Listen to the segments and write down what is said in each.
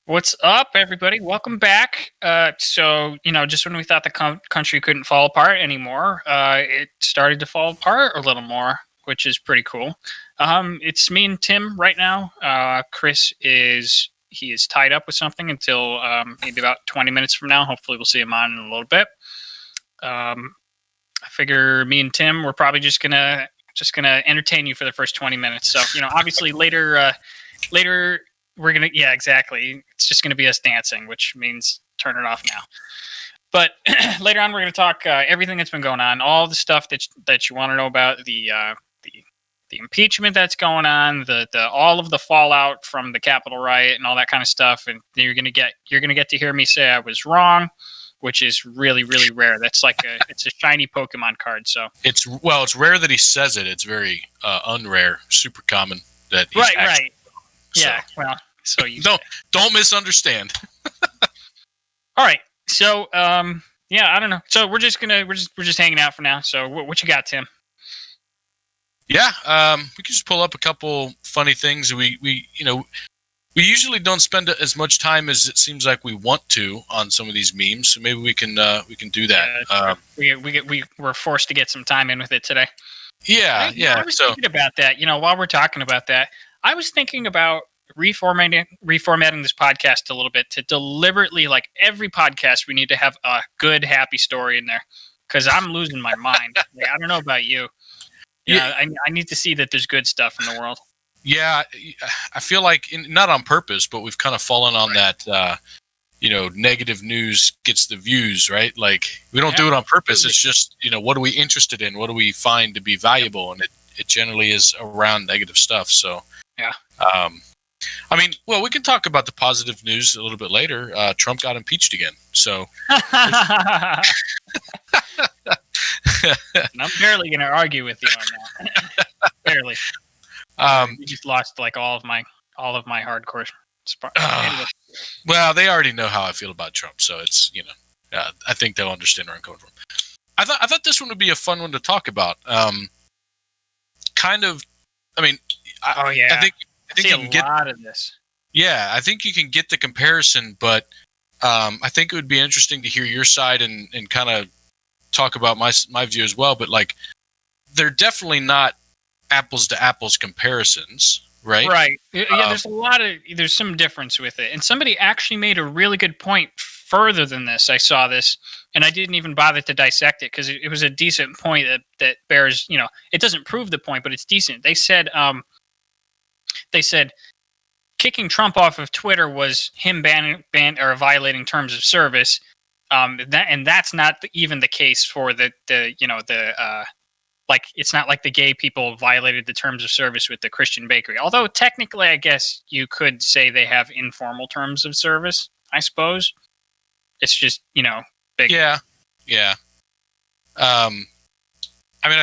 What's up, everybody? Welcome back. Just when we thought the country couldn't fall apart anymore, it started to fall apart a little more, which is pretty cool. It's me and Tim right now. Chris is tied up with something until maybe about 20 minutes from now. Hopefully, we'll see him on in a little bit. I figure me and Tim, we're probably just gonna entertain you for the first 20 minutes. So obviously later. Yeah, exactly. It's just gonna be us dancing, which means turn it off now. But later on, we're gonna talk everything that's been going on, all the stuff that you want to know about the impeachment that's going on, the all of the fallout from the Capitol riot and all that kind of stuff. And you're gonna get to hear me say I was wrong, which is really really rare. That's like it's a shiny Pokemon card. So it's rare that he says it. It's very unrare, super common that he's right. Yeah, well, so you don't misunderstand. All right, so yeah, I don't know. So we're just hanging out for now. So what you got, Tim? Yeah, we can just pull up a couple funny things. We usually don't spend as much time as it seems like we want to on some of these memes. So maybe we can do that. We were forced to get some time in with it today. Yeah. I was thinking about that. While we're talking about that, I was thinking about reformatting this podcast a little bit to deliberately, like every podcast, we need to have a good, happy story in there because I'm losing my mind. I don't know about you. I need to see that there's good stuff in the world. Yeah, I feel like not on purpose, but we've kind of fallen on that. Negative news gets the views, right? Like we don't do it on purpose. It's just what are we interested in? What do we find to be valuable? And it generally is around negative stuff. So. Yeah. We can talk about the positive news a little bit later. Trump got impeached again. So. And I'm barely going to argue with you on that. Barely. You just lost like all of my hardcore. Anyway. Well, they already know how I feel about Trump, so it's I think they'll understand where I'm coming from. I thought this one would be a fun one to talk about. I think you can get a lot of this. Yeah, I think you can get the comparison, but I think it would be interesting to hear your side and kind of talk about my view as well. But like, they're definitely not apples to apples comparisons, right? Right. Yeah, there's some difference with it, and somebody actually made a really good point further than this. I saw this, and I didn't even bother to dissect it because it was a decent point that bears. It doesn't prove the point, but it's decent. They said kicking Trump off of Twitter was him ban or violating terms of service. That's not even the case for it's not like the gay people violated the terms of service with the Christian bakery. Although technically, I guess you could say they have informal terms of service. I suppose it's just big. Yeah. I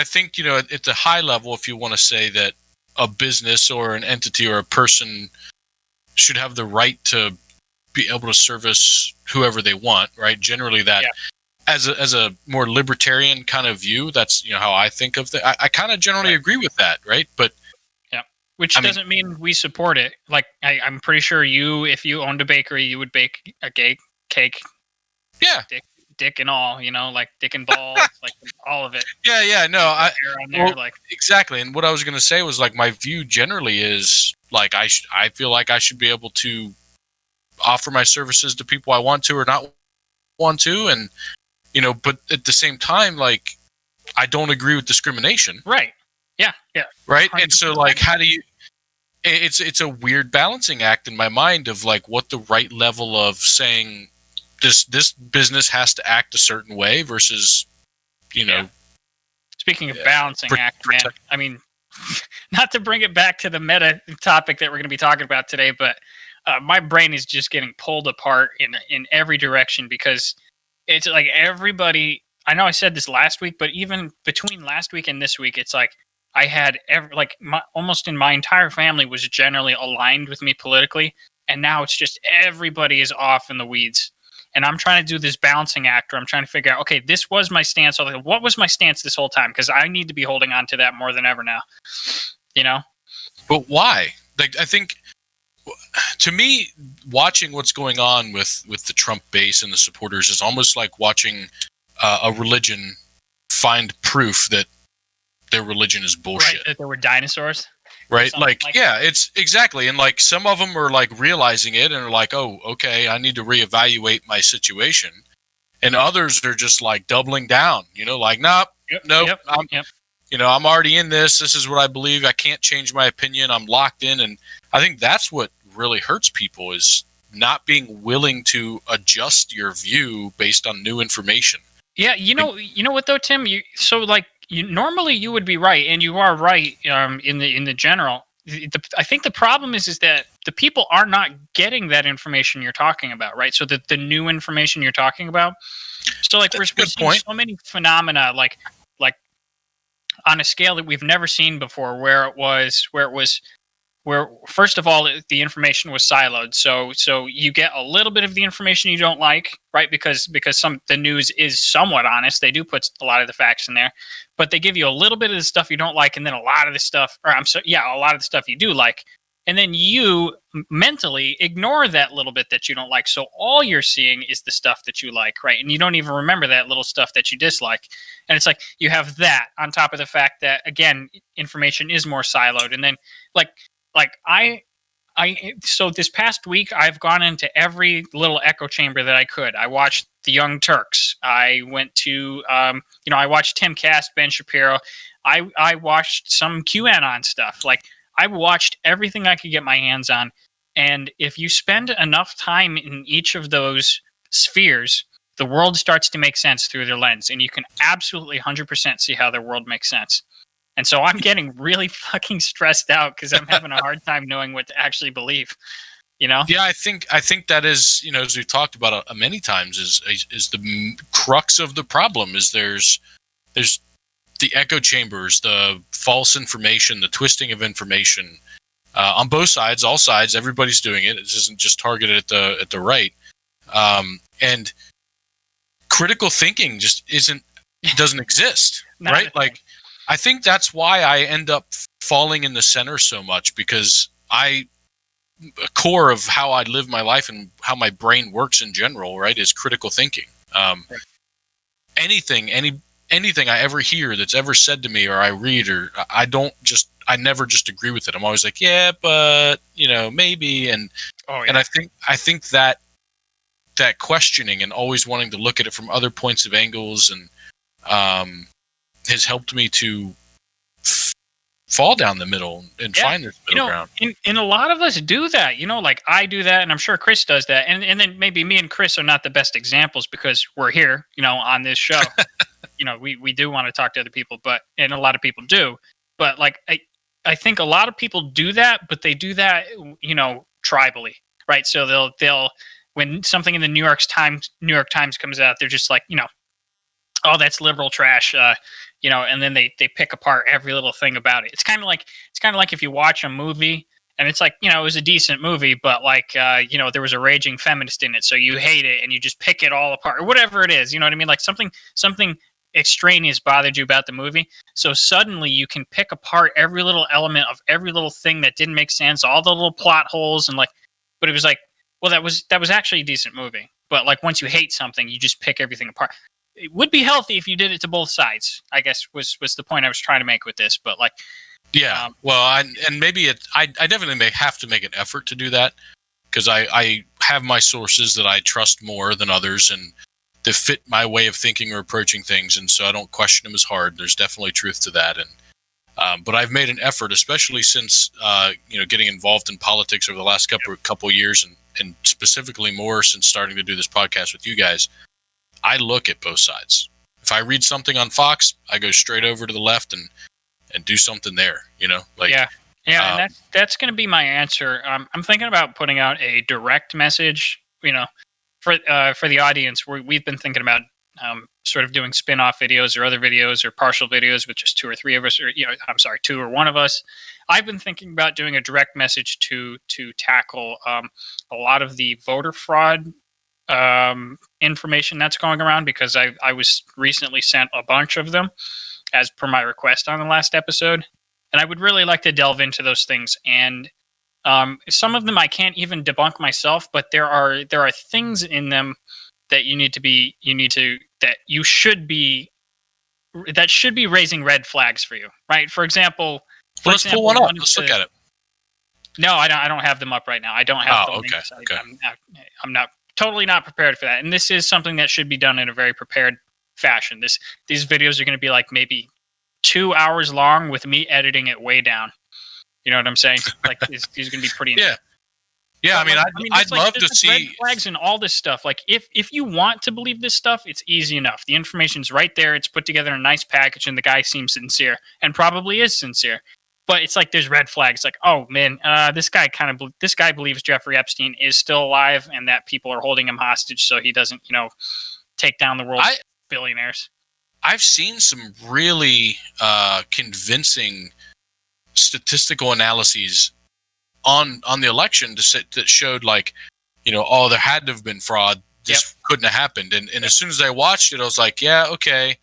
think at the high level, if you want to say that a business or an entity or a person should have the right to be able to service whoever they want, right? Generally that as a more libertarian kind of view, that's how I think of it. I kind of generally agree with that, right? But which doesn't mean we support it. Like I'm pretty sure if you owned a bakery, you would bake a gay cake. Yeah. Dick and all, like dick and balls, like all of it. Yeah, no, exactly. And what I was going to say was like my view generally is like I feel like I should be able to offer my services to people I want to or not want to, and but at the same time, like I don't agree with discrimination. Right. Yeah. Right. 100%. And so like, how do you? It's a weird balancing act in my mind of like what the right level of saying. This business has to act a certain way versus, Speaking of balancing act, man. I mean, not to bring it back to the meta topic that we're going to be talking about today, but my brain is just getting pulled apart in every direction because it's like everybody. I know I said this last week, but even between last week and this week, it's like I had almost in my entire family was generally aligned with me politically, and now it's just everybody is off in the weeds. And I'm trying to do this balancing act where I'm trying to figure out, okay, this was my stance. What was my stance this whole time? Because I need to be holding on to that more than ever now. But why? Like, I think To me, watching what's going on with the Trump base and the supporters is almost like watching a religion find proof that their religion is bullshit. Right, that there were dinosaurs. Right? Like yeah, it's exactly. And like some of them are like realizing it and are like, oh, okay, I need to reevaluate my situation. And others are just like doubling down, like, nope, I'm already in this. This is what I believe. I can't change my opinion. I'm locked in. And I think that's what really hurts people is not being willing to adjust your view based on new information. Yeah, you know what though, Tim? Normally you would be right, and you are right in the general. I think the problem is that the people are not getting that information you're talking about, right? So the new information you're talking about. So like we're seeing so many phenomena like on a scale that we've never seen before, where first of all the information was siloed, so you get a little bit of the information you don't like, right? Because the news is somewhat honest. They do put a lot of the facts in there, but they give you a little bit of the stuff you don't like, and then a lot of the stuff, a lot of the stuff you do like, and then you mentally ignore that little bit that you don't like. So all you're seeing is the stuff that you like, right? And you don't even remember that little stuff that you dislike. And it's like you have that on top of the fact that, again, information is more siloed. And then so this past week I've gone into every little echo chamber that I could. I watched the Young Turks. I went to I watched Tim Cass, Ben Shapiro. I watched some QAnon stuff. Like I watched everything I could get my hands on. And if you spend enough time in each of those spheres, the world starts to make sense through their lens, and you can absolutely 100% see how their world makes sense. And so I'm getting really fucking stressed out because I'm having a hard time knowing what to actually believe. Yeah, I think that is, as we've talked about many times, is the crux of the problem. Is there's the echo chambers, the false information, the twisting of information on both sides, all sides. Everybody's doing it. It isn't just targeted at the right. And critical thinking just doesn't exist, right? Like, I think that's why I end up falling in the center so much, because a core of how I live my life and how my brain works in general, right, is critical thinking. Anything I ever hear that's ever said to me or I read, or I never just agree with it. I'm always like, yeah, but maybe. And and I think that questioning and always wanting to look at it from other points of angles and has helped me to fall down the middle and find this middle ground. And a lot of us do that, like I do that, and I'm sure Chris does that. And then maybe me and Chris are not the best examples because we're here, on this show. We do want to talk to other people, and a lot of people do. But like I think a lot of people do that, but they do that, tribally, right? So they'll when something in the New York Times comes out, they're just like, oh, that's liberal trash, and then they pick apart every little thing about it. It's kind of like if you watch a movie and it's like, it was a decent movie, but like, there was a raging feminist in it, so you hate it and you just pick it all apart or whatever it is. You know what I mean? Like something extraneous bothered you about the movie, so suddenly you can pick apart every little element of every little thing that didn't make sense, all the little plot holes, and like, but it was like, well, that was actually a decent movie. But like once you hate something, you just pick everything apart. It would be healthy if you did it to both sides, I guess was the point I was trying to make with this. But like, maybe I definitely may have to make an effort to do that, because I have my sources that I trust more than others and that fit my way of thinking or approaching things, and so I don't question them as hard. There's definitely truth to that, and but I've made an effort, especially since getting involved in politics over the last couple years, and specifically more since starting to do this podcast with you guys. I look at both sides. If I read something on Fox, I go straight over to the left and do something there. And that's going to be my answer. I'm thinking about putting out a direct message, for the audience. We've been thinking about sort of doing spin-off videos or other videos or partial videos with just two or three of us, or two or one of us. I've been thinking about doing a direct message to tackle a lot of the voter fraud information that's going around, because I was recently sent a bunch of them as per my request on the last episode, and I would really like to delve into those things and Some of them I can't even debunk myself, but there are things in them that that should be raising red flags for you, right? For example, Well, let's pull one up. Let's look at it. No, I don't have them up right now. I don't have the okay. links. Okay. I'm not totally not prepared for that. And this is something that should be done in a very prepared fashion. These videos are going to be like maybe 2 hours long with me editing it way down. You know what I'm saying? Like these are going to be pretty. Yeah. Yeah, I mean, I'd love to see red flags and all this stuff. Like, if you want to believe this stuff, it's easy enough. The information's right there. It's put together in a nice package, and the guy seems sincere, and probably is sincere. But it's like there's red flags. Like, oh man, this guy believes Jeffrey Epstein is still alive, and that people are holding him hostage so he doesn't, take down the world's billionaires. I've seen some really convincing statistical analyses on the election that showed like, there had to have been fraud. This couldn't have happened. And as soon as I watched it, I was like, yeah, okay.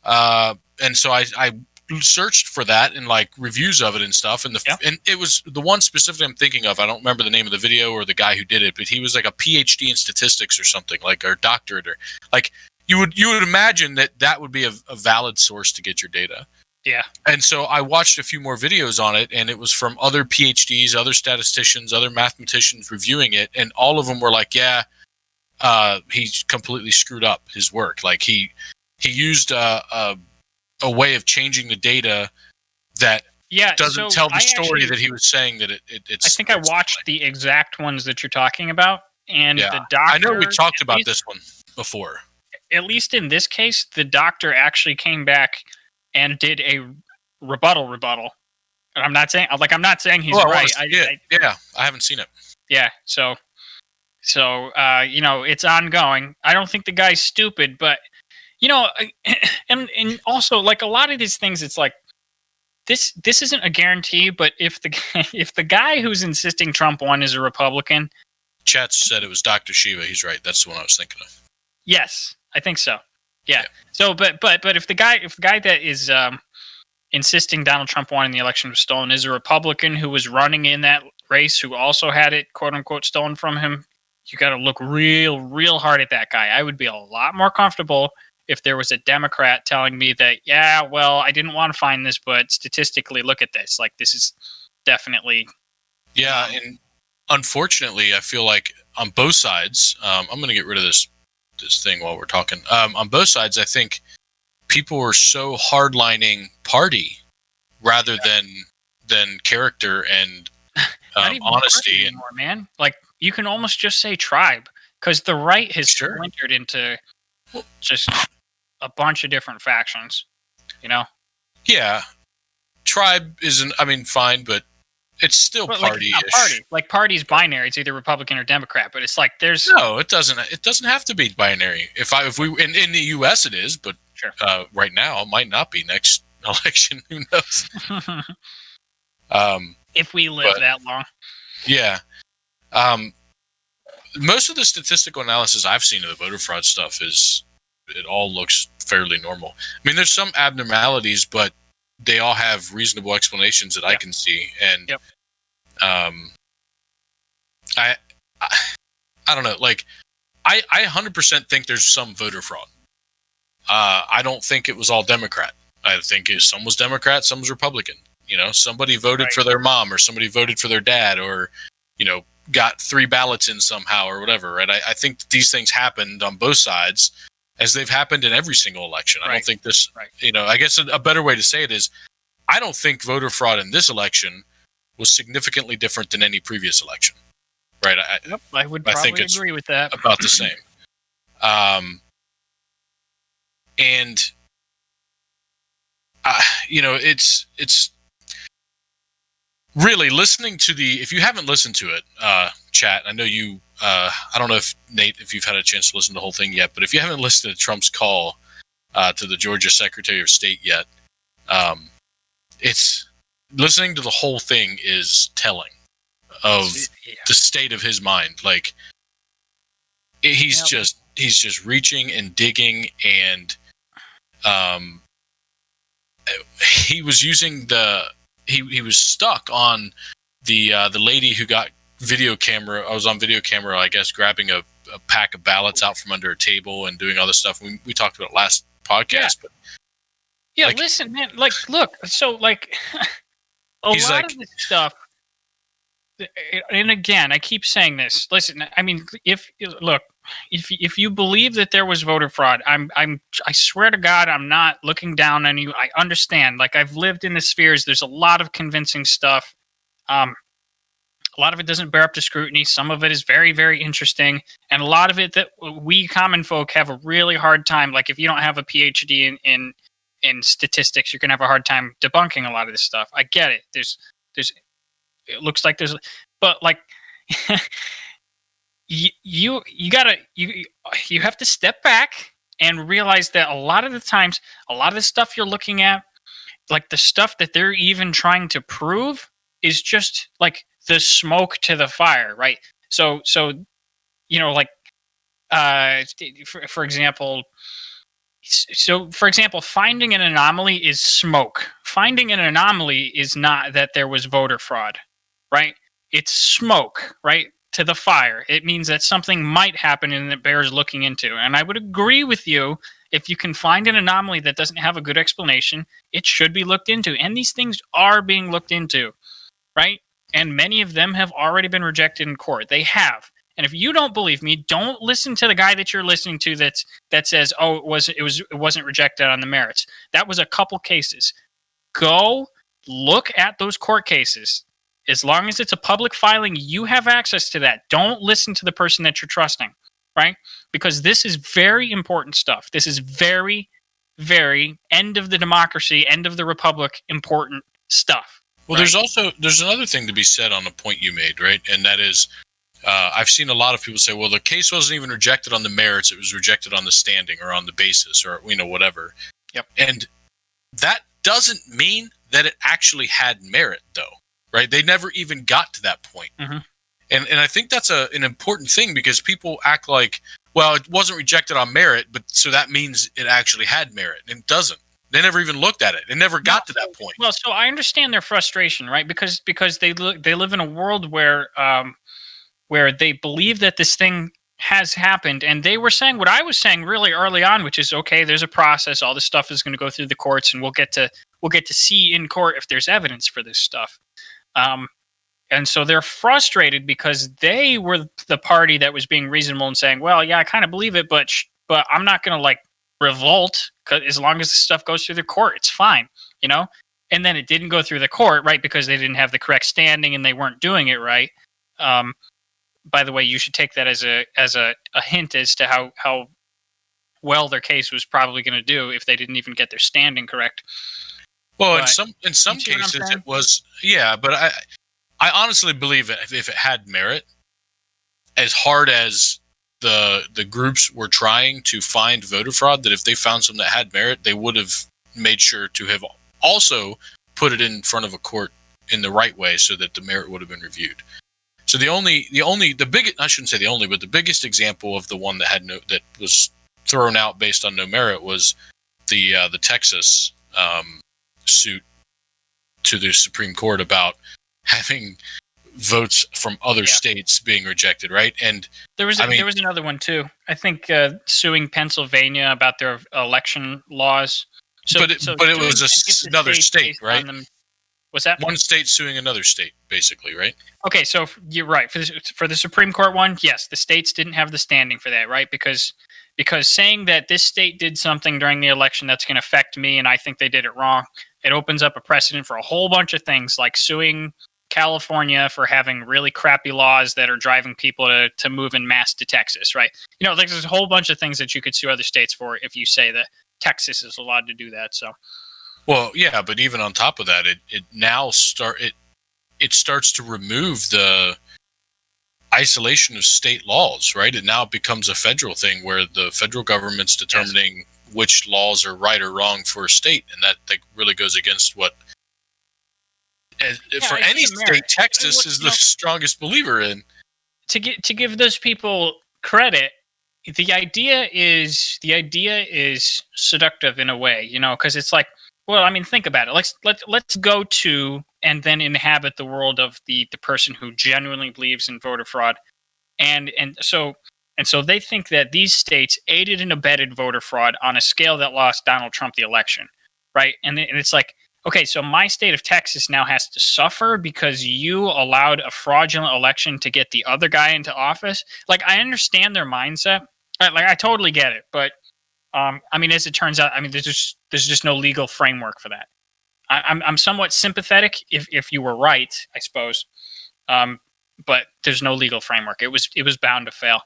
And so I searched for that and like reviews of it and stuff. And and it was the one specifically I'm thinking of. I don't remember the name of the video or the guy who did it, but he was like a PhD in statistics or something, like, or doctorate, or like you would imagine that would be a valid source to get your data. Yeah. And so I watched a few more videos on it, and it was from other PhDs, other statisticians, other mathematicians reviewing it, and all of them were like, yeah, he completely screwed up his work. Like he used a way of changing the data that doesn't tell the story that he was saying that it's. I think I watched the exact ones that you're talking about, and the doctor. I know we talked about this one before. At least in this case, the doctor actually came back and did a rebuttal. And I'm not saying he's right. I haven't seen it. Yeah. So it's ongoing. I don't think the guy's stupid, but and also like a lot of these things, it's like this isn't a guarantee, but if the guy who's insisting Trump won is a Republican. Chat said it was Dr. Shiva. He's right. That's the one I was thinking of. Yes, I think so. Yeah. So, but if the guy that is insisting Donald Trump won and the election was stolen is a Republican who was running in that race who also had it quote unquote stolen from him, you got to look real hard at that guy. I would be a lot more comfortable if there was a Democrat telling me that, yeah, well, I didn't want to find this, but statistically, look at this. Like, this is definitely. Yeah, and unfortunately, I feel like on both sides, I'm going to get rid of this thing while we're talking. On both sides, I think people are so hardlining party rather than character and honesty anymore, man. Like you can almost just say tribe because the right has splintered into just a bunch of different factions. Yeah, tribe isn't. I mean, fine, but it's still party-ish. Like, party. Like party's binary. It's either Republican or Democrat. But it's like there's it doesn't. It doesn't have to be binary. If we in the U.S. it is, but right now it might not be. Next election, who knows? If we live that long. Yeah. Most of the statistical analysis I've seen of the voter fraud stuff it all looks fairly normal. I mean, there's some abnormalities, but they all have reasonable explanations that I can see. And I don't know. Like, I 100% think there's some voter fraud. I don't think it was all Democrat. I think some was Democrat, some was Republican. Somebody voted for their mom, or somebody voted for their dad, or got 3 ballots in somehow, or whatever. Right? I think that these things happened on both sides, as they've happened in every single election. I don't think this. I guess a better way to say it is, I don't think voter fraud in this election was significantly different than any previous election. Right? I would probably agree with that. About the same. And it's really listening to if you haven't listened to it, chat, I know you, I don't know if Nate, if you've had a chance to listen to the whole thing yet, but if you haven't listened to Trump's call to the Georgia Secretary of State yet, it's listening to the whole thing is telling of the state of his mind. Like he's just reaching and digging, and he was using he was stuck on the lady who got video camera. I was on video camera, I guess, grabbing a pack of ballots out from under a table and doing all this stuff. We talked about it last podcast, but listen, man. Like, look. So, like, a lot of this stuff. And again, I keep saying this. Listen, I mean, if you believe that there was voter fraud, I swear to God, I'm not looking down on you. I understand. Like, I've lived in the spheres. There's a lot of convincing stuff. A lot of it doesn't bear up to scrutiny. Some of it is very, very interesting, and a lot of it that we common folk have a really hard time. Like, if you don't have a PhD in statistics, you're gonna have a hard time debunking a lot of this stuff. I get it. There's it looks like there's, but like you have to step back and realize that a lot of the times, a lot of the stuff you're looking at, like the stuff that they're even trying to prove, is just like the smoke to the fire, right? So like for example. So, for example, finding an anomaly is smoke. Finding an anomaly is not that there was voter fraud, right? It's smoke, right, to the fire. It means that something might happen and it bears looking into. And I would agree with you, if you can find an anomaly that doesn't have a good explanation, it should be looked into. And these things are being looked into, right? And many of them have already been rejected in court. They have. And if you don't believe me, don't listen to the guy that you're listening to that says, "Oh, it wasn't rejected on the merits." That was a couple cases. Go look at those court cases. As long as it's a public filing, you have access to that. Don't listen to the person that you're trusting, right? Because this is very important stuff. This is very, very end of the democracy, end of the republic, important stuff. Well, right? there's another thing to be said on the point you made, right? And that is, I've seen a lot of people say, well, the case wasn't even rejected on the merits. It was rejected on the standing or on the basis or, whatever. Yep. And that doesn't mean that it actually had merit, though, right? They never even got to that point. Mm-hmm. And I think that's an important thing, because people act like, well, it wasn't rejected on merit, but so that means it actually had merit. And it doesn't. They never even looked at it. It never got to that point. Well, so I understand their frustration, right? Because they live in a world where they believe that this thing has happened. And they were saying what I was saying really early on, which is, okay, there's a process. All this stuff is going to go through the courts, and we'll get to see in court if there's evidence for this stuff. And so they're frustrated because they were the party that was being reasonable and saying, well, yeah, I kind of believe it, but I'm not going to like revolt, because as long as this stuff goes through the court, it's fine, And then it didn't go through the court, right? Because they didn't have the correct standing and they weren't doing it right. By the way, you should take that as a hint as to how well their case was probably going to do if they didn't even get their standing correct. Well, in some cases it was, yeah, but I honestly believe if it had merit, as hard as the groups were trying to find voter fraud, that if they found something that had merit, they would have made sure to have also put it in front of a court in the right way so that the merit would have been reviewed. So the biggest example of the one that was thrown out based on no merit was the Texas suit to the Supreme Court about having votes from other states being rejected, right? And there was another one too. I think suing Pennsylvania about their election laws. But it was another state, right? What's that? One state suing another state, basically, right? Okay, so you're right. For the Supreme Court one, yes, the states didn't have the standing for that, right? Because saying that this state did something during the election that's going to affect me and I think they did it wrong, it opens up a precedent for a whole bunch of things, like suing California for having really crappy laws that are driving people to move in mass to Texas, right? There's a whole bunch of things that you could sue other states for if you say that Texas is allowed to do that. So, well, yeah, but even on top of that, it starts to remove the isolation of state laws, right? It now becomes a federal thing where the federal government's determining which laws are right or wrong for a state, and that really goes against what. For any state, Texas is the strongest believer in. To give those people credit, the idea is seductive in a way, because it's like, well, I mean, think about it. Let's go to and then inhabit the world of the person who genuinely believes in voter fraud. And so they think that these states aided and abetted voter fraud on a scale that lost Donald Trump the election, right? And it's like, okay, so my state of Texas now has to suffer because you allowed a fraudulent election to get the other guy into office. Like, I understand their mindset. I totally get it, but I mean, as it turns out, I mean, there's just no legal framework for that. I'm somewhat sympathetic if you were right, I suppose, but there's no legal framework. It was bound to fail.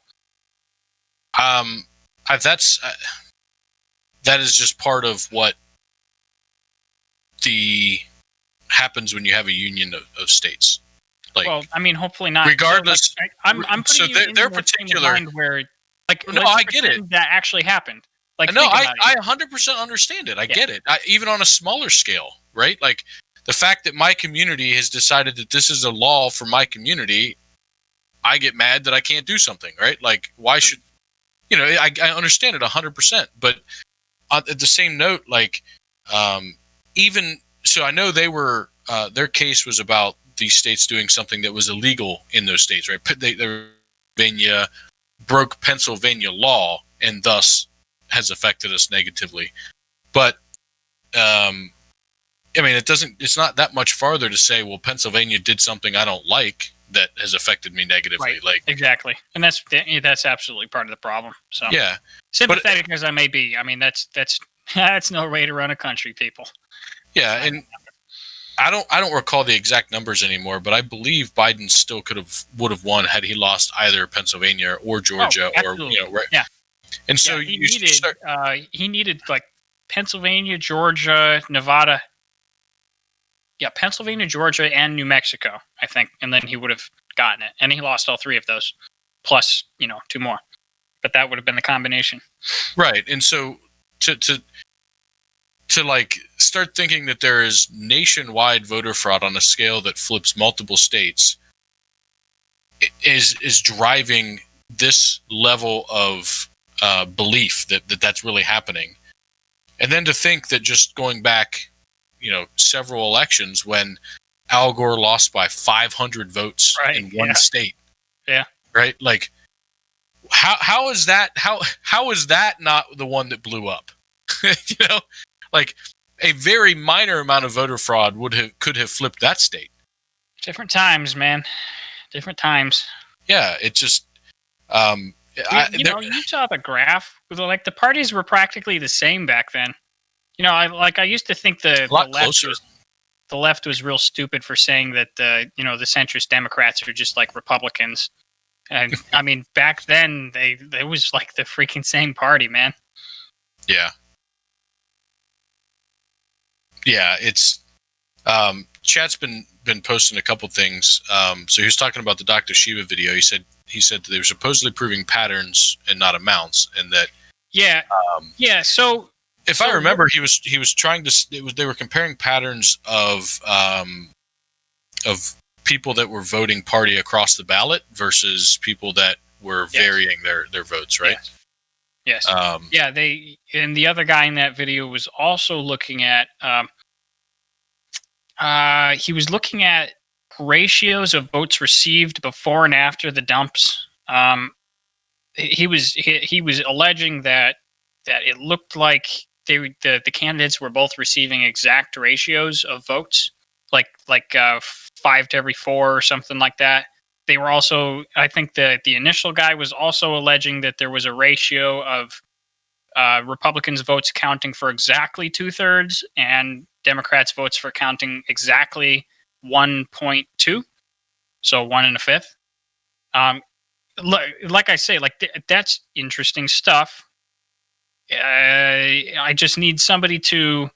That's that is just part of what happens when you have a union of states. Like, well, I mean, hopefully not. Regardless, so, like, I'm putting you in their the frame of particular mind where, like, no, let's I get it. pretend that actually happened. Like, no, think I about it. 100% understand it. I get it. Even on a smaller scale, right? Like the fact that my community has decided that this is a law for my community, I get mad that I can't do something, right? Like, why should I understand it 100%, but at the same note, like, even so, I know they were their case was about these states doing something that was illegal in those states, right? Pennsylvania broke Pennsylvania law and thus has affected us negatively. But I mean, it's not that much farther to say, well, Pennsylvania did something I don't like that has affected me negatively. Right. Like, exactly, and that's absolutely part of the problem. So yeah, sympathetic as I may be, I mean, that's that's no way to run a country, people. Yeah, and I don't recall the exact numbers anymore, but I believe Biden still would have won had he lost either Pennsylvania or Georgia, or right. Yeah. And so he needed like Pennsylvania, Georgia, Nevada. Yeah, Pennsylvania, Georgia, and New Mexico, I think, and then he would have gotten it. And he lost all three of those, plus 2 more. But that would have been the combination. Right, and so to like start thinking that there is nationwide voter fraud on a scale that flips multiple states is driving this level of belief that that's really happening. And then to think that just going back, several elections when Al Gore lost by 500 votes in one state. Yeah. Right? Like, how is that how is that not the one that blew up? Like a very minor amount of voter fraud could have flipped that state. Different times, man. Different times. Yeah, it just you saw the graph. Like, the parties were practically the same back then. I used to think the left was real stupid for saying that the centrist Democrats are just like Republicans. And I mean, back then they was like the freaking same party, man. Yeah. Yeah, it's Chat's been posting a couple things. So he was talking about the Dr. Shiva video. He said that they were supposedly proving patterns and not amounts, and that So if I remember, he was trying to. They were comparing patterns of people that were voting party across the ballot versus people that were varying their votes, right? Yes. They, and the other guy in that video was also looking at he was looking at ratios of votes received before and after the dumps. He was alleging that it looked like the candidates were both receiving exact ratios of votes, like 5 to every 4 or something like that. They were also, I think the initial guy was also alleging that there was a ratio of Republicans' votes counting for exactly 2/3 and Democrats' votes for counting exactly 1.2, so 1 1/5. Like I say, that's interesting stuff. I just need somebody to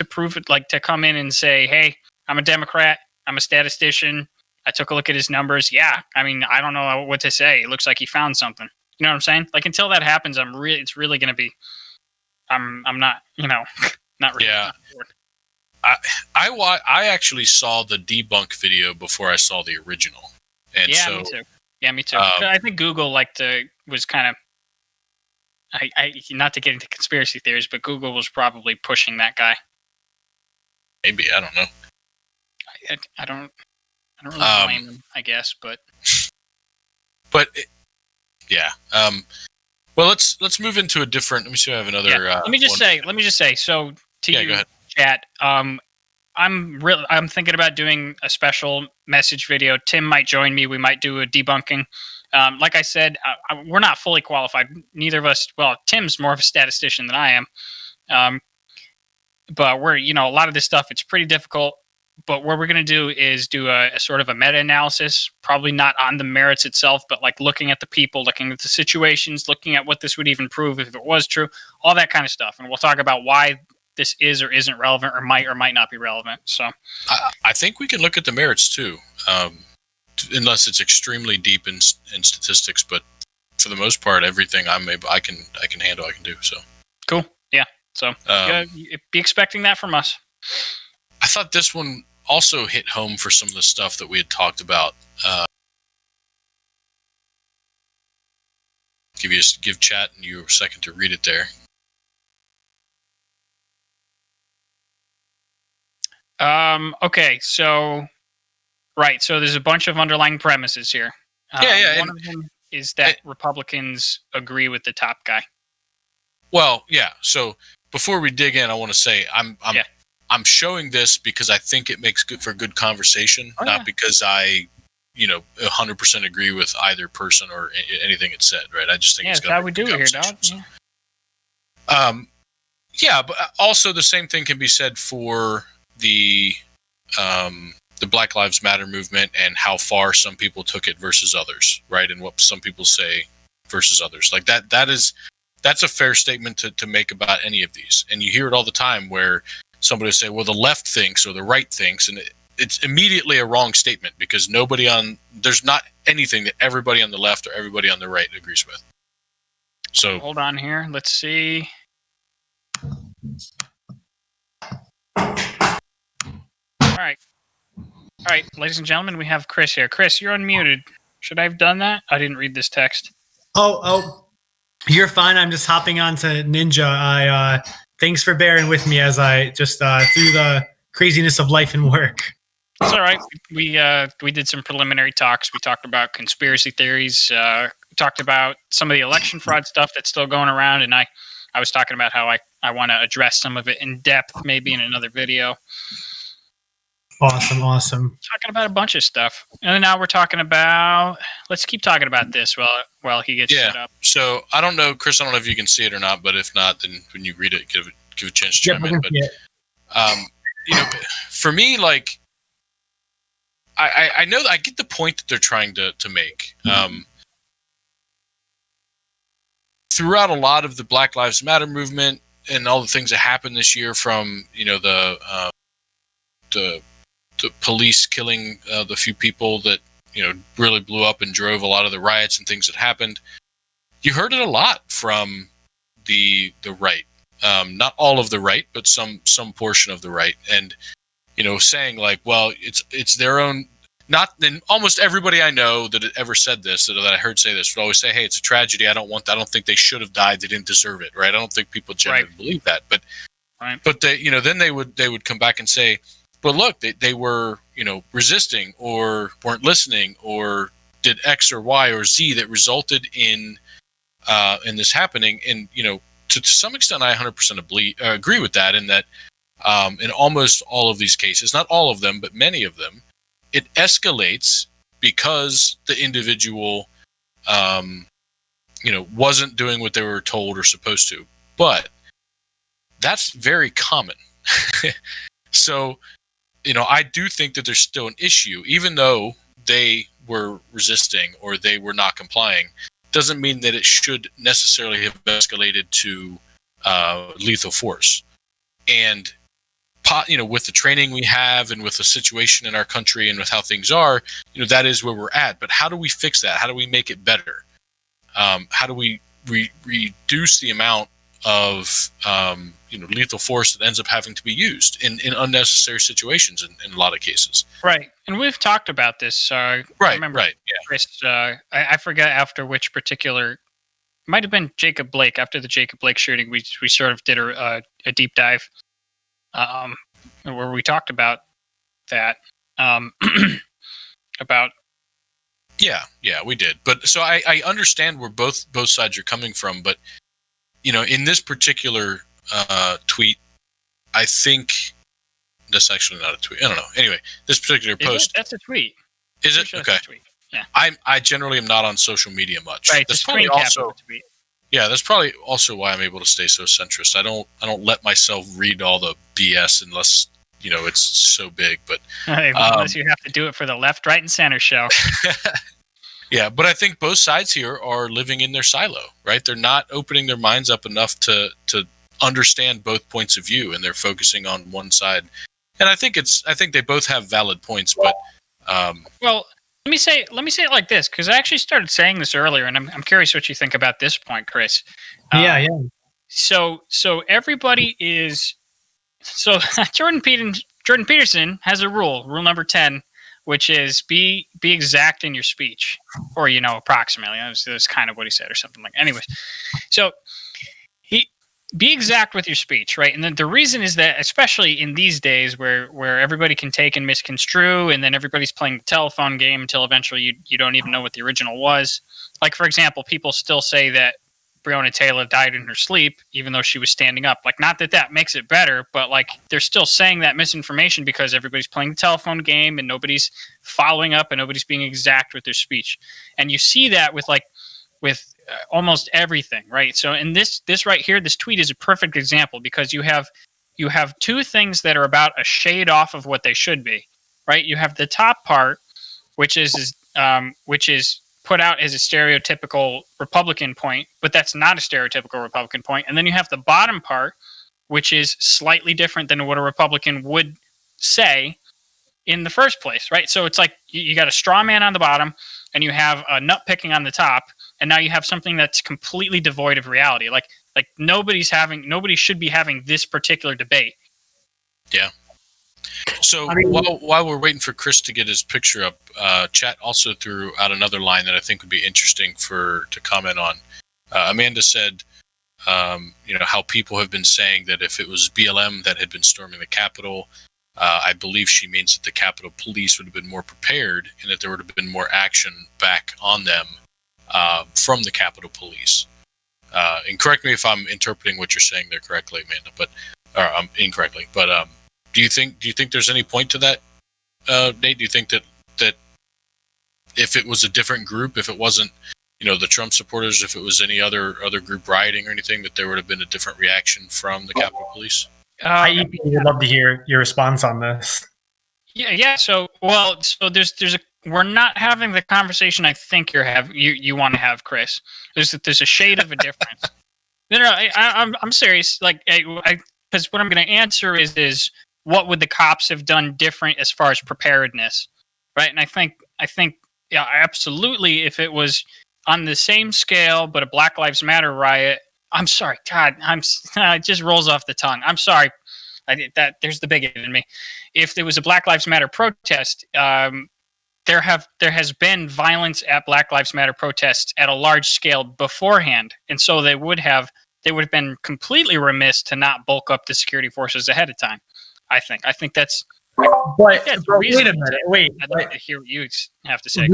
prove it, like to come in and say, hey, I'm a Democrat, I'm a statistician, I took a look at his numbers. Yeah, I mean, I don't know what to say. It looks like he found something. You know what I'm saying? Like, until that happens, it's really going to be, I'm not, not really. Yeah. I actually saw the debunk video before I saw the original. And me too. Yeah, me too. I think Google was kind of, I not to get into conspiracy theories, but Google was probably pushing that guy. Maybe, I don't know. I don't really blame him, I guess, but yeah. Well, let's move into a different. Let me see if I have another. Yeah. Let me just say. So to you, go ahead. chat. I'm thinking about doing a special message video. Tim might join me. We might do a debunking. Like I said, we're not fully qualified. Neither of us. Well, Tim's more of a statistician than I am. But we're, a lot of this stuff, it's pretty difficult. But what we're going to do is do a sort of a meta-analysis, probably not on the merits itself, but like looking at the people, looking at the situations, looking at what this would even prove if it was true, all that kind of stuff. And we'll talk about why this is or isn't relevant or might not be relevant. So I think we can look at the merits too, unless it's extremely deep in statistics. But for the most part, everything I can handle, I can do. So cool. Yeah. So be expecting that from us. I thought this one also hit home for some of the stuff that we had talked about. Give chat and you a second to read it there. Okay. So, right. So there's a bunch of underlying premises here. One of them is that Republicans agree with the top guy. Well, yeah. So before we dig in, I want to say I'm showing this because I think it makes for good conversation, not because I, 100% agree with either person or anything it said. Right? I just think it's how we do it here, dog. Yeah, but also the same thing can be said for the Black Lives Matter movement and how far some people took it versus others, right? And what some people say versus others. Like that's a fair statement to make about any of these. And you hear it all the time where somebody will say, well, the left thinks or the right thinks, and it's immediately a wrong statement because there's not anything that everybody on the left or everybody on the right agrees with. So hold on here. Let's see. All right, ladies and gentlemen, we have Chris here. Chris, you're unmuted. Should I have done that? I didn't read this text. Oh, you're fine. I'm just hopping onto Ninja. Thanks for bearing with me as I just through the craziness of life and work. It's all right. We did some preliminary talks. We talked about conspiracy theories. We talked about some of the election fraud stuff that's still going around, and I was talking about how I want to address some of it in depth, maybe in another video. Awesome. Talking about a bunch of stuff, and then now we're talking about. Let's keep talking about this while he gets set up. So I don't know, Chris. I don't know if you can see it or not, but if not, then when you read it, give a chance to chime in. But for me, like I know I get the point that they're trying to make. Throughout a lot of the Black Lives Matter movement and all the things that happened this year, from the police killing the few people that really blew up and drove a lot of the riots and things that happened, you heard it a lot from the right, not all of the right, but some portion of the right, and saying like, well, it's their own. Not then. Almost everybody I know that ever said this, that I heard say this, would always say, "Hey, it's a tragedy. I don't think they should have died. They didn't deserve it." Right? I don't think people generally believe that, but they, then they would come back and say, "But look, they were resisting or weren't listening or did X or Y or Z that resulted in this happening." And to some extent, I 100% agree with that. In that, in almost all of these cases, not all of them, but many of them, it escalates because the individual, wasn't doing what they were told or supposed to. But that's very common. So, I do think that there's still an issue, even though they were resisting or they were not complying. Doesn't mean that it should necessarily have escalated to lethal force. And with the training we have and with the situation in our country and with how things are, that is where we're at. But how do we fix that? How do we make it better? How do we reduce the amount of lethal force that ends up having to be used in unnecessary situations in a lot of cases? Right. And we've talked about this. I remember, yeah. Chris, I forget after which particular, might have been Jacob Blake. After the Jacob Blake shooting, we sort of did a deep dive where we talked about that. about. Yeah, we did. But so I understand where both sides are coming from, but in this particular tweet, I think that's actually not a tweet. I don't know. Anyway, this particular post. That's a tweet. Is it? Okay. Yeah. I generally am not on social media much. Right. That's probably also. Yeah, that's probably also why I'm able to stay so centrist. I don't let myself read all the BS unless it's so big. But unless you have to do it for the left, right, and center show. Yeah, but I think both sides here are living in their silo, right? They're not opening their minds up enough to understand both points of view, and they're focusing on one side. And I think they both have valid points, but well, let me say it like this, because I actually started saying this earlier, and I'm curious what you think about this point, Chris. Yeah. So everybody is Jordan Peterson has a rule number 10, which is be exact in your speech, or approximately. That's kind of what he said, or something like. Anyways, so be exact with your speech, right? And then the reason is that, especially in these days where everybody can take and misconstrue, and then everybody's playing the telephone game until eventually you don't even know what the original was. Like, for example, people still say that Breonna Taylor died in her sleep, even though she was standing up. Like, not that makes it better, but like they're still saying that misinformation because everybody's playing the telephone game and nobody's following up and nobody's being exact with their speech. And you see that with almost everything, right? So in this right here, this tweet is a perfect example, because you have two things that are about a shade off of what they should be, right? You have the top part, which is put out as a stereotypical Republican point, but that's not a stereotypical Republican point. And then you have the bottom part, which is slightly different than what a Republican would say in the first place, right? So it's like you got a straw man on the bottom, and you have a nut picking on the top, and now you have something that's completely devoid of reality. Like nobody should be having this particular debate. Yeah. So while we're waiting for Chris to get his picture up, chat also threw out another line that I think would be interesting to comment on. Amanda said, how people have been saying that if it was BLM that had been storming the Capitol, I believe she means that the Capitol Police would have been more prepared and that there would have been more action back on them from the Capitol Police. And correct me if I'm interpreting what you're saying there correctly, Amanda, or incorrectly. But do you think there's any point to that, Nate? Do you think that if it was a different group, if it wasn't the Trump supporters, if it was any other group rioting or anything, that there would have been a different reaction from the Capitol Police? I would love to hear your response on this. Yeah. So there's we're not having the conversation I think you want to have, Chris. There's a shade of a difference. No, I'm serious. Like, because what I'm going to answer is what would the cops have done different as far as preparedness, right? And I think yeah, absolutely. If it was on the same scale but a Black Lives Matter riot, I'm sorry, God, it just rolls off the tongue. I'm sorry. There's the bigot in me. If there was a Black Lives Matter protest, there has been violence at Black Lives Matter protests at a large scale beforehand, and so they would have been completely remiss to not bulk up the security forces ahead of time. I think that's. But wait a minute. Wait. I'd like to hear what you have to say.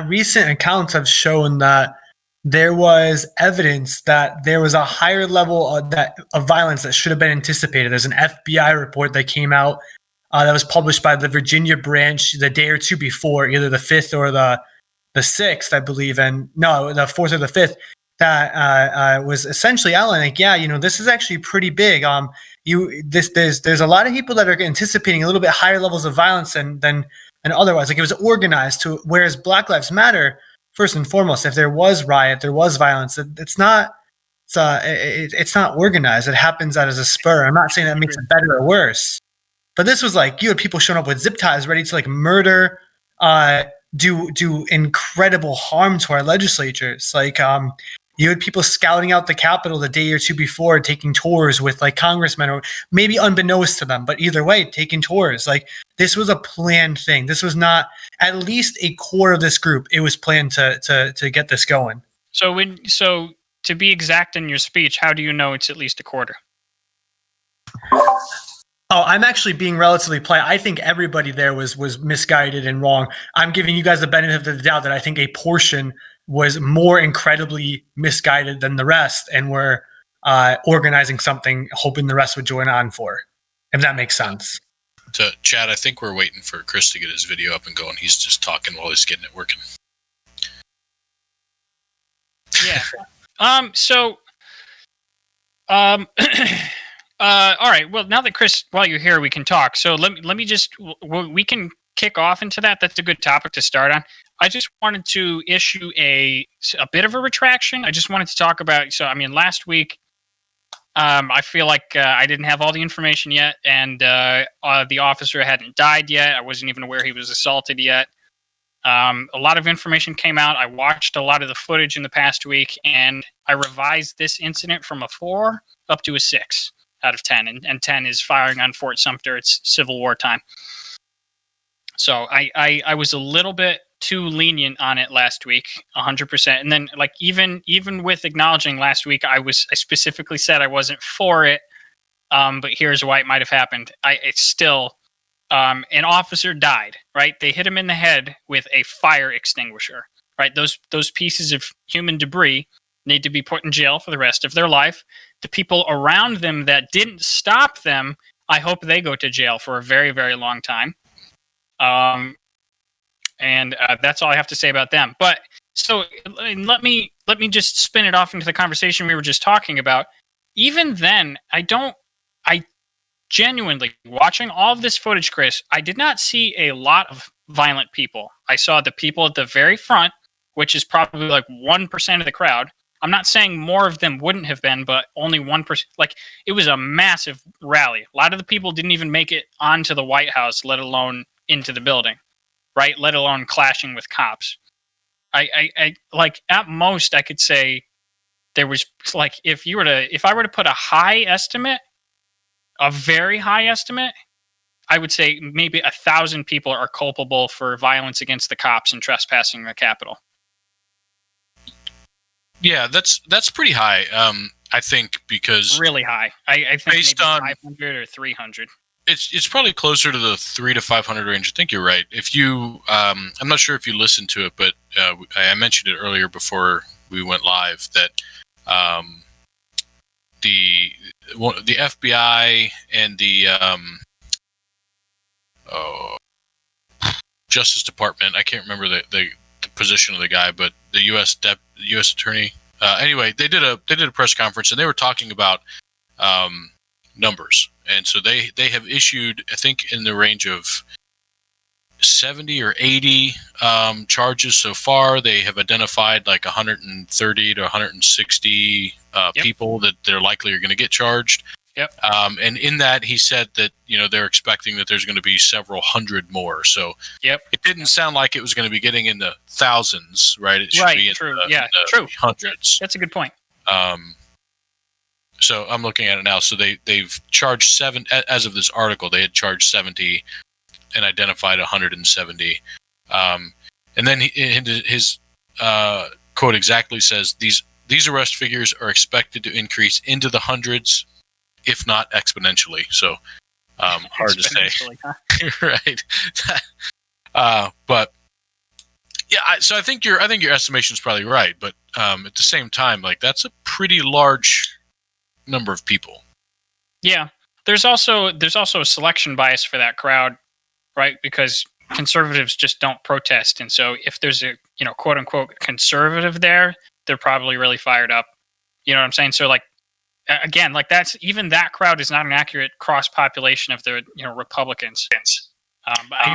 Recent accounts have shown that there was evidence that there was a higher level of violence that should have been anticipated. There's an FBI report that came out that was published by the Virginia branch the day or two before, either the 5th or the 6th, I believe, and no, the 4th or the 5th, that was essentially outlining, this is actually pretty big. There's a lot of people that are anticipating a little bit higher levels of violence than otherwise. Like, it was organized to, whereas Black Lives Matter, first and foremost, if there was riot, there was violence, it's not organized. It happens out as a spur. I'm not saying that makes it better or worse, but this was like, you had people showing up with zip ties ready to like murder, do incredible harm to our legislatures. Like, you had people scouting out the Capitol the day or two before, taking tours with like congressmen, or maybe unbeknownst to them, but either way, taking tours. Like, this was a planned thing. This was not, at least a core of this group, it was planned to get this going. So to be exact in your speech, how do you know it's at least a quarter? Oh, I'm actually being relatively polite. I think everybody there was misguided and wrong. I'm giving you guys the benefit of the doubt that I think a portion was more incredibly misguided than the rest, and were organizing something, hoping the rest would join on for. If that makes sense. To Chad, I think we're waiting for Chris to get his video up and going. He's just talking while he's getting it working. Yeah. All right. Well, now that Chris, while you're here, we can talk. So let me just, we can kick off into that. That's a good topic to start on. I just wanted to issue a bit of a retraction. I just wanted to talk about, so I mean, last week, I feel like I didn't have all the information yet, and the officer hadn't died yet. I wasn't even aware he was assaulted yet. A lot of information came out. I watched a lot of the footage in the past week, and I revised this incident from a 4 up to a 6 out of 10. And 10 is firing on Fort Sumter. It's Civil War time. So I was a little bit too lenient on it last week, 100%. And then, like, even with acknowledging last week, I specifically said I wasn't for it. But here's why it might have happened. It's still, an officer died, right? They hit him in the head with a fire extinguisher, right? Those pieces of human debris need to be put in jail for the rest of their life. The people around them that didn't stop them, I hope they go to jail for a very, very long time. And that's all I have to say about them. But so let me just spin it off into the conversation we were just talking about. Even then, I genuinely, watching all of this footage, Chris, I did not see a lot of violent people. I saw the people at the very front, which is probably like 1% of the crowd. I'm not saying more of them wouldn't have been, but only 1%. Like, it was a massive rally. A lot of the people didn't even make it onto the White House, let alone into the building, right? Let alone clashing with cops. I like, at most, I could say there was, like, if I were to put a high estimate, a very high estimate, I would say maybe 1,000 people are culpable for violence against the cops and trespassing the Capitol. Yeah, that's pretty high. I think, because really high. I think based maybe on 500 or 300. It's probably closer to the 300 to 500 range. I think you're right. If you, I'm not sure if you listened to it, but I mentioned it earlier before we went live that the FBI and the Justice Department, I can't remember the position of the guy, but the U.S. Attorney. Anyway, they did a press conference, and they were talking about numbers, and so they have issued, I think, in the range of 70 or 80 charges so far. They have identified like 130 to 160 people that they're likely are going to get charged. Yep. And in that, he said that, they're expecting that there's going to be several hundred more. So it didn't sound like it was going to be getting in the thousands, right? It should be in the hundreds. That's a good point. So I'm looking at it now. So they've charged 7, as of this article, they had charged 70 and identified 170. And then his quote exactly says, these arrest figures are expected to increase into the hundreds, if not exponentially. So hard to say. Huh? Right. But yeah, so I think your estimation is probably right. But at the same time, like, that's a pretty large number of people. Yeah. There's also a selection bias for that crowd, right? Because conservatives just don't protest. And so if there's a, quote unquote conservative there, they're probably really fired up. You know what I'm saying? So, like, again, like, that's, even that crowd is not an accurate cross population of the, Republicans. Can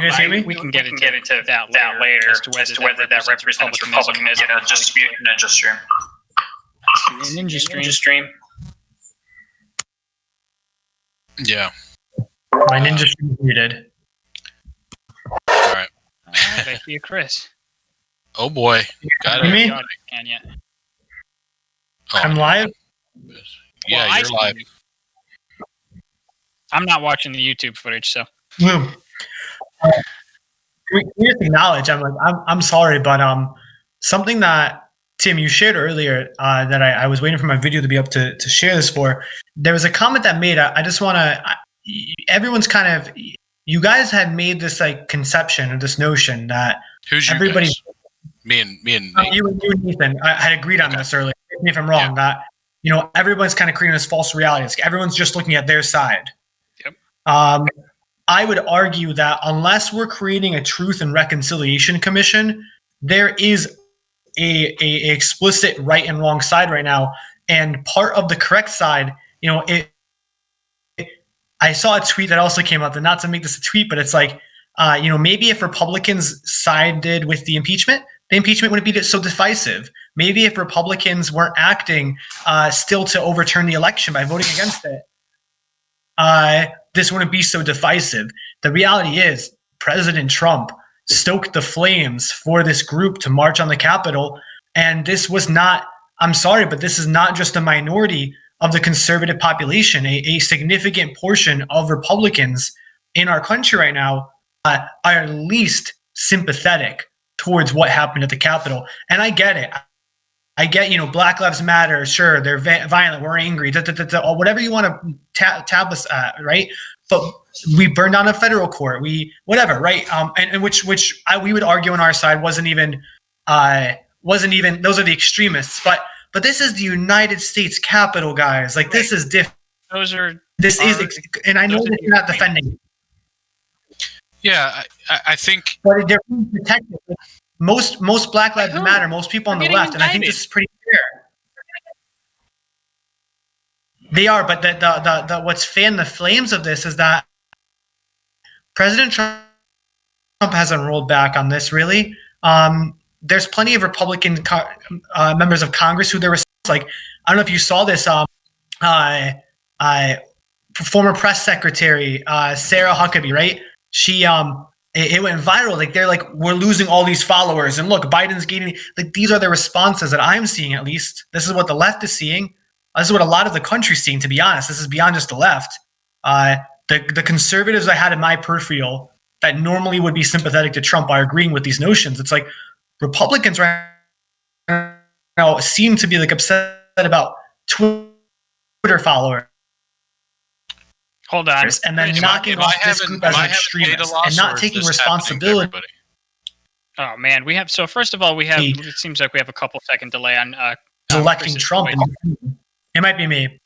you guys hear me? We can get into that later as to whether that represents Republicanism. Just mute Ninja Stream. Ninja Stream. Yeah. My Ninja Stream is muted. All right. I see you, Chris. Oh boy. Got it. Me? I'm live? Yeah, you're live. I'm not watching the YouTube footage, so. Can we just acknowledge? I'm sorry, but something that Tim, you shared earlier that I was waiting for my video to be up to share this for. There was a comment that made. I just want to. everyone's kind of, you guys had made this like conception or this notion that Who's everybody, you guys? Me and Nate. you and Nathan, I had agreed on this earlier. Correct me if I'm wrong, that everyone's kind of creating this false reality. It's, everyone's just looking at their side. Yep. I would argue that unless we're creating a Truth and Reconciliation Commission, there is a explicit right and wrong side right now, and part of the correct side, I saw a tweet that also came up, and not to make this a tweet, but it's like, maybe if Republicans sided with the impeachment wouldn't be so divisive. Maybe if Republicans weren't acting still to overturn the election by voting against it, this wouldn't be so divisive. The reality is President Trump stoked the flames for this group to march on the Capitol. And this was not, I'm sorry, but this is not just a minority of the conservative population. A significant portion of Republicans in our country right now are at least sympathetic towards what happened at the Capitol. And I get it. I get, Black Lives Matter. Sure, they're violent. We're angry. Whatever you want to tab us at, right? But we burned down a federal court. We whatever, right? And which we would argue on our side wasn't even. Those are the extremists. But this is the United States Capitol, guys. Like, this is different. And I know that you're not defending. Yeah, I think. But they're protected. Most Black Lives Matter, most people on the left, and I think this is pretty clear. They are, but the what's fanned the flames of this is that President Trump hasn't rolled back on this, really. There's plenty of Republican members of Congress who there was, like, I don't know if you saw this, former press secretary Sarah Huckabee, right? She it went viral. Like, they're like, we're losing all these followers, and look, Biden's gaining. Like, these are the responses that I'm seeing. At least this is what the left is seeing. This is what a lot of the country's seeing. To be honest, this is beyond just the left. The conservatives I had in my peripheral that normally would be sympathetic to Trump are agreeing with these notions. It's like Republicans right now seem to be like upset about Twitter followers. Hold on. And then knocking off this group as an extremist and not taking responsibility. Oh, man. So first of all, it seems like we have a couple second delay on electing Trump. It might be me.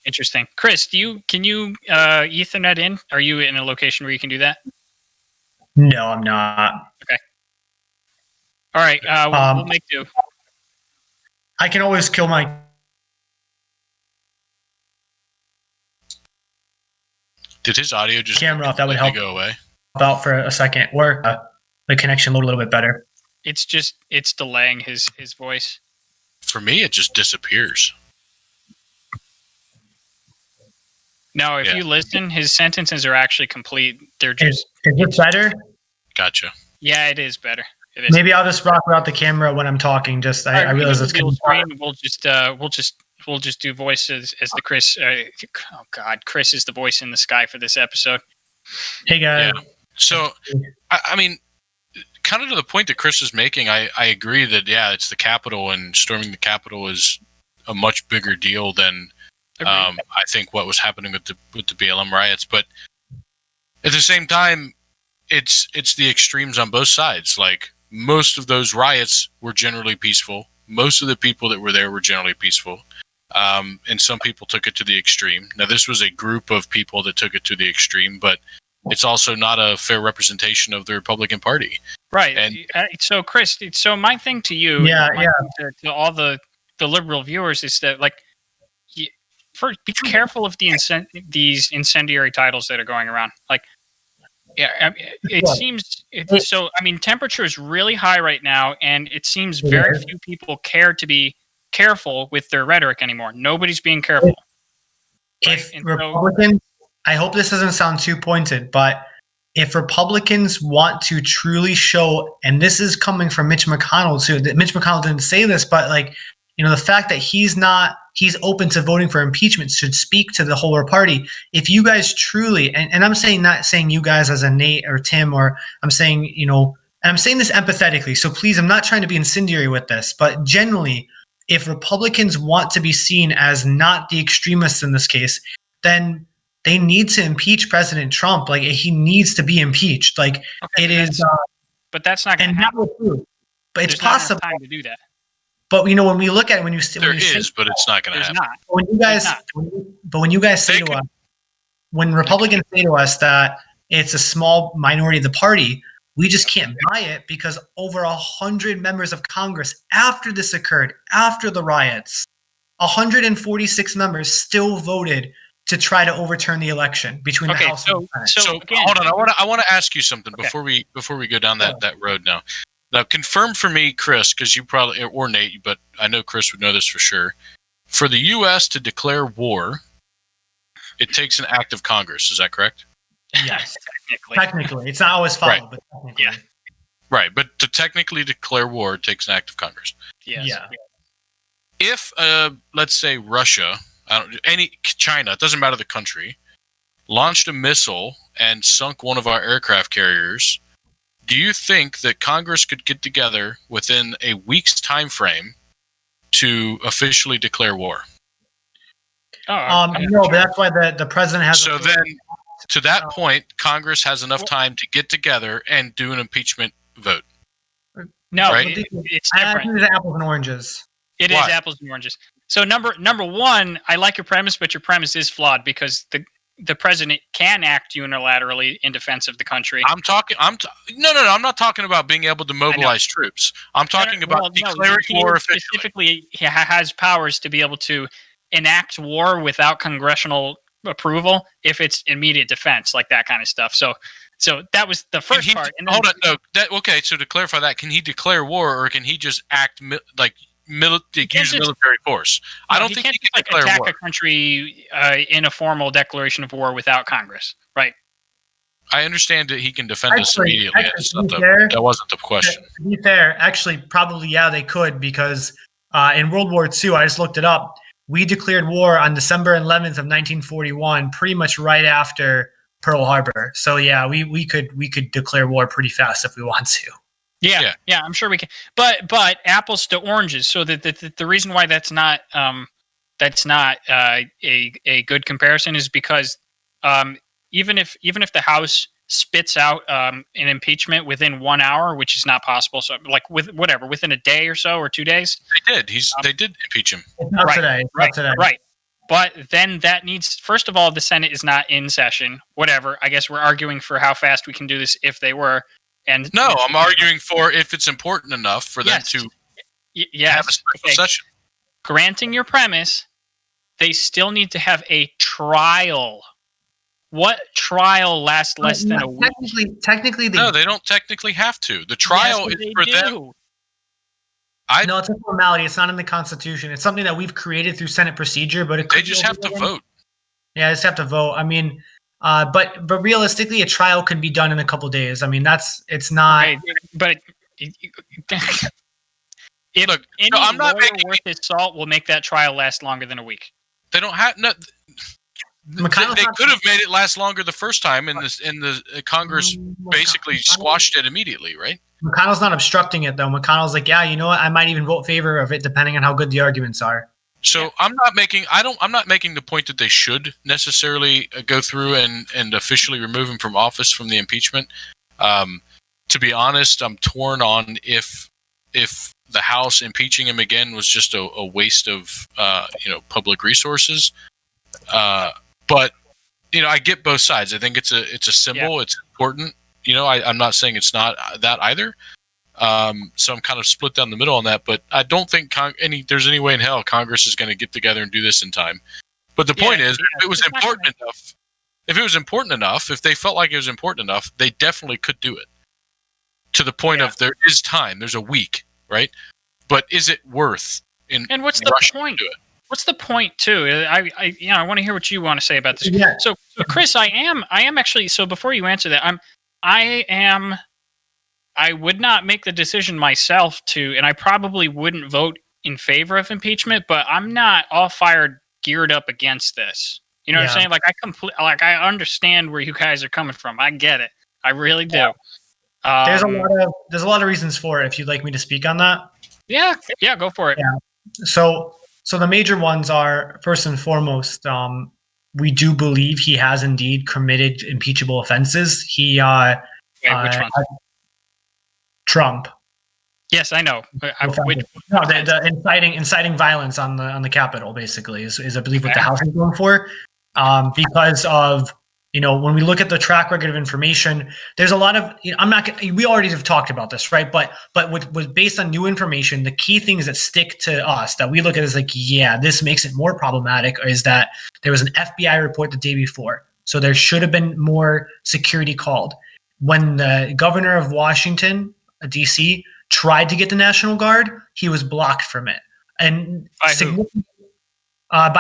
Interesting. Chris, can you Ethernet in? Are you in a location where you can do that? No, I'm not. Okay. All right. We'll make do. I can always kill my Did his audio just camera off? That would help go away. Out for a second, or the connection a little bit better. It's delaying his voice. For me, it just disappears. No, if you listen, his sentences are actually complete. They're just. Is it better? Gotcha. Yeah, it is better. It is. Maybe I'll just rock without the camera when I'm talking. Just I realize it's good. We'll just do voices as the Chris. Oh God, Chris is the voice in the sky for this episode. Hey guys. Yeah. So, I mean, kind of to the point that Chris is making, I agree that it's the Capitol, and storming the Capitol is a much bigger deal than I think what was happening with the BLM riots. But at the same time, it's the extremes on both sides. Like, most of those riots were generally peaceful. Most of the people that were there were generally peaceful. And some people took it to the extreme. Now, this was a group of people that took it to the extreme, but it's also not a fair representation of the Republican Party. Right. And so, Chris, my thing to you, to all the liberal viewers is that, like, be careful of these incendiary titles that are going around. Like, it seems so. I mean, temperature is really high right now, and it seems very few people care to be careful with their rhetoric anymore. Nobody's being careful. If Republicans, I hope this doesn't sound too pointed, but if Republicans want to truly show, and this is coming from Mitch McConnell too. Mitch McConnell didn't say this, but like, the fact that he's open to voting for impeachment should speak to the whole party. If you guys truly, and I'm saying, not saying you guys as a Nate or Tim, or I'm saying, and I'm saying this empathetically. So please, I'm not trying to be incendiary with this, but generally, if Republicans want to be seen as not the extremists in this case, then they need to impeach President Trump. Like, he needs to be impeached. Like, Okay, it is. But that's not going to happen. But it's There's not possible. enough time to do that. But when we look at it, when you There is, but it's not going to happen. When you guys say to us, when Republicans say to us that it's a small minority of the party, we just can't buy it, because over 100 members of Congress, after this occurred, after the riots, 146 members still voted to try to overturn the election between the House and the Senate. So again, hold on, I want to ask you something before we go down that road now. Now, confirm for me, Chris, because you probably, or Nate, but I know Chris would know this for sure. For the U.S. to declare war, it takes an act of Congress. Is that correct? Yes, technically. It's not always followed, right. But technically. Yeah. Right, but to technically declare war, it takes an act of Congress. Yes. Yeah. If, let's say, Russia, China, it doesn't matter the country, launched a missile and sunk one of our aircraft carriers, do you think that Congress could get together within a week's time frame to officially declare war? No, but that's why the president has. So then, to that point, Congress has enough time to get together and do an impeachment vote. No, right? It's I different. think it's apples and oranges. It is apples and oranges. So number one, I like your premise, but your premise is flawed, because the president can act unilaterally in defense of the country. I'm not talking about being able to mobilize troops. I'm talking about declaring war officially. Specifically, he has powers to be able to enact war without congressional approval if it's immediate defense, like that kind of stuff. So that was the first part. And then, hold on, no. Okay, so to clarify that, can he declare war, or can he just act use military force? I don't think he can declare attack war. a country in a formal declaration of war without Congress, right? I understand that he can defend us immediately. That wasn't the question. To be fair, actually, probably, yeah, they could, because in World War II, I just looked it up, we declared war on December 11th of 1941, pretty much right after Pearl Harbor. So yeah, we could declare war pretty fast if we want to. Yeah, I'm sure we can. But apples to oranges. So the reason why that's not a good comparison is because even if the House spits out an impeachment within 1 hour, which is not possible, so like within a day or so, or 2 days, they did impeach him. Not today. Right. But then that needs, first of all, the Senate is not in session. Whatever. I guess we're arguing for how fast we can do this if they were. And no, I'm arguing for if it's important enough for them to have a special session. Granting your premise, they still need to have a trial. What trial lasts less than a week? Technically, they don't technically have to. The trial is for them. No, it's a formality. It's not in the Constitution. It's something that we've created through Senate procedure, but they just have to vote. Yeah, they just have to vote. I mean, but realistically, a trial can be done in a couple days. I mean, it's not. Okay, but I'm not making worth his salt will make that trial last longer than a week. They don't have no. They could have made it last longer the first time, and the Congress basically squashed it immediately, right? McConnell's not obstructing it, though. McConnell's like, yeah, you know what? I might even vote favor of it, depending on how good the arguments are. So I'm not making the point that they should necessarily go through and officially remove him from office from the impeachment. To be honest, I'm torn on if the House impeaching him again was just a waste of public resources. But I get both sides. I think it's a symbol. Yeah. It's important. I'm not saying it's not that either. So I'm kind of split down the middle on that. But I don't think there's any way in hell Congress is going to get together and do this in time. But the point is, if it was important enough, if they felt like it was important enough, they definitely could do it. To the point of there is time. There's a week, right? But is it worth? And what's the point? To do it? What's the point too? I want to hear what you want to say about this. Yeah. So Chris, I am actually. So before you answer that, I would not make the decision myself and I probably wouldn't vote in favor of impeachment, but I'm not all fired geared up against this. You know what I'm saying? Like I understand where you guys are coming from. I get it. I really do. There's a lot of reasons for it. If you'd like me to speak on that. Yeah, go for it. Yeah. So the major ones are, first and foremost, we do believe he has indeed committed impeachable offenses. He Which one? Trump. Yes, I know. The inciting violence on the Capitol basically is I believe what the House is going for, because of when we look at the track record of information, there's a lot of we already have talked about this, right? But with based on new information, the key things that stick to us that we look at is like, yeah, this makes it more problematic is that there was an FBI report the day before, so there should have been more security called. When the governor of Washington, D.C., tried to get the National Guard, he was blocked from it, and by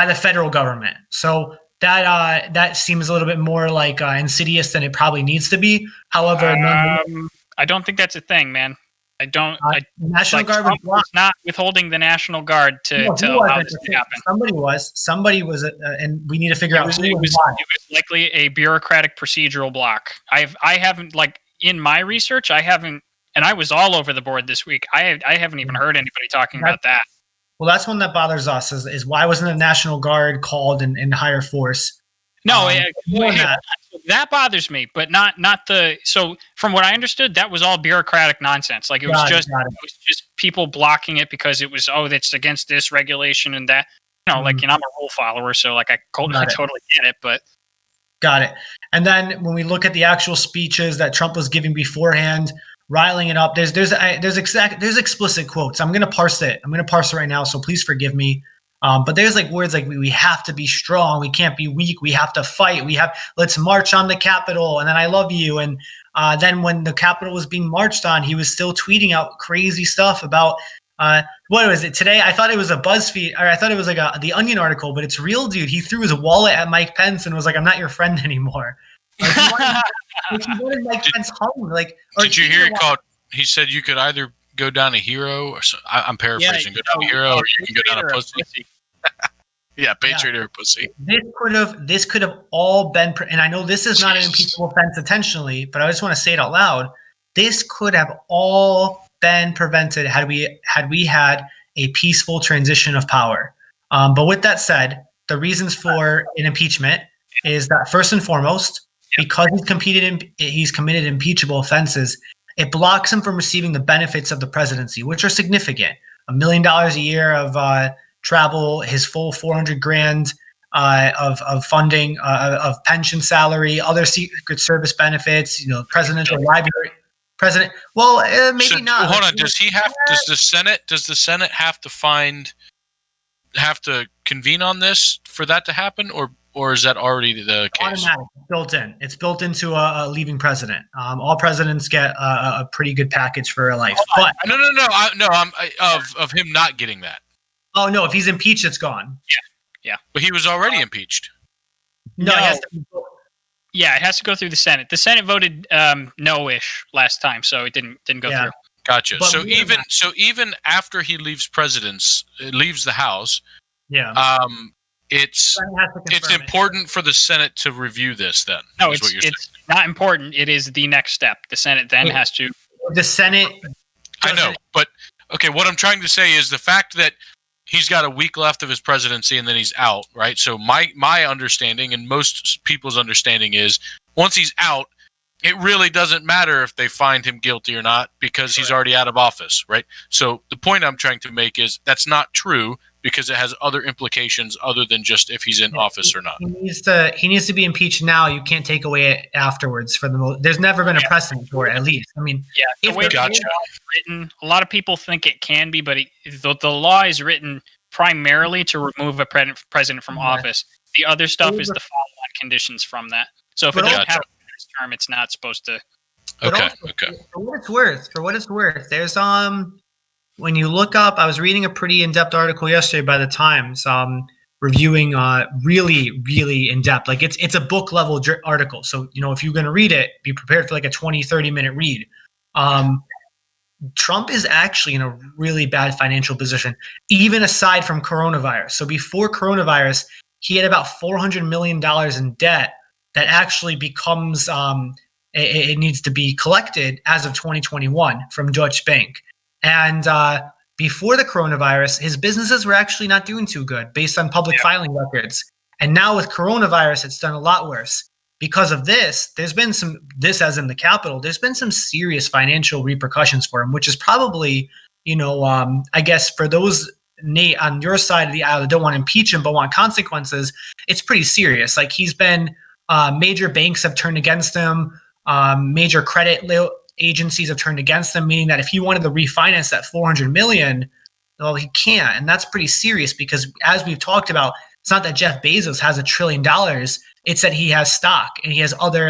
the federal government. So that seems a little bit more like insidious than it probably needs to be. However, I don't think that's a thing, man. I don't. National Guard Trump was not withholding the National Guard to allow this to happen. Somebody was, and we need to figure out who it was likely a bureaucratic procedural block. I haven't in my research, I haven't. And I was all over the board this week. I haven't even heard anybody talking about that. Well, that's one that bothers us is why wasn't the National Guard called in higher force? No, that bothers me, but not the. So from what I understood, that was all bureaucratic nonsense. Like it was just people blocking it because it was that's against this regulation and that. I'm a rule follower, so I totally get it, but. Got it. And then when we look at the actual speeches that Trump was giving beforehand, riling it up. There's explicit quotes. I'm gonna parse it. Right now, so please forgive me. But there's words like we have to be strong. We can't be weak. We have to fight. Let's march on the Capitol. And then I love you. And then when the Capitol was being marched on, he was still tweeting out crazy stuff about what was it today? I thought it was a BuzzFeed, or I thought it was the Onion article, but it's real, dude. He threw his wallet at Mike Pence and was like, "I'm not your friend anymore." He wanted Mike Pence home. Did you hear it called? He said you could either go down a hero, or I'm paraphrasing. Go down a hero, or you can go down a pussy. Yeah, patriot or pussy. This could have all been, and I know this is not an impeachable offense intentionally, but I just want to say it out loud. This could have all been prevented had we had a peaceful transition of power. But with that said, the reasons for an impeachment is that first and foremost, because he's committed impeachable offenses, it blocks him from receiving the benefits of the presidency, which are significant. $1 million a year of travel, his full $400,000 of funding, of pension salary, other Secret Service benefits, presidential library. Maybe not. Hold on. Does the Senate have to convene on this for that to happen, or is that already the case? Automatic, built in. It's built into a leaving president. All presidents get a pretty good package for a life. But no. I'm of him not getting that. Oh no! If he's impeached, it's gone. Yeah. But he was already impeached. No. It has to go through the Senate. The Senate voted no-ish last time, so it didn't go through. Gotcha. But even after he leaves the House, it's important for the Senate to review this. Then no, it's not important. It is the next step. The Senate then has to. The Senate. I know, but okay. What I'm trying to say is the fact that he's got a week left of his presidency and then he's out, right? So my understanding and most people's understanding is once he's out, it really doesn't matter if they find him guilty or not because he's already out of office, right? So the point I'm trying to make is that's not true because it has other implications other than just if he's in office or not. He needs to be impeached now. You can't take away it afterwards. There's never been a precedent for it, at least. I mean, the way the law is written, a lot of people think it can be, but the law is written primarily to remove a president from office. The other stuff is the follow-on conditions from that. So if it doesn't happen in this term, it's not supposed to. Okay. For what it's worth, there's when you look up, I was reading a pretty in-depth article yesterday by the Times, reviewing really, really in-depth. It's a book level article. So, if you're going to read it, be prepared for a 20, 30-minute read. Trump is actually in a really bad financial position, even aside from coronavirus. So before coronavirus, he had about $400 million in debt that actually becomes, it needs to be collected as of 2021 from Deutsche Bank. And before the coronavirus, his businesses were actually not doing too good based on public filing records. And now with coronavirus, it's done a lot worse. Because of this, there's been as in the Capitol, there's been some serious financial repercussions for him, which is probably, I guess for those, Nate, on your side of the aisle that don't want to impeach him but want consequences, it's pretty serious. Like he's been, major banks have turned against him. Major credit agencies have turned against him, meaning that if he wanted to refinance that $400 million, well, he can't. And that's pretty serious because as we've talked about, it's not that Jeff Bezos has $1 trillion. It's that he has stock and he has other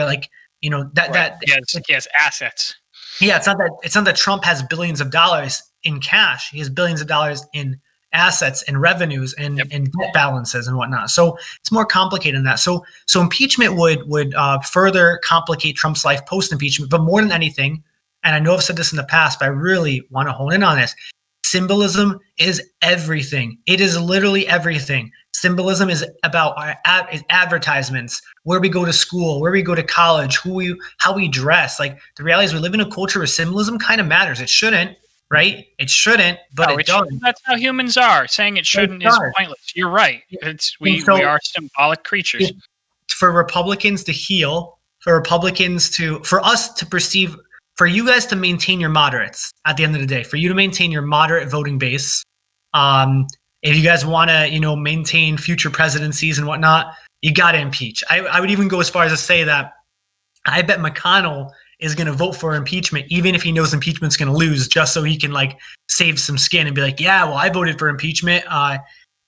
he has assets. Yeah, it's not that Trump has billions of dollars in cash. He has billions of dollars in assets and revenues and debt balances and whatnot. So it's more complicated than that. So impeachment would further complicate Trump's life post-impeachment. But more than anything, and I know I've said this in the past, but I really want to hone in on this. Symbolism is everything. It is literally everything. Symbolism is about our advertisements, where we go to school, where we go to college, how we dress. Like the reality is we live in a culture where symbolism kind of matters. It shouldn't, right? It shouldn't, but it does. That's how humans are. Saying it shouldn't is pointless. You're right. We are symbolic creatures. For Republicans to heal, for us to perceive, for you guys to maintain your moderates at the end of the day, for you to maintain your moderate voting base, if you guys want to, maintain future presidencies and whatnot, you got to impeach. I would even go as far as to say that I bet McConnell is going to vote for impeachment, even if he knows impeachment's going to lose, just so he can save some skin and be like, yeah, well, I voted for impeachment.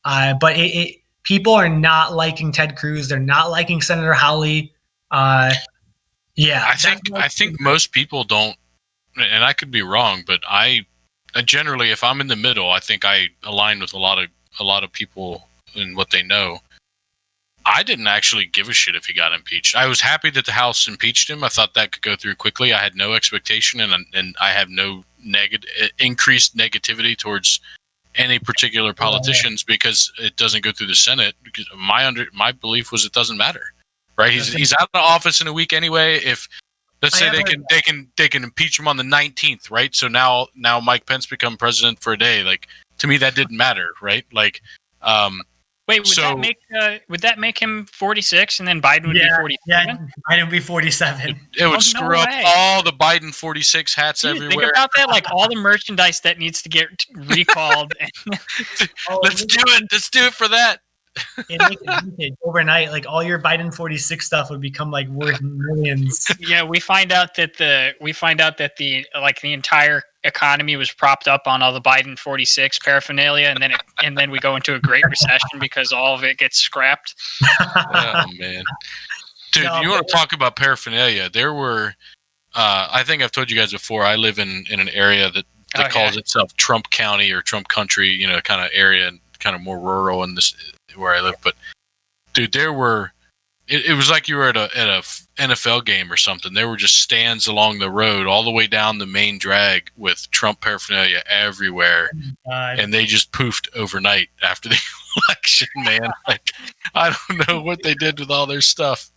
But people are not liking Ted Cruz. They're not liking Senator Hawley. I think most people don't, and I could be wrong, but I generally, if I'm in the middle, I think I align with a lot of people in what they know. I didn't actually give a shit if he got impeached. I was happy that the House impeached him. I thought that could go through quickly. I had no expectation, and I have no increased negativity towards any particular politicians because it doesn't go through the Senate. Because my belief was it doesn't matter, right? He's out of the office in a week anyway. If let's say they can impeach him on the 19th, right? So now Mike Pence become president for a day. Like to me, that didn't matter, right? Wait, would that make him 46 and then Biden would be 47? Yeah, Biden would be 47. It would screw up all the Biden 46 hats everywhere. Think about that, all the merchandise that needs to get recalled. Let's do it. Let's do it for that. Overnight, all your Biden 46 stuff would become worth millions. Yeah, we find out that the entire economy was propped up on all the Biden 46 paraphernalia, and then we go into a great recession because all of it gets scrapped. Oh man, dude, you want to talk about paraphernalia? There were, I think I've told you guys before. I live in an area that calls itself Trump County or Trump Country, kind of area, and kind of more rural in this where I live. But dude, there were. It was like you were at a NFL game or something. There were just stands along the road all the way down the main drag with Trump paraphernalia everywhere. And they just poofed overnight after the election, man. I don't know what they did with all their stuff.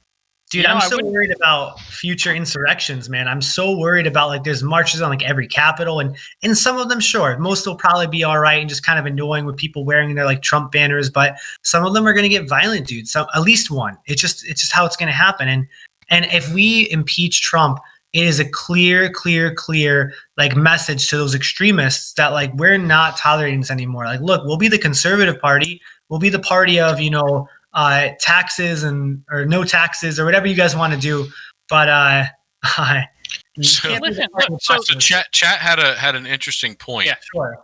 Dude, I'm so worried about future insurrections, man. I'm so worried about there's marches on every Capitol, and some of them, sure, most will probably be all right and just kind of annoying with people wearing their Trump banners, but some of them are going to get violent, dude. So at least one. It's just how it's going to happen. And if we impeach Trump, it is a clear message to those extremists that we're not tolerating this anymore. Look, we'll be the conservative party. We'll be the party of taxes or no taxes or whatever you guys want to do, but so chat had an interesting point. Yeah, sure.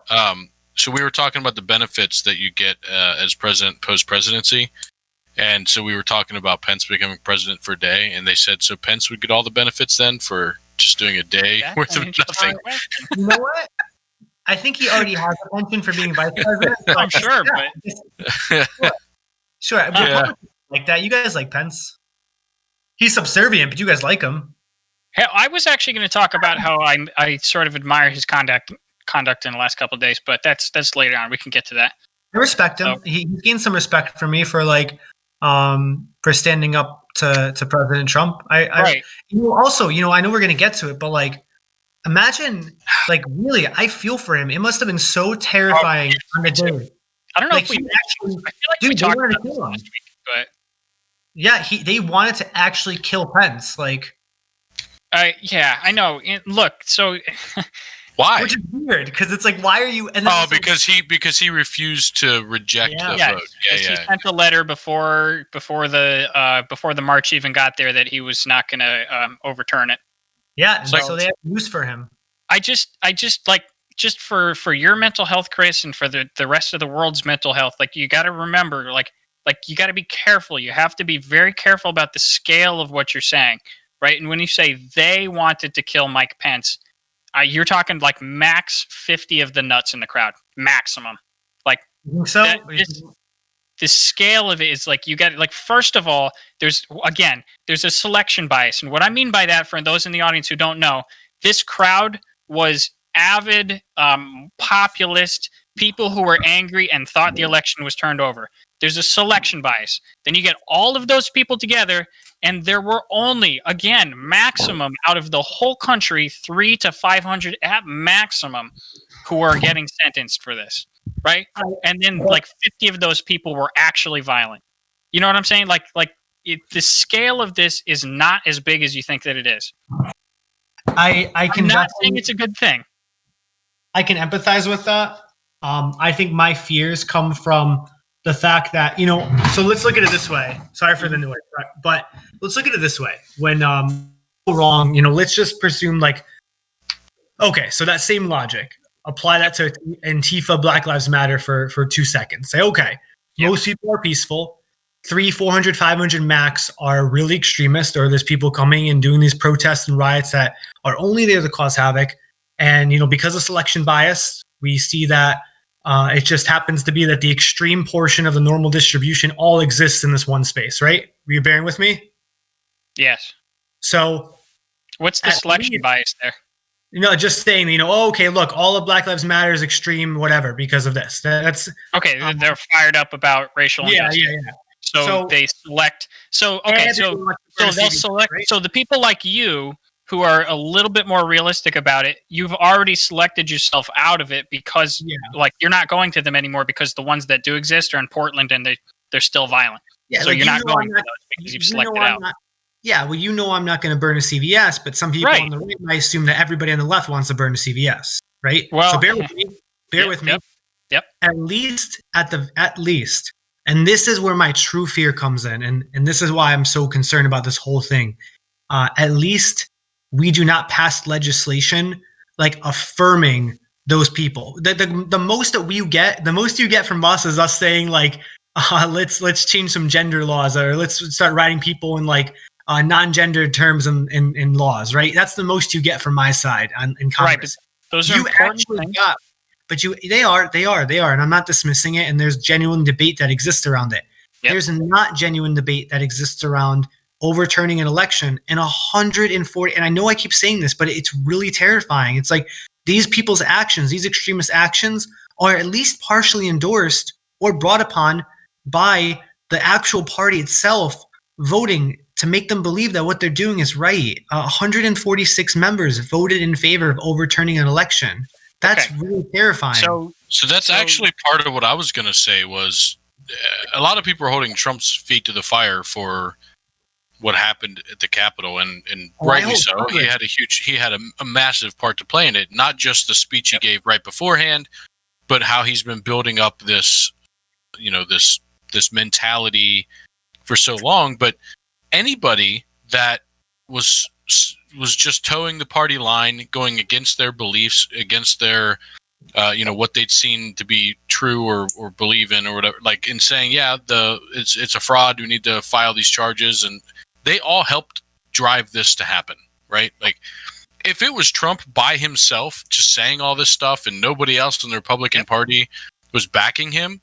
So we were talking about the benefits that you get as president post presidency, and so we were talking about Pence becoming president for a day, and they said so Pence would get all the benefits then for just doing a day worth of nothing. You know what? I think he already has a pension for being vice president. I'm sure, but. Sure. Yeah. Like that. You guys like Pence. He's subservient, but you guys like him. Hey, I was actually going to talk about how I sort of admire his conduct in the last couple of days, but that's later on. We can get to that. I respect him. He gained some respect from me for for standing up to President Trump. Right. Also, I know we're going to get to it, but imagine, like, really, I feel for him. It must have been so terrifying on the day. I don't know Like, if we actually, I feel like we dude, they talked wanted about to this kill him. last week, but Yeah, they wanted to actually kill Pence, like, yeah, I know. Look, so Why? which is weird because it's like, why are you? And then Oh, also- because he refused to reject the yeah, vote. he sent a letter before the march even got there that he was not going to overturn it. yeah, It's like- so they have use for him. I just like just for your mental health, Chris, and for the rest of the world's mental health, like you got to remember, like you got to be careful. You have to be very careful about the scale of what you're saying, right? And when you say they wanted to kill Mike Pence, you're talking like max 50 of the nuts in the crowd, maximum. Like So the scale of it is like you got like first of all, there's a selection bias, and what I mean by that, for those in the audience who don't know, this crowd was avid populist people who were angry and thought the election was turned over. There's a selection bias. Then you get all of those people together, and there were only, again, maximum out of the whole country, 300 to 500 at maximum who are getting sentenced for this, right? And then like 50 of those people were actually violent. You know what I'm saying? The scale of this is not as big as you think that it is. I can I'm not saying it's a good thing. I can empathize with that. I think my fears come from the fact that, so let's look at it this way. Sorry for the noise, but let's look at it this way. When wrong, let's just presume like, okay, so that same logic, apply that to Antifa, Black Lives Matter for 2 seconds. Say, okay, most people are peaceful. 300, 400, 500 max are really extremist, or there's people coming and doing these protests and riots that are only there to cause havoc. And, because of selection bias, we see that it just happens to be that the extreme portion of the normal distribution all exists in this one space, right? Are you bearing with me? Yes. So what's the selection bias there? Just saying, okay, look, all of Black Lives Matter is extreme, whatever, because of this. That's okay. They're fired up about racial injustice. Yeah. So they select. So okay. So they'll select. Right? So the people like you who are a little bit more realistic about it, you've already selected yourself out of it because like you're not going to them anymore because the ones that do exist are in Portland and they're still violent. Yeah, so like you're not going to those because you've selected out. I'm not going to burn a CVS, but some people on the right might assume that everybody on the left wants to burn a CVS, right? Well, so bear with me. Yep. At least, and this is where my true fear comes in, and this is why I'm so concerned about this whole thing. At least we do not pass legislation like affirming those people. The most that you get from us is us saying like, let's change some gender laws, or let's start writing people in like non-gendered terms in laws, right? That's the most you get from my side in Congress. Right, but those are important things. They are, and I'm not dismissing it. And there's genuine debate that exists around it. Yep. There's not genuine debate that exists around overturning an election in 140. And I know I keep saying this, but it's really terrifying. It's like these people's actions, these extremist actions, are at least partially endorsed or brought upon by the actual party itself voting to make them believe that what they're doing is right. 146 members voted in favor of overturning an election. That's really terrifying. So that's actually part of what I was going to say was a lot of people are holding Trump's feet to the fire for what happened at the Capitol, and rightly so. He had a massive part to play in it. Not just the speech he gave right beforehand, but how he's been building up this, this mentality for so long. But anybody that was just towing the party line, going against their beliefs, against their, what they'd seen to be true or believe in or whatever, like in saying, it's a fraud. We need to file these charges, and they all helped drive this to happen, right? Like, if it was Trump by himself just saying all this stuff and nobody else in the Republican Party was backing him,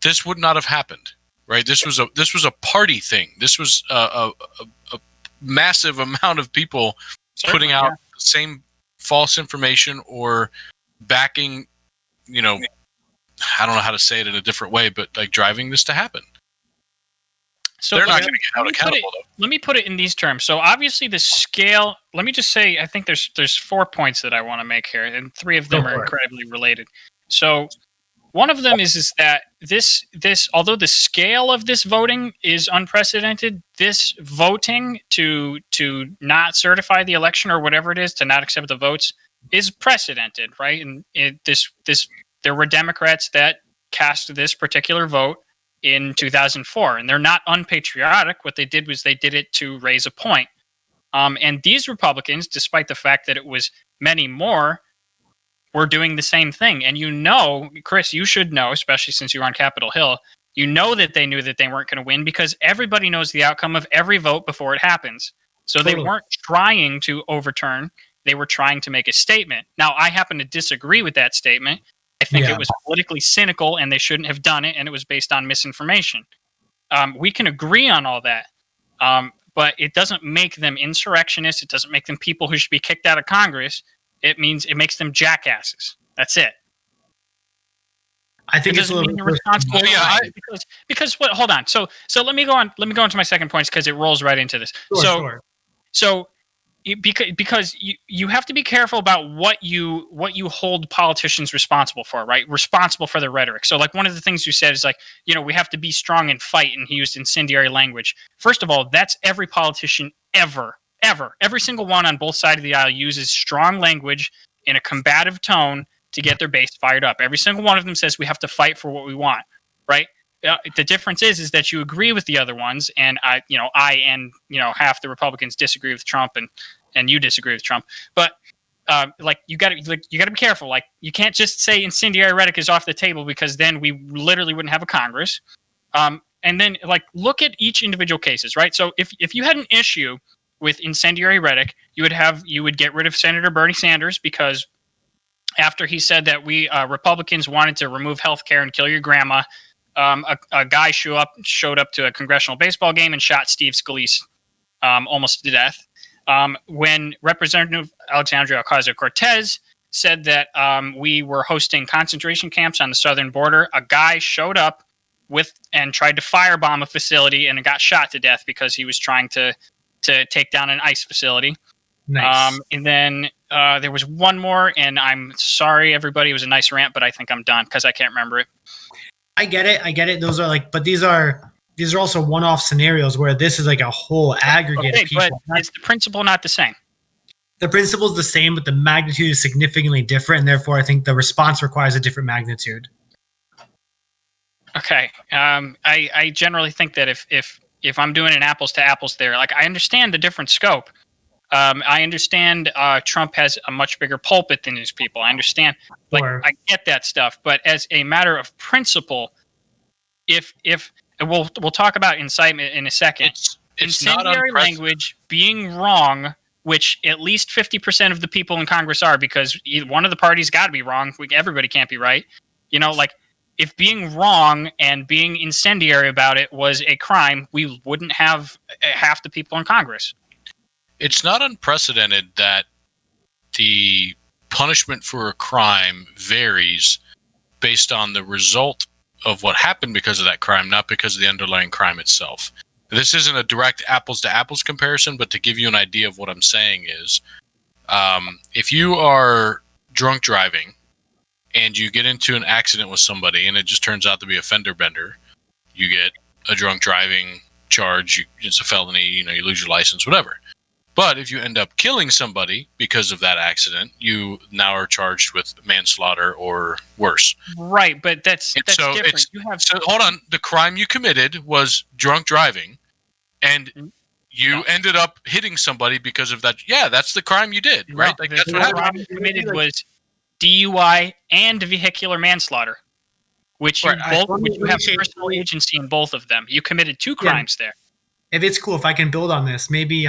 this would not have happened, right? This was a party thing. This was a massive amount of people putting out the same false information or backing, I don't know how to say it in a different way, but like driving this to happen. So they're not going to get held accountable, though. Let me put it in these terms. So obviously the scale, let me just say, I think there's 4 points that I want to make here, and 3 of them are incredibly related. So one of them is that this although the scale of this voting is unprecedented, this voting to not certify the election or whatever it is, to not accept the votes, is precedented, right? And there were Democrats that cast this particular vote in 2004, and they're not unpatriotic. What they did was they did it to raise a point. And these Republicans, despite the fact that it was many more, were doing the same thing. And Chris, you should know, especially since you were on Capitol Hill, you know that they knew that they weren't going to win because everybody knows the outcome of every vote before it happens. So They weren't trying to overturn. They were trying to make a statement. Now, I happen to disagree with that statement. I think it was politically cynical and they shouldn't have done it, and it was based on misinformation. We can agree on all that, but it doesn't make them insurrectionists. It doesn't make them people who should be kicked out of Congress. It makes them jackasses. That's it. I think it's a little bit responsible. Because what? Hold on. So let me go on. Let me go into my second point because it rolls right into this. So because you have to be careful about what you hold politicians responsible for, right? Responsible for their rhetoric. So like one of the things you said is like, we have to be strong and fight, and he used incendiary language. First of all, that's every politician ever. Every single one on both sides of the aisle uses strong language in a combative tone to get their base fired up. Every single one of them says we have to fight for what we want, right? The difference is that you agree with the other ones, and I and half the Republicans disagree with Trump, and you disagree with Trump. But you got to be careful. Like you can't just say incendiary rhetoric is off the table because then we literally wouldn't have a Congress. And then look at each individual cases, right? So if you had an issue with incendiary rhetoric, you would get rid of Senator Bernie Sanders because after he said that we Republicans wanted to remove health care and kill your grandma, a guy showed up to a congressional baseball game and shot Steve Scalise almost to death. When Representative Alexandria Ocasio-Cortez said that we were hosting concentration camps on the southern border, a guy showed up and tried to firebomb a facility and got shot to death because he was trying to take down an ICE facility. Nice. And then there was one more, and I'm sorry, everybody. It was a nice rant, but I think I'm done because I can't remember it. I get it. Those are but these are also one-off scenarios where this is like a whole aggregate of people. But is the principle not the same? The principle is the same, but the magnitude is significantly different, and therefore I think the response requires a different magnitude. Okay. I generally think that if I'm doing an apples to apples there, I understand the different scope. I understand Trump has a much bigger pulpit than his people. I understand. I get that stuff. But as a matter of principle, if and we'll talk about incitement in a second. It's incendiary language being wrong, which at least 50% of the people in Congress are, because one of the parties got to be wrong. Everybody can't be right. If being wrong and being incendiary about it was a crime, we wouldn't have half the people in Congress. It's not unprecedented that the punishment for a crime varies based on the result of what happened because of that crime, not because of the underlying crime itself. This isn't a direct apples-to-apples comparison, but to give you an idea of what I'm saying is, if you are drunk driving and you get into an accident with somebody and it just turns out to be a fender bender, you get a drunk driving charge, it's a felony, you lose your license, whatever. But if you end up killing somebody because of that accident, you now are charged with manslaughter or worse. Right, but that's different. So hold on. The crime you committed was drunk driving, and you ended up hitting somebody because of that. Yeah, that's the crime you did, right? No, that's what crime you committed was DUI and vehicular manslaughter, which you have personal agency in both of them. You committed two crimes there. If it's cool, if I can build on this, maybe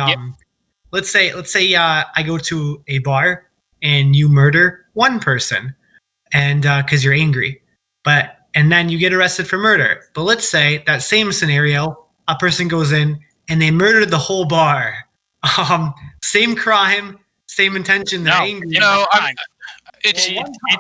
let's say I go to a bar and you murder one person, and because you're angry, and then you get arrested for murder. But let's say that same scenario, a person goes in and they murdered the whole bar. Same crime, same intention. They're angry.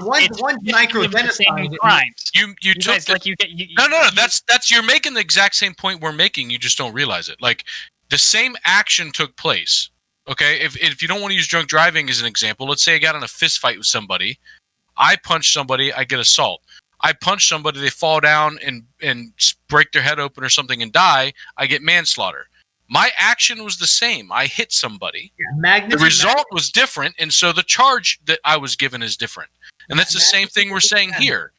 One's micro genocide. Crimes. You took guys, like you get no. That's you're making the exact same point we're making. You just don't realize it. Like the same action took place. Okay, if you don't want to use drunk driving as an example, let's say I got in a fist fight with somebody. I punch somebody, I get assault. I punch somebody, they fall down and break their head open or something and die. I get manslaughter. My action was the same. I hit somebody. The result was different, and so the charge that I was given is different. And that's the same thing we're saying here.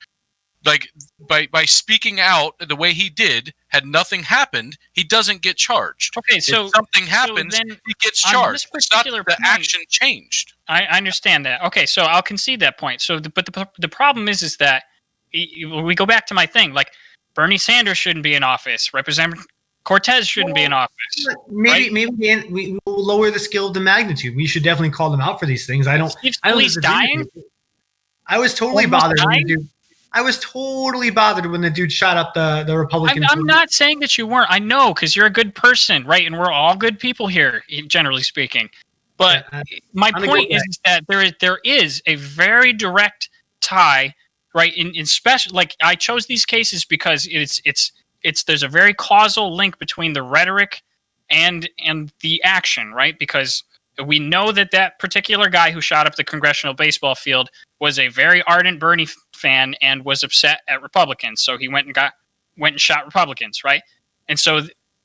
Like by speaking out the way he did, had nothing happened, he doesn't get charged. Okay, so if something happens, he gets charged. It's not that the action changed. I understand that. Okay, so I'll concede that point. So, but the problem is that we go back to my thing. Like Bernie Sanders shouldn't be in office. Representative Cortez shouldn't be in office. Maybe we will lower the scale of the magnitude. We should definitely call them out for these things. He's dying. I was totally bothered when the dude. I was totally bothered when the dude shot up the Republican. I'm not saying that you weren't. I know, because you're a good person, right? And we're all good people here, generally speaking. But my point is that there is a very direct tie, right? In special, like I chose these cases because there's a very causal link between the rhetoric and the action, right? Because we know that particular guy who shot up the congressional baseball field was a very ardent Bernie fan and was upset at Republicans. So he went and shot Republicans, right? And so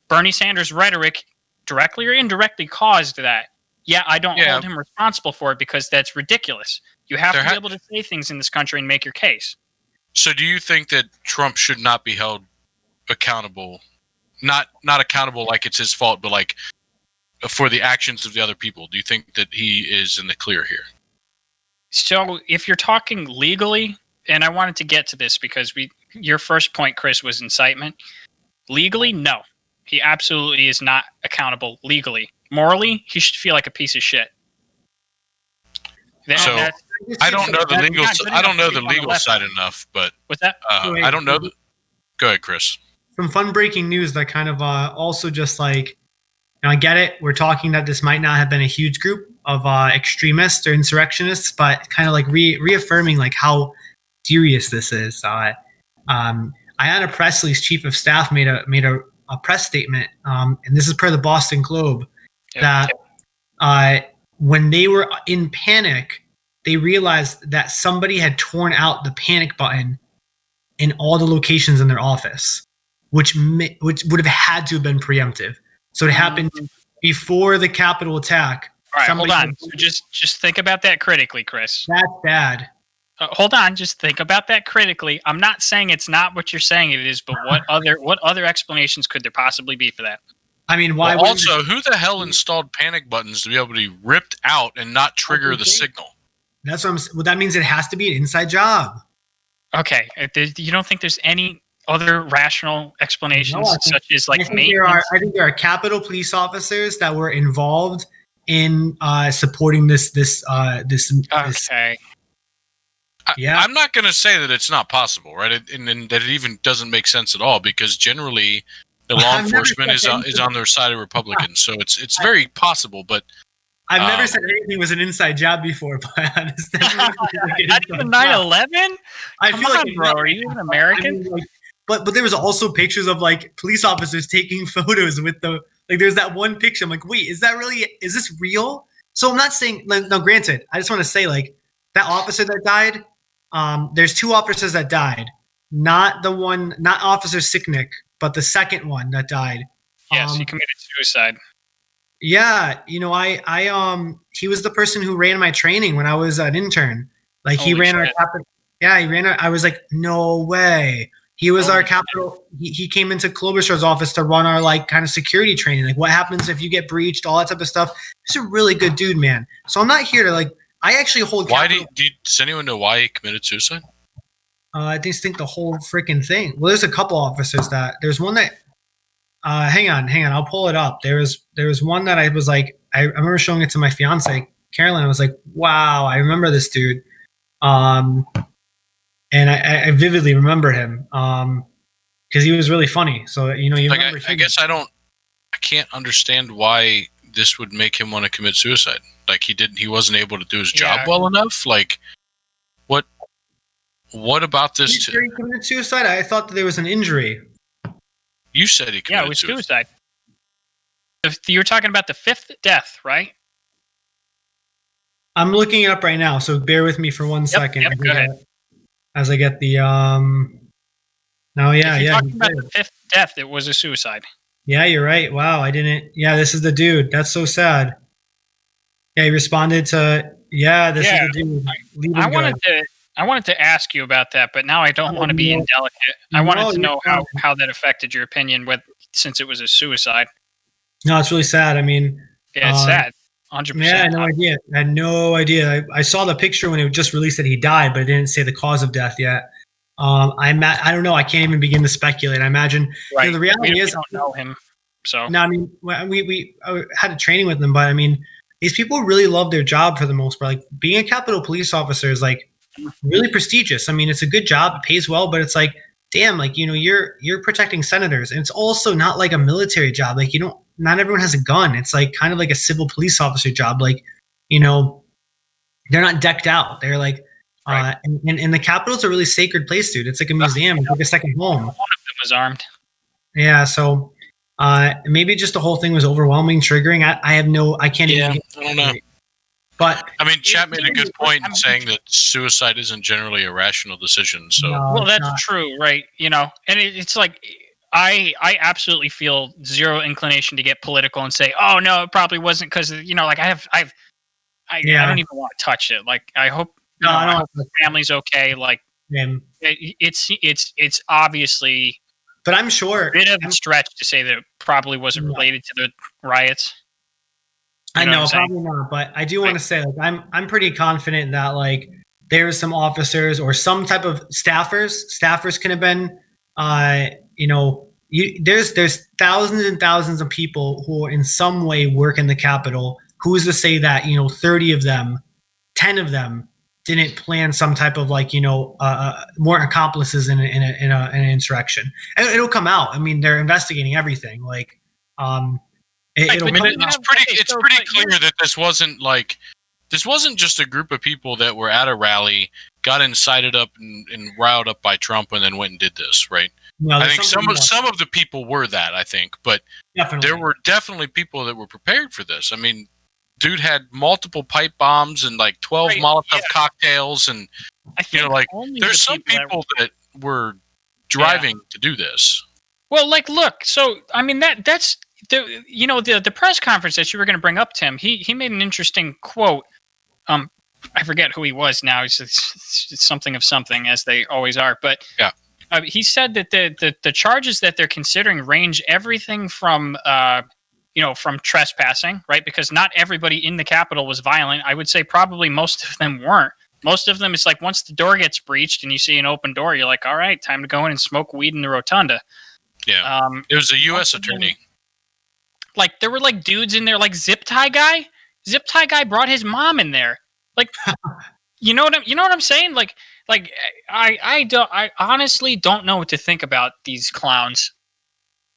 Bernie Sanders' rhetoric directly or indirectly caused that. Yeah, I don't hold him responsible for it because that's ridiculous. You have to be able to say things in this country and make your case. So do you think that Trump should not be held accountable? Not accountable like it's his fault, but like for the actions of the other people? Do you think that he is in the clear here? So if you're talking legally, and I wanted to get to this because your first point, Chris, was incitement. Legally, no. He absolutely is not accountable legally. Morally, he should feel like a piece of shit. I don't know the legal. I don't know the legal side enough, but what's that? I don't know. Go ahead, Chris. Some fun breaking news that kind of also just like, I get it. We're talking that this might not have been a huge group of extremists or insurrectionists, but kind of like reaffirming like how serious this is. Ayanna Pressley's chief of staff made a press statement, and this is per the Boston Globe, that when they were in panic, they realized that somebody had torn out the panic button in all the locations in their office, which would have had to have been preemptive. So it happened before the Capitol attack. All right, hold on. So just think about that critically, Chris. That's bad. Hold on. Just think about that critically. I'm not saying it's not what you're saying it is, but what other explanations could there possibly be for that? I mean, why? Well, also, who the hell installed panic buttons to be able to be ripped out and not trigger the signal? That's what I'm saying. Well, that means it has to be an inside job. Okay. You don't think there's any other rational explanations, such as like maintenance? I think there are Capitol police officers that were involved in supporting this. Okay. Yeah, I'm not going to say that it's not possible, right? And that it even doesn't make sense at all, because generally the law enforcement is on their side of Republicans, so it's very possible. But I've never said anything was an inside job before, but not even 9/11. I feel like, bro, are you an American? I mean, but there was also pictures of like police officers taking photos with there's that one picture. I'm like, wait, is this real? So I'm not saying, no, granted, I just want to say like that officer that died. There's two officers that died, not Officer Sicknick, but the second one that died. Yes, he committed suicide. Yeah, he was the person who ran my training when I was an intern. Like he ran our Capitol. Yeah, he ran our. I was like, no way. He was our Capitol. He came into Klobuchar's office to run our like kind of security training. Like what happens if you get breached, all that type of stuff. He's a really good dude, man. So I'm not here to like. I actually hold. Why does anyone know why he committed suicide? I just think the whole freaking thing. Well, there's a couple officers that. There's one that. Hang on. I'll pull it up. There was one that I was like. I remember showing it to my fiance Carolyn. I was like, wow, I remember this dude. And I vividly remember him. Because he was really funny. So you like I guess I can't understand why this would make him want to commit suicide. Like he wasn't able to do his job well enough. Like What about Are you this? sure he committed suicide? I thought that there was an injury. You said he committed Yeah, it was suicide. You were talking about the 5th death, right? I'm looking it up right now, so bear with me for 1 second. Yep, go ahead. As I get the No, yeah, If you're yeah. talking about the 5th death, it was a suicide. Yeah, you're right. Wow, I didn't. Yeah, this is the dude. That's so sad. Yeah, he responded to. Yeah, this is the dude. I wanted to ask you about that, but now I don't want to be indelicate. I wanted to know how that affected your opinion, since it was a suicide. No, it's really sad. I mean, yeah, it's sad. 100%. Yeah, no idea. I had no idea. I saw the picture when it just released that he died, but it didn't say the cause of death yet. I don't know. I can't even begin to speculate. I imagine the reality is we don't know him. So no, I mean, we had a training with them, but I mean, these people really love their job for the most part. Like being a Capitol police officer is like really prestigious. I mean, it's a good job, it pays well, but it's like, damn, like you're protecting senators, and it's also not like a military job. Like not everyone has a gun. It's like kind of like a civil police officer job. Like they're not decked out. They're like. Right. And the Capitol's a really sacred place, dude. It's like a museum. It's like a second home. One of them was armed. Yeah, so maybe just the whole thing was overwhelming, triggering. I can't even. I don't know. But I mean, Chat made a good point in saying that suicide isn't generally a rational decision. So well, that's true, right? And it's like I absolutely feel zero inclination to get political and say, oh no, it probably wasn't because like I don't even want to touch it. Like I hope. No, I hope the family's okay. Like, it's obviously, but I'm sure a bit of a stretch to say that it probably wasn't related to the riots. I know, probably not, but I do want to say, like, I'm pretty confident that like there's some officers or some type of staffers can have been, there's thousands and thousands of people who in some way work in the Capitol. Who's to say that 30 of them, 10 of them didn't plan some type of like more accomplices in an insurrection? It'll come out. I mean, they're investigating everything. Like, it's pretty clear that this wasn't just a group of people that were at a rally, got incited up and riled up by Trump, and then went and did this, right? No, I think some of the people were that. I think, but there were definitely people that were prepared for this. I mean. Dude had multiple pipe bombs and like 12 Molotov cocktails, and there's some people that were driving to do this. Well, like, look, so I mean that's the press conference that you were going to bring up, Tim. He made an interesting quote. I forget who he was now. It's something of something, as they always are. But he said that the charges that they're considering range everything from from trespassing, right? Because not everybody in the Capitol was violent. I would say probably most of them weren't. Most of them, it's like once the door gets breached and you see an open door, you're like, all right, time to go in and smoke weed in the rotunda. Yeah. It was a U.S. attorney. Like there were like dudes in there, like Zip Tie Guy. Zip Tie Guy brought his mom in there. Like, you know what I'm saying? Like I honestly don't know what to think about these clowns,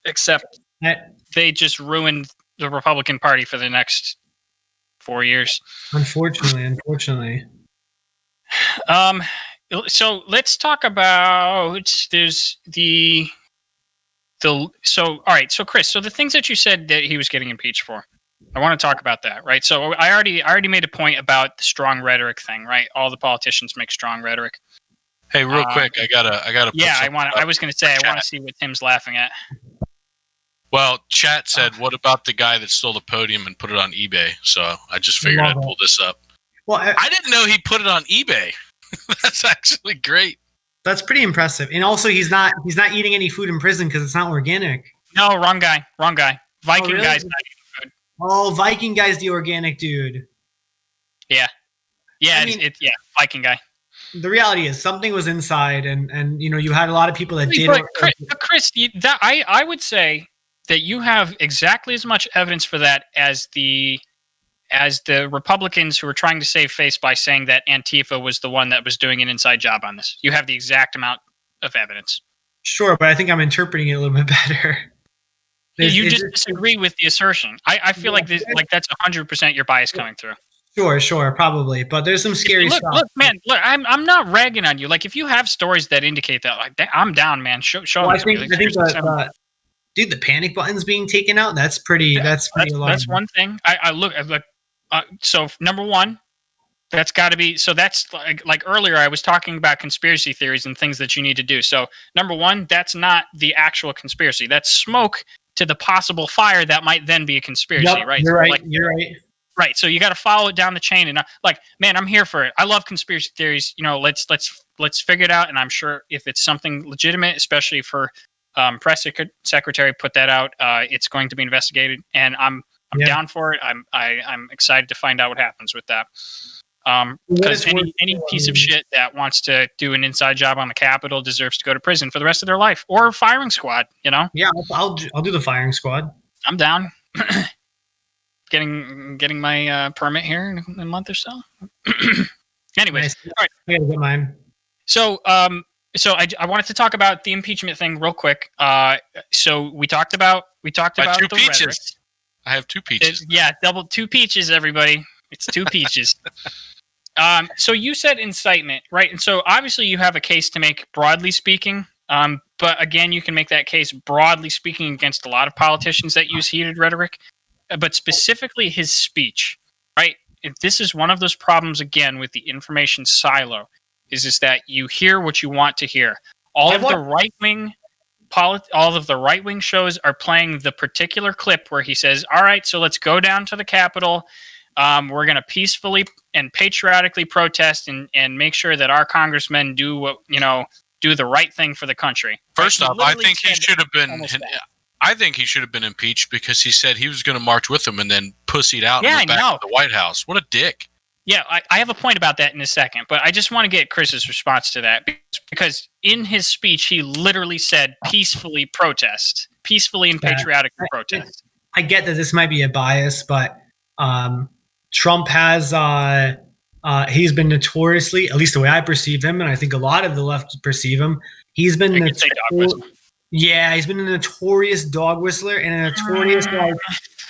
except they just ruined the Republican Party for the next 4 years. Unfortunately. So let's talk about all right. So Chris, so the things that you said that he was getting impeached for, I want to talk about that, right? So I already made a point about the strong rhetoric thing, right? All the politicians make strong rhetoric. Hey, real quick, I gotta. Yeah, I was going to say I want to see what Tim's laughing at. Well, Chat said, what about the guy that stole the podium and put it on eBay? So I just figured I'd pull this up. Well, I didn't know he put it on eBay. That's actually great. That's pretty impressive. And also, he's not eating any food in prison because it's not organic. No, wrong guy. Viking guy's not eating food. Oh, Viking guy's the organic dude. Yeah. Yeah, Viking guy. The reality is something was inside, and you had a lot of people that did. But Chris, I would say that you have exactly as much evidence for that as the Republicans who were trying to save face by saying that Antifa was the one that was doing an inside job on this. You have the exact amount of evidence. Sure, but I think I'm interpreting it a little bit better. You just disagree with the assertion. I feel like that's 100% your bias coming through. Sure, probably. But there's some scary look, stuff. Look, man, look, I'm not ragging on you. Like, if you have stories that indicate that, like, I'm down, man. Show Well, them I to me. think Like, dude, the panic button's being taken out. That's pretty. That's pretty alarming. That's one thing. I look. So number one, that's got to be. So that's like earlier I was talking about conspiracy theories and things that you need to do. So number one, that's not the actual conspiracy. That's smoke to the possible fire that might then be a conspiracy, Yep, right? You're So, right. like, You're right. right. So you got to follow it down the chain, and like, man, I'm here for it. I love conspiracy theories. You know, let's figure it out. And I'm sure if it's something legitimate, especially for press secretary put that out, it's going to be investigated, and I'm down for it. I'm excited to find out what happens with that. Because any piece of shit that wants to do an inside job on the Capitol deserves to go to prison for the rest of their life, or firing squad. You know? Yeah, I'll do the firing squad. I'm down. Getting my permit here in a month or so. Anyways, Nice. all right. I gotta get mine. So I wanted to talk about the impeachment thing real quick. So we talked about two the peaches. rhetoric. I have 2 peaches. Double 2 peaches, everybody. It's 2 peaches. So you said incitement, right? And so obviously you have a case to make, broadly speaking. But again, you can make that case broadly speaking against a lot of politicians that use heated rhetoric, but specifically his speech, right? If this is one of those problems again with the information silo, is that you hear what you want to hear. All of the right wing shows are playing the particular clip where he says, "All right, so let's go down to the Capitol. We're going to peacefully and patriotically protest and make sure that our congressmen do the right thing for the country." First off, I think he should have been. almost that. I think he should have been impeached because he said he was going to march with them and then pussied out and Yeah, went I back know. to the White House. What a dick! Yeah, I have a point about that in a second, but I just want to get Chris's response to that because in his speech he literally said peacefully and patriotically protest. I get that this might be a bias, but Trump has he's been notoriously, at least the way I perceive him, and I think a lot of the left perceive him, he's been He's been a notorious dog whistler and a notorious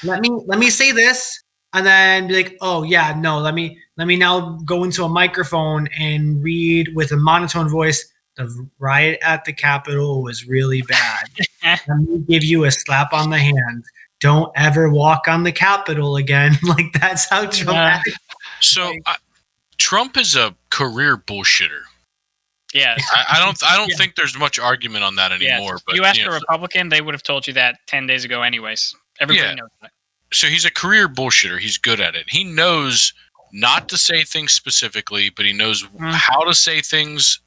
like, let me say this and then be like, oh yeah, no, let me now go into a microphone and read with a monotone voice. The riot at the Capitol was really bad. Let me give you a slap on the hand. Don't ever walk on the Capitol again. Like, that's how Trump acts. So Trump is a career bullshitter. Yeah, I don't think there's much argument on that anymore. But you asked a Republican, they would have told you that 10 days ago anyways. Everybody knows that. So he's a career bullshitter. He's good at it. He knows not to say things specifically, but he knows how to say things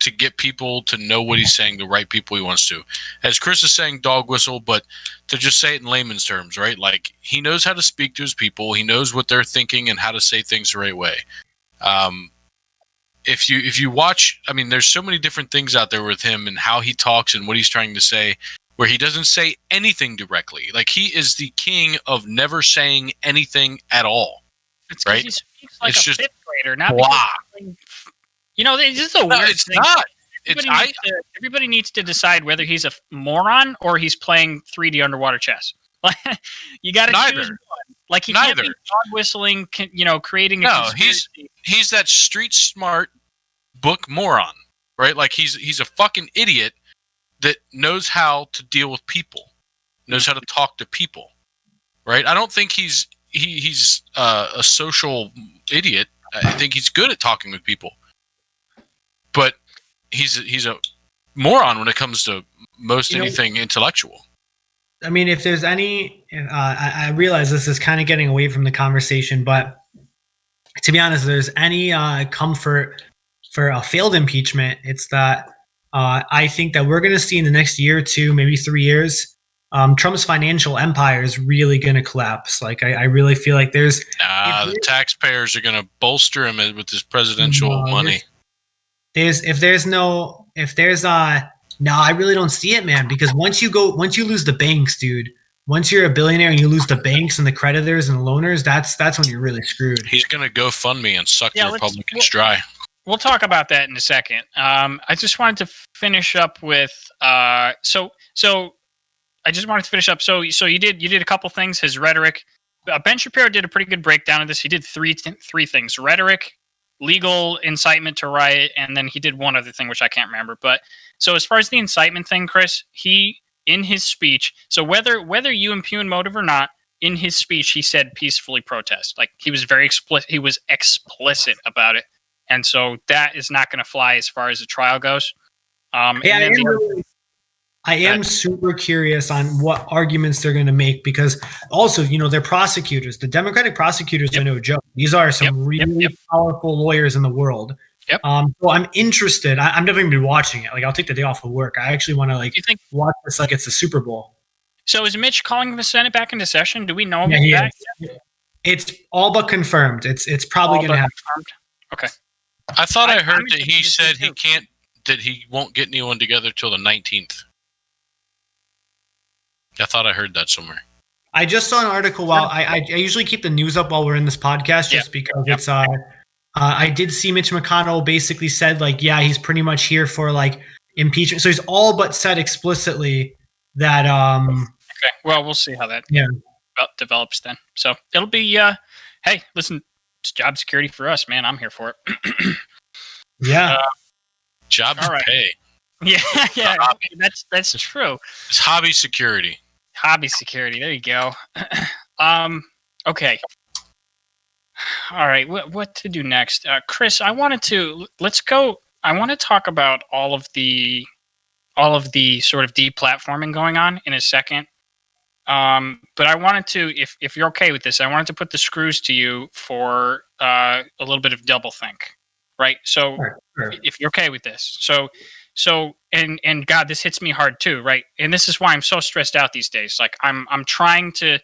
to get people to know what he's saying, the right people he wants to. As Chris is saying, dog whistle, but to just say it in layman's terms, right? Like, he knows how to speak to his people. He knows what they're thinking and how to say things the right way. If you watch, I mean, there's so many different things out there with him and how he talks and what he's trying to say, where he doesn't say anything directly. Like, he is the king of never saying anything at all. It's right? He speaks like It's a just fifth grader, not blah. because, it's just a weird it's thing. not. Everybody needs to decide whether he's a moron or he's playing 3D underwater chess. You got to choose one. Like, he can't be dog whistling, creating a conspiracy. He's that street smart book moron, right? Like, he's a fucking idiot that knows how to deal with people, knows how to talk to people, right? I don't think he's a social idiot. I think he's good at talking with people, but he's a moron when it comes to most anything intellectual. I mean, if there's any, I realize this is kind of getting away from the conversation, but to be honest, if there's any comfort for a failed impeachment, it's that I think that we're going to see in the next year or two, maybe 3 years, Trump's financial empire is really going to collapse. Like, I really feel like there's the taxpayers are going to bolster him with this presidential money. No, I really don't see it, man. Because once you lose the banks, dude. Once you're a billionaire and you lose the banks and the creditors and the loaners, that's when you're really screwed. He's going to go fund me and suck the Republicans dry. We'll talk about that in a second. I just wanted to finish up with So you did a couple things. His rhetoric, Ben Shapiro did a pretty good breakdown of this. He did three things: rhetoric, legal incitement to riot, and then he did one other thing which I can't remember. But so as far as the incitement thing, Chris, he in his speech, so whether you impugn motive or not, in his speech he said peacefully protest. Like he was very explicit. He was explicit about it, and so that is not going to fly as far as the trial goes. I am super curious on what arguments they're going to make because also, they're prosecutors. The Democratic prosecutors are no joke. These are some really powerful lawyers in the world. Yep. So I'm interested. I'm definitely going to be watching it. Like I'll take the day off of work. I actually want to watch this like it's the Super Bowl. So is Mitch calling the Senate back into session? Do we know about that? It's all but confirmed. It's probably going to happen. Okay. I thought I heard that he said he won't get anyone together till the 19th. I thought I heard that somewhere. I just saw an article while I usually keep the news up while we're in this podcast just because it's I did see Mitch McConnell basically said he's pretty much here for impeachment. So he's all but said explicitly that okay, well, we'll see how that develops then. So it'll be hey, listen, it's job security for us, man. I'm here for it. Jobs pay. Yeah, that's true. It's hobby security. Hobby security. There you go. Okay. All right. What to do next, Chris? I want to talk about all of the sort of deplatforming going on in a second. But I wanted to, if you're okay with this, I wanted to put the screws to you for a little bit of doublethink, right? So, sure. If you're okay with this, so and God, this hits me hard too, right? And this is why I'm so stressed out these days. Like I'm trying to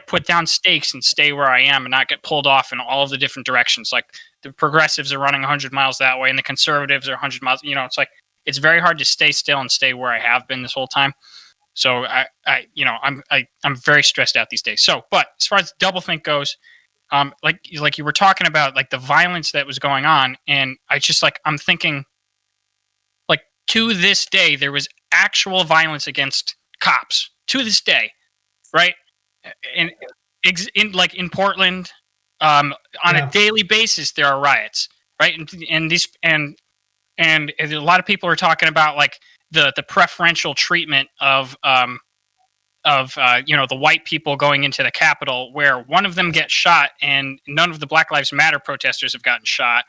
put down stakes and stay where I am and not get pulled off in all of the different directions. Like the progressives are running 100 miles that way and the conservatives are 100 miles. It's like it's very hard to stay still and stay where I have been this whole time. So I'm very stressed out these days. So, but as far as doublethink goes, like you were talking about, like the violence that was going on, and I'm thinking. To this day, there was actual violence against cops. To this day, right? In Portland, on a daily basis, there are riots, right? And a lot of people are talking about the preferential treatment of the white people going into the Capitol, where one of them gets shot, and none of the Black Lives Matter protesters have gotten shot.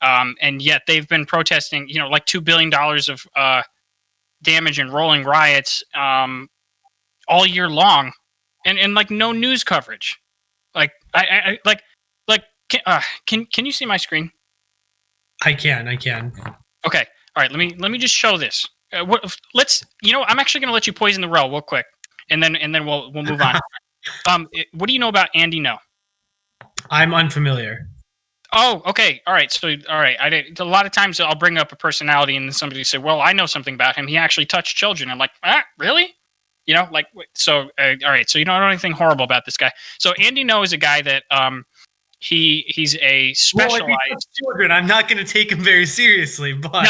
And yet they've been protesting, $2 billion of damage and rolling riots all year long, and no news coverage. Can you see my screen? I can. Okay, all right. Let me just show this. I'm actually going to let you poison the well real quick, and then we'll move on. What do you know about Andy No? I'm unfamiliar. Oh, okay. All right. So, all right. A lot of times I'll bring up a personality and then somebody say, well, I know something about him. He actually touched children. I'm like, really? All right. So you don't know anything horrible about this guy. So Andy No is a guy that he's a specialized children. I'm not going to take him very seriously, but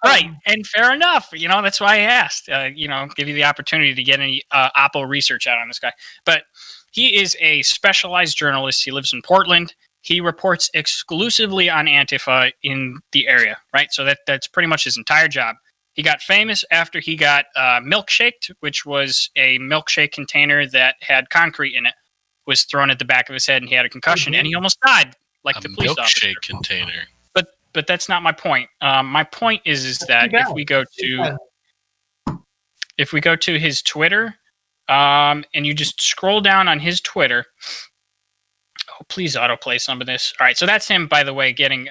right. And fair enough. That's why I asked, give you the opportunity to get any Oppo research out on this guy. But he is a specialized journalist. He lives in Portland. He reports exclusively on Antifa in the area, right? So that's pretty much his entire job. He got famous after he got milkshaked, which was a milkshake container that had concrete in it, was thrown at the back of his head, and he had a concussion, and he almost died, like the police officer. Milkshake container. But that's not my point. My point is that if we go to his Twitter, and you just scroll down on his Twitter. Oh, please autoplay some of this. All right, so that's him, by the way, getting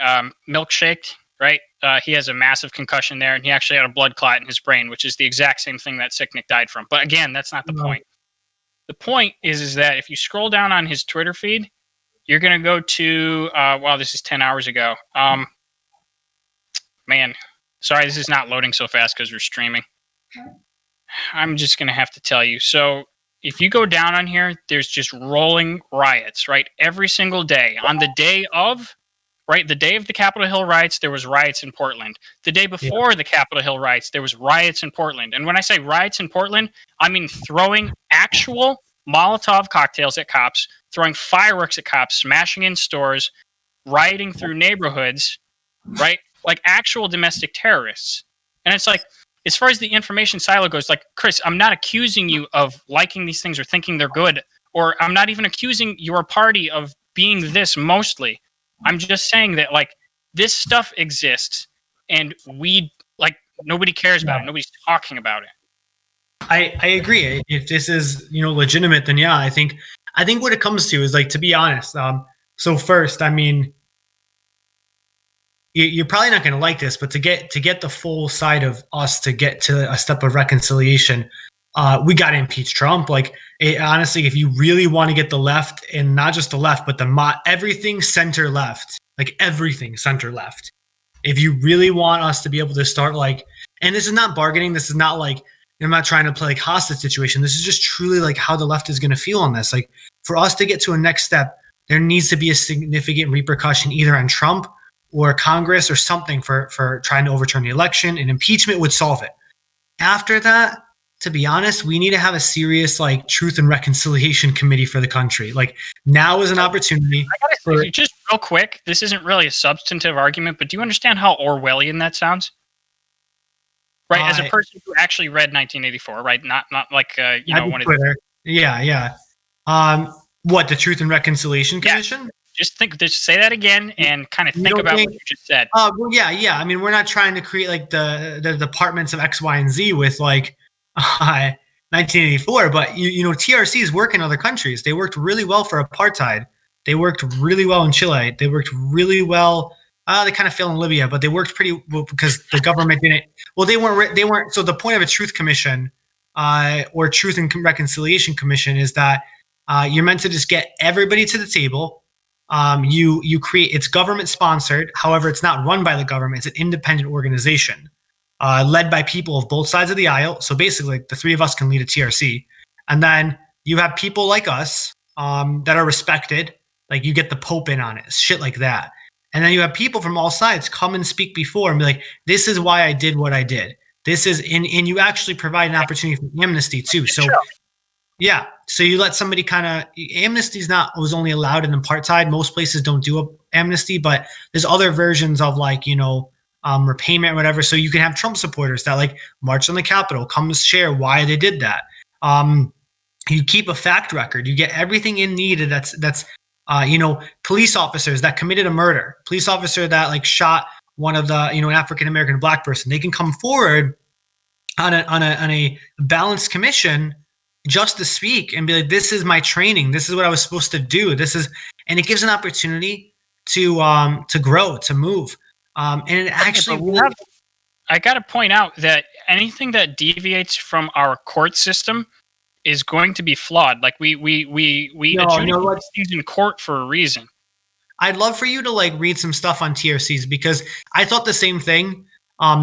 milkshaked, right? He has a massive concussion there, and he actually had a blood clot in his brain, which is the exact same thing that Sicknick died from. But again, that's not the point. The point is that if you scroll down on his Twitter feed, you're going to go to, this is 10 hours ago. Man, sorry, this is not loading so fast because we're streaming. I'm just going to have to tell you. So if you go down on here, there's just rolling riots, right? Every single day. On the day of, right, the day of the Capitol Hill riots, there was riots in Portland. The day before the Capitol Hill riots, there was riots in Portland. And when I say riots in Portland, I mean throwing actual Molotov cocktails at cops, throwing fireworks at cops, smashing in stores, rioting through neighborhoods, right? Like actual domestic terrorists. And it's like, as far as the information silo goes, like, Chris, I'm not accusing you of liking these things or thinking they're good, or I'm not even accusing your party of being this mostly. I'm just saying that, like, this stuff exists and nobody cares about it. Nobody's talking about it. I agree. If this is, legitimate, then yeah, I think what it comes to is, like, to be honest. So first, I mean, you're probably not going to like this, but to get the full side of us to get to a step of reconciliation, we got to impeach Trump. Like, honestly, if you really want to get the left, and not just the left, but everything center left, like everything center left. If you really want us to be able to start, like, and this is not bargaining, this is not like, I'm not trying to play like hostage situation. This is just truly like how the left is going to feel on this. Like, for us to get to a next step, there needs to be a significant repercussion either on Trump or Congress or something for trying to overturn the election, and impeachment would solve it. After that, to be honest, we need to have a serious, like, truth and reconciliation committee for the country. Like, now is an opportunity. Just real quick, this isn't really a substantive argument, but do you understand how Orwellian that sounds? Right, as a person who actually read 1984, right? Not like one of Twitter. Yeah. What, the Truth and Reconciliation Commission? Just say that again and kind of think about what you just said. Well, yeah. I mean, we're not trying to create like the departments of X, Y, and Z with like 1984, but TRCs work in other countries. They worked really well for apartheid. They worked really well in Chile. They worked really well. They kind of failed in Libya, but they worked pretty well because the government didn't. Well, they weren't. So the point of a truth commission or Truth and Reconciliation Commission is that you're meant to just get everybody to the table. You create. It's government sponsored. However, it's not run by the government. It's an independent organization led by people of both sides of the aisle. So basically, the three of us can lead a TRC, and then you have people like us that are respected. Like, you get the Pope in on it, shit like that. And then you have people from all sides come and speak before and be like, this is why I did what I did. This is, and you actually provide an opportunity for amnesty too. So, yeah. So you let somebody amnesty was only allowed in apartheid. Most places don't do a amnesty, but there's other versions of, like, repayment or whatever. So you can have Trump supporters that, like, march on the Capitol, come share why they did that. You keep a fact record. You get everything in needed. That's police officers that committed a murder, police officer that, like, shot one of the, an African-American black person. They can come forward on a balanced commission just to speak and be like, this is my training. This is what I was supposed to do. And it gives an opportunity to grow, to move. And it actually, I got to point out that anything that deviates from our court system is going to be flawed. Like, we adjudicate things in court for a reason. I'd love for you to, like, read some stuff on TRCs, because I thought the same thing.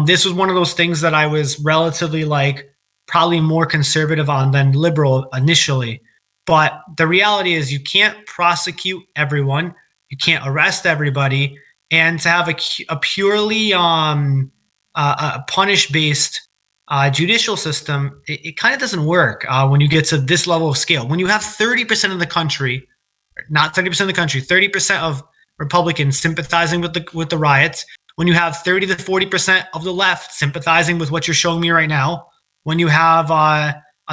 This was one of those things that I was relatively, like, probably more conservative on than liberal initially. But the reality is, you can't prosecute everyone. You can't arrest everybody. And to have a purely punish-based judicial system, it kind of doesn't work when you get to this level of scale. When you have 30% of the country, not 30% of the country, 30% of Republicans sympathizing with the riots, when you have 30 to 40% of the left sympathizing with what you're showing me right now, when you have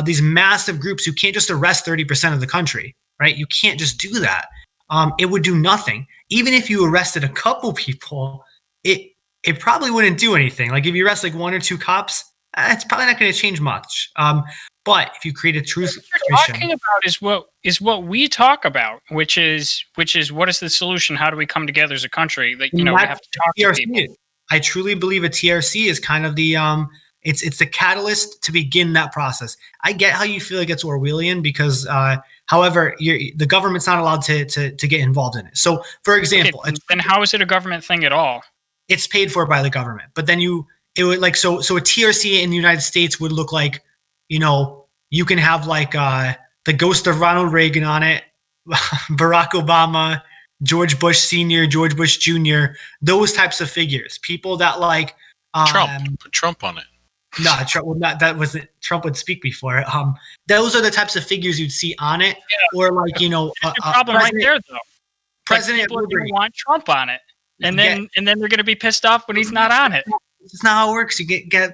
these massive groups who can't just arrest 30% of the country, right? You can't just do that. It would do nothing. Even if you arrested a couple people, it probably wouldn't do anything. Like, if you arrest like one or two cops, it's probably not going to change much. But if you create a truth commission, what you're talking about is what we talk about, which is what is the solution? How do we come together as a country? That we have to talk to people. I truly believe a TRC is kind of the it's the catalyst to begin that process. I get how you feel like it's Orwellian because, however, the government's not allowed to get involved in it. So, for example, then how is it a government thing at all? It's paid for by the government, but then it would, like, so a TRC in the United States would look like, you can have, like, the ghost of Ronald Reagan on it, Barack Obama, George Bush Sr., George Bush Jr., those types of figures, people that, like, Trump, put Trump on it. No, Trump would not. That was Trump would speak before. Those are the types of figures you'd see on it, or like the problem right there, though. President people are going to want Trump on it, and then they're going to be pissed off when he's not on it. It's not how it works. You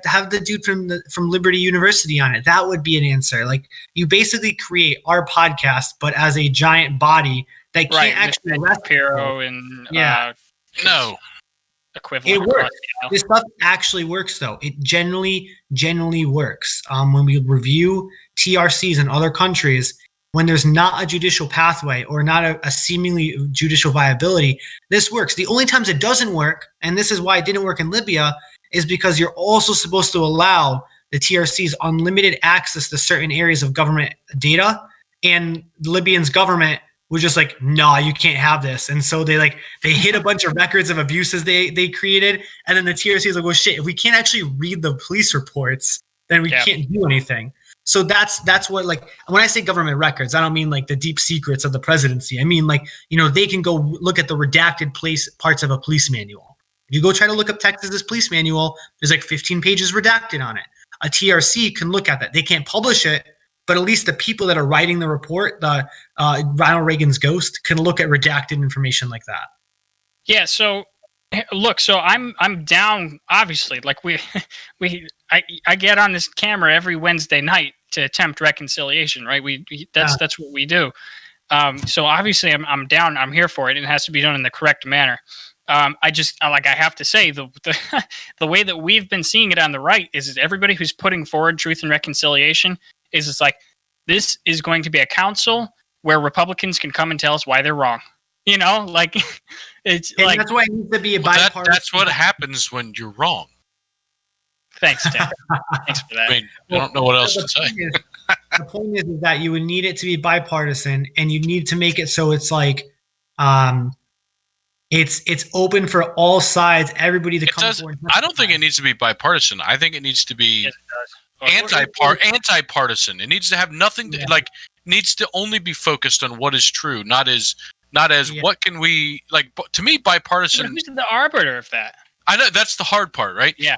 have the dude from Liberty University on it. That would be an answer. Like you basically create our podcast, but as a giant body that can't actually arrest Shapiro and no. Equivalent. It works. This stuff actually works, though. It generally works. When we review TRCs in other countries, when there's not a judicial pathway or not a seemingly judicial viability, this works. The only times it doesn't work, and this is why it didn't work in Libya, is because you're also supposed to allow the TRCs unlimited access to certain areas of government data, and the Libyan's government was just like, no, you can't have this. And so they hid a bunch of records of abuses they created. And then the TRC is like, well, shit, if we can't actually read the police reports, then we can't do anything. So that's what, like, when I say government records, I don't mean like the deep secrets of the presidency. I mean, like, they can go look at the redacted parts of a police manual. If you go try to look up Texas's police manual, there's like 15 pages redacted on it. A TRC can look at that. They can't publish it, but at least the people that are writing the report, the Ronald Reagan's ghost, can look at redacted information like that. Yeah. So look, I'm down. Obviously, like I get on this camera every Wednesday night to attempt reconciliation. Right. That's what we do. So obviously, I'm down. I'm here for it. It has to be done in the correct manner. I have to say the way that we've been seeing it on the right is everybody who's putting forward truth and reconciliation is it's like, this is going to be a council where Republicans can come and tell us why they're wrong. Like it's and like that's why it needs to be a bipartisan. That's what happens when you're wrong. Thanks, Tim. Thanks for that. I mean, I don't know what else to say. The point is that you would need it to be bipartisan, and you need to make it so it's like, it's open for all sides, everybody to come forward. I don't think it needs to be bipartisan. I think it needs to be anti-partisan. It needs to have nothing to needs to only be focused on what is true, not as what can we like. To me, bipartisan. Who's the arbiter of that? I know that's the hard part, right? Yeah,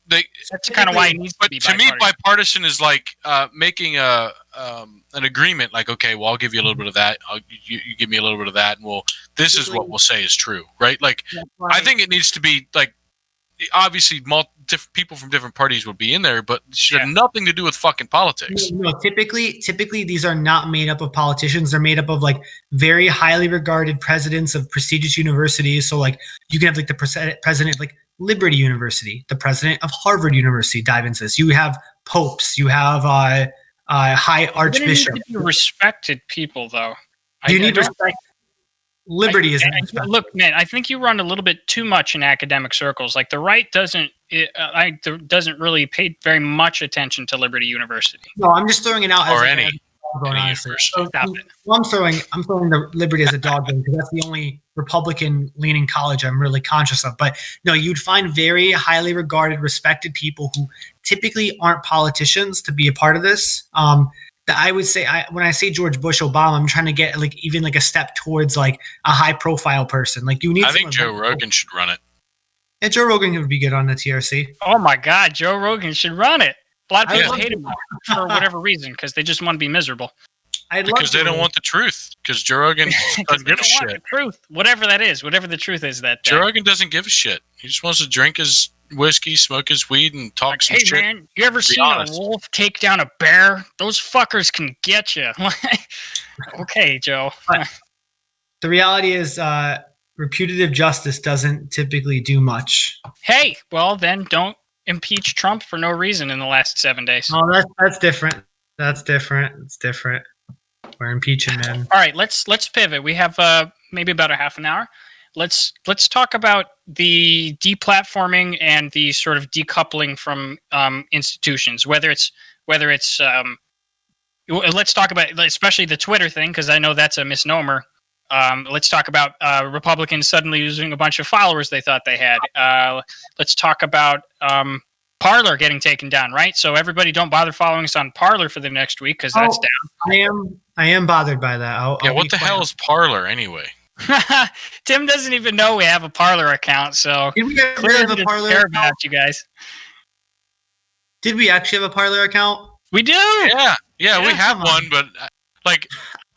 that's kind of why it needs to be bipartisan. To me, bipartisan is like making an agreement. Like, okay, well, I'll give you a little bit of that. You give me a little bit of that, and this is what we'll say is true, right? Like, I think it needs to be like. Obviously, people from different parties would be in there, but it should have nothing to do with fucking politics. No, typically these are not made up of politicians. They're made up of like very highly regarded presidents of prestigious universities. So like you can have like the president of like Liberty University, the president of Harvard University dive into this. You have popes, you have high archbishop. You need to be respected people, though. You need respect. Liberty is look, man. I think you run a little bit too much in academic circles. Like the right doesn't really pay very much attention to Liberty University. No, I'm just throwing it out or as any university. Stop it. Well, I'm throwing the Liberty as a dog because that's the only Republican-leaning college I'm really conscious of. But no, you'd find very highly regarded, respected people who typically aren't politicians to be a part of this. I would say when I say George Bush, Obama, I'm trying to get like even like a step towards like a high profile person. Like you need. I think Joe Rogan should run it. Yeah, Joe Rogan would be good on the TRC. Oh my God, Joe Rogan should run it. A lot of people hate him for whatever reason because they just want to be miserable. Because they don't want the truth. Because Joe Rogan doesn't give a shit. Want the truth, whatever that is, whatever the truth is. That Joe Rogan doesn't give a shit. He just wants to drink his whiskey, smoke his weed, and talk some shit. Hey man, you ever seen a wolf take down a bear? Those fuckers can get you. Okay, Joe. But the reality is, reputative justice doesn't typically do much. Hey, well then don't impeach Trump for no reason in the last 7 days. Oh, that's different. That's different. It's different. We're impeaching them. All right, let's pivot. We have maybe about a half an hour. Let's talk about the deplatforming and the sort of decoupling from institutions. Whether it's let's talk about especially the Twitter thing because I know that's a misnomer. Let's talk about Republicans suddenly losing a bunch of followers they thought they had. Let's talk about Parler getting taken down, right? So everybody don't bother following us on Parler for the next week because that's down. I am bothered by that. What the hell is Parler anyway? Tim doesn't even know we have a Parler account, so clearly doesn't care about you guys. Did we actually have a Parler account? We do. Yeah, we Yeah, have come on. one, but like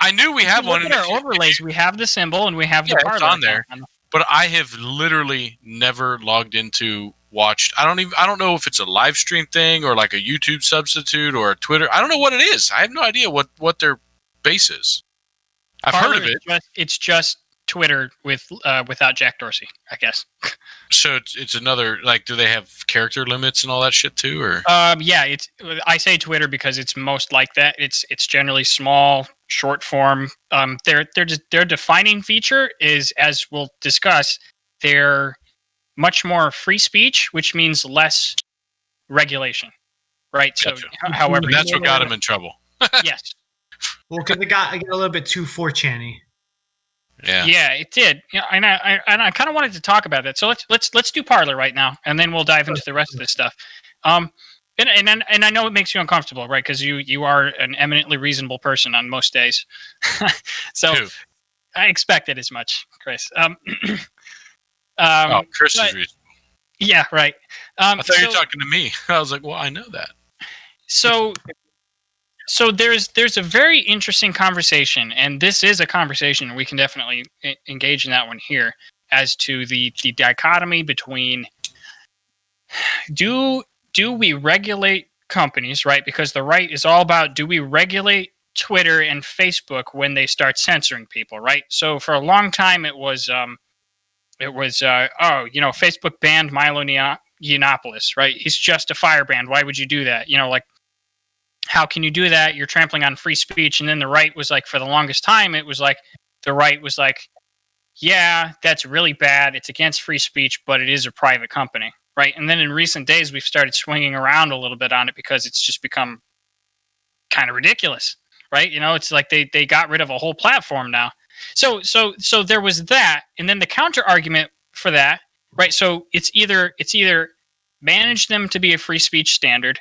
I knew we have one. Look at our overlays. We have the symbol and we have the Parler it's on there. account. But I have literally never logged into watched. I don't know if it's a live stream thing or like a YouTube substitute or a Twitter. I don't know what it is. I have no idea what their base is. I've heard of it. It's just Twitter without Jack Dorsey, I guess. So it's another, like, do they have character limits and all that shit too, or? Yeah, I say Twitter because it's most like that. It's generally small, short form. Their defining feature is, as we'll discuss, they're much more free speech, which means less regulation, right? Gotcha. So, however, And that's what got him in trouble. Yes. Well, because it got a little bit too 4chan-y. Yeah, it did. Yeah, and I kind of wanted to talk about that. So let's do Parler right now, and then we'll dive into the rest of this stuff. And I know it makes you uncomfortable, right? Because you are an eminently reasonable person on most days. So Who? I expected as much, Chris. Chris is reasonable. Yeah, right. I thought you were talking to me. I was like, well, I know that. So there's a very interesting conversation, and this is a conversation we can definitely engage in that one here, as to the dichotomy between do we regulate companies, right? Because the right is all about, do we regulate Twitter and Facebook when they start censoring people, right? So for a long time it was Facebook banned Milo Yiannopoulos, right? He's just a firebrand. Why would you do that? How can you do that? You're trampling on free speech. And then the right was like, for the longest time, it was like, the right was like, yeah, that's really bad. It's against free speech, but it is a private company, right? And then in recent days, we've started swinging around a little bit on it because it's just become kind of ridiculous, right? It's like they got rid of a whole platform now. So there was that. And then the counter argument for that, right? So it's either manage them to be a free speech standard,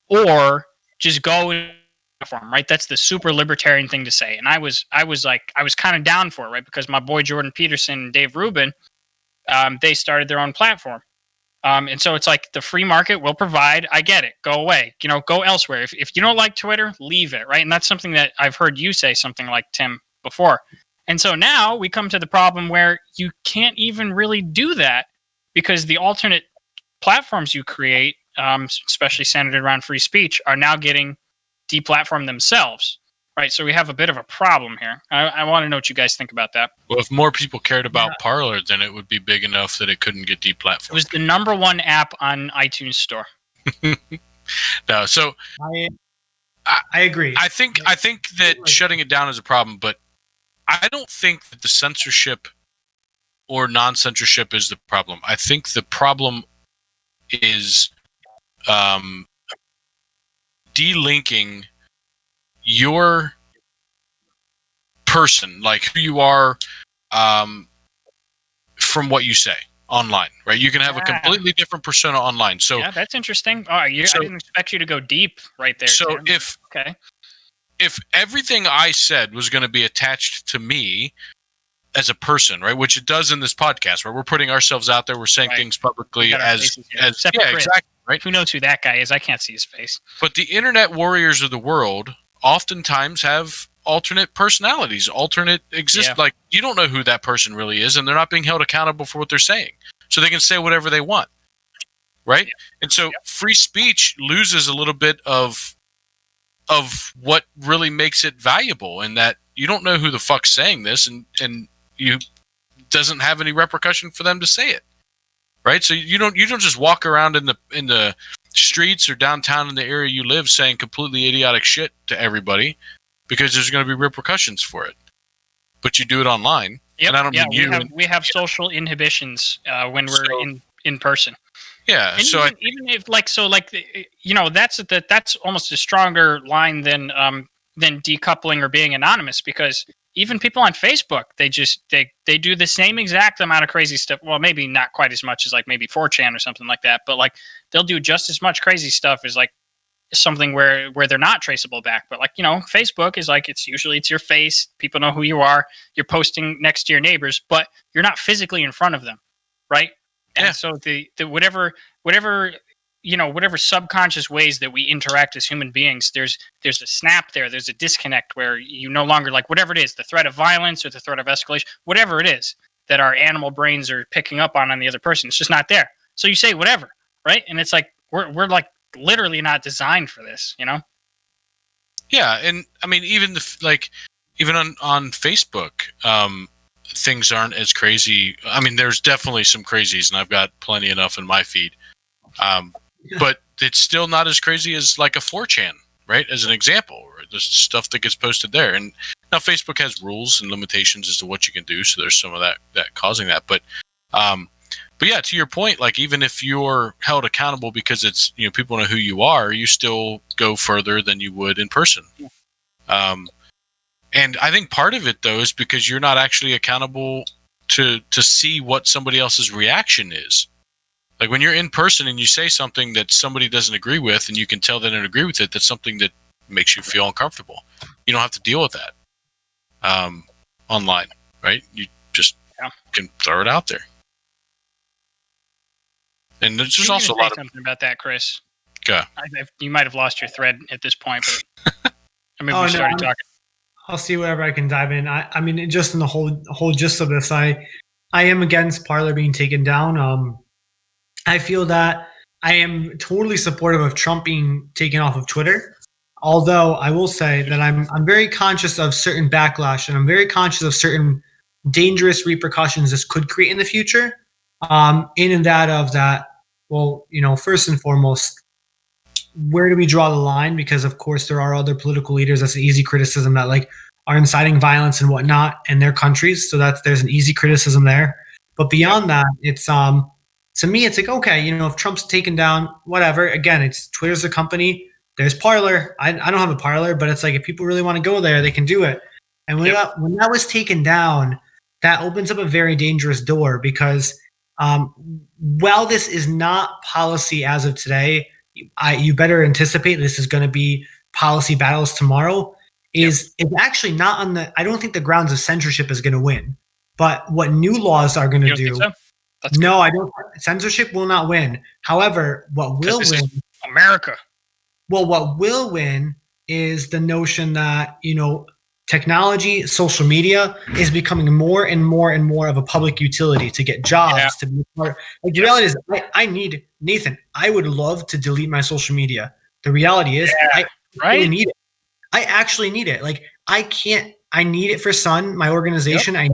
or just go in platform, right? That's the super libertarian thing to say. And I was kind of down for it, right? Because my boy Jordan Peterson and Dave Rubin, they started their own platform. And so it's like the free market will provide. I get it. Go away. Go elsewhere. If you don't like Twitter, leave it, right? And that's something that I've heard you say something like, Tim, before. And so now we come to the problem where you can't even really do that, because the alternate platforms you create, especially centered around free speech, are now getting deplatformed themselves, right? So we have a bit of a problem here. I want to know what you guys think about that. Well, if more people cared about Parler, then it would be big enough that it couldn't get deplatformed. It was the #1 app on iTunes Store. No, so I agree. I think that shutting it down is a problem, but I don't think that the censorship or non-censorship is the problem. I think the problem is delinking your person, like who you are, from what you say online, right? You can have a completely different persona online. So yeah, that's interesting. I didn't expect you to go deep right there. So Tim. if everything I said was going to be attached to me as a person, right, which it does in this podcast, where we're putting ourselves out there, we're saying things publicly as exactly, right? Who knows who that guy is? I can't see his face. But the internet warriors of the world oftentimes have alternate personalities, like, you don't know who that person really is, and they're not being held accountable for what they're saying, so they can say whatever they want, right? And so free speech loses a little bit of what really makes it valuable, in that you don't know who the fuck's saying this, and you doesn't have any repercussion for them to say it, right? So you don't just walk around in the streets or downtown in the area you live saying completely idiotic shit to everybody, because there's going to be repercussions for it. But you do it online. Yep. And I don't mean you. We have social inhibitions when we're in person. Yeah. And so even if that's almost a stronger line than decoupling or being anonymous, because even people on Facebook, they do the same exact amount of crazy stuff. Well, maybe not quite as much as like maybe 4chan or something like that, but like they'll do just as much crazy stuff as like something where they're not traceable back. But like, Facebook is like, it's your face. People know who you are. You're posting next to your neighbors, but you're not physically in front of them, right? And so the whatever whatever subconscious ways that we interact as human beings, there's a snap there. There's a disconnect where you no longer like whatever it is, the threat of violence or the threat of escalation, whatever it is that our animal brains are picking up on the other person. It's just not there. So you say whatever, right? And it's like we're like literally not designed for this, Yeah, and I mean, even even on Facebook, things aren't as crazy. I mean, there's definitely some crazies, and I've got plenty enough in my feed. But it's still not as crazy as like a 4chan, right? As an example, or the stuff that gets posted there. And now Facebook has rules and limitations as to what you can do, so there's some of that causing that. But yeah, to your point, like even if you're held accountable because it's people know who you are, you still go further than you would in person. And I think part of it though is because you're not actually accountable to see what somebody else's reaction is. Like when you're in person and you say something that somebody doesn't agree with, and you can tell they don't agree with it, that's something that makes you feel uncomfortable. You don't have to deal with that online, right? You just can throw it out there. And there's just also a lot of something about that, Chris. Okay. You might have lost your thread at this point, but I mean, we started talking. I'll see whatever I can dive in. I mean, just in the whole gist of this, I am against Parler being taken down. I feel that I am totally supportive of Trump being taken off of Twitter. Although I will say that I'm very conscious of certain backlash, and I'm very conscious of certain dangerous repercussions this could create in the future. Well, first and foremost, where do we draw the line? Because of course there are other political leaders. That's an easy criticism that like are inciting violence and whatnot in their countries. So there's an easy criticism there. But beyond that, it's to me, it's like, okay, if Trump's taken down, whatever. Again, it's Twitter's a company. There's Parler. I don't have a Parler, but it's like if people really want to go there, they can do it. And when that was taken down, that opens up a very dangerous door because while this is not policy as of today, you better anticipate this is going to be policy battles tomorrow. It's actually not on I don't think the grounds of censorship is going to win. But what new laws are going to do. No, I don't. Censorship will not win. However, what will win? America. Well, what will win is the notion that, technology, social media is becoming more and more and more of a public utility to get jobs, to be part. Like the reality is, I need Nathan. I would love to delete my social media. The reality is, I really need it. I actually need it. Like I can't. I need it for Sun, my organization. I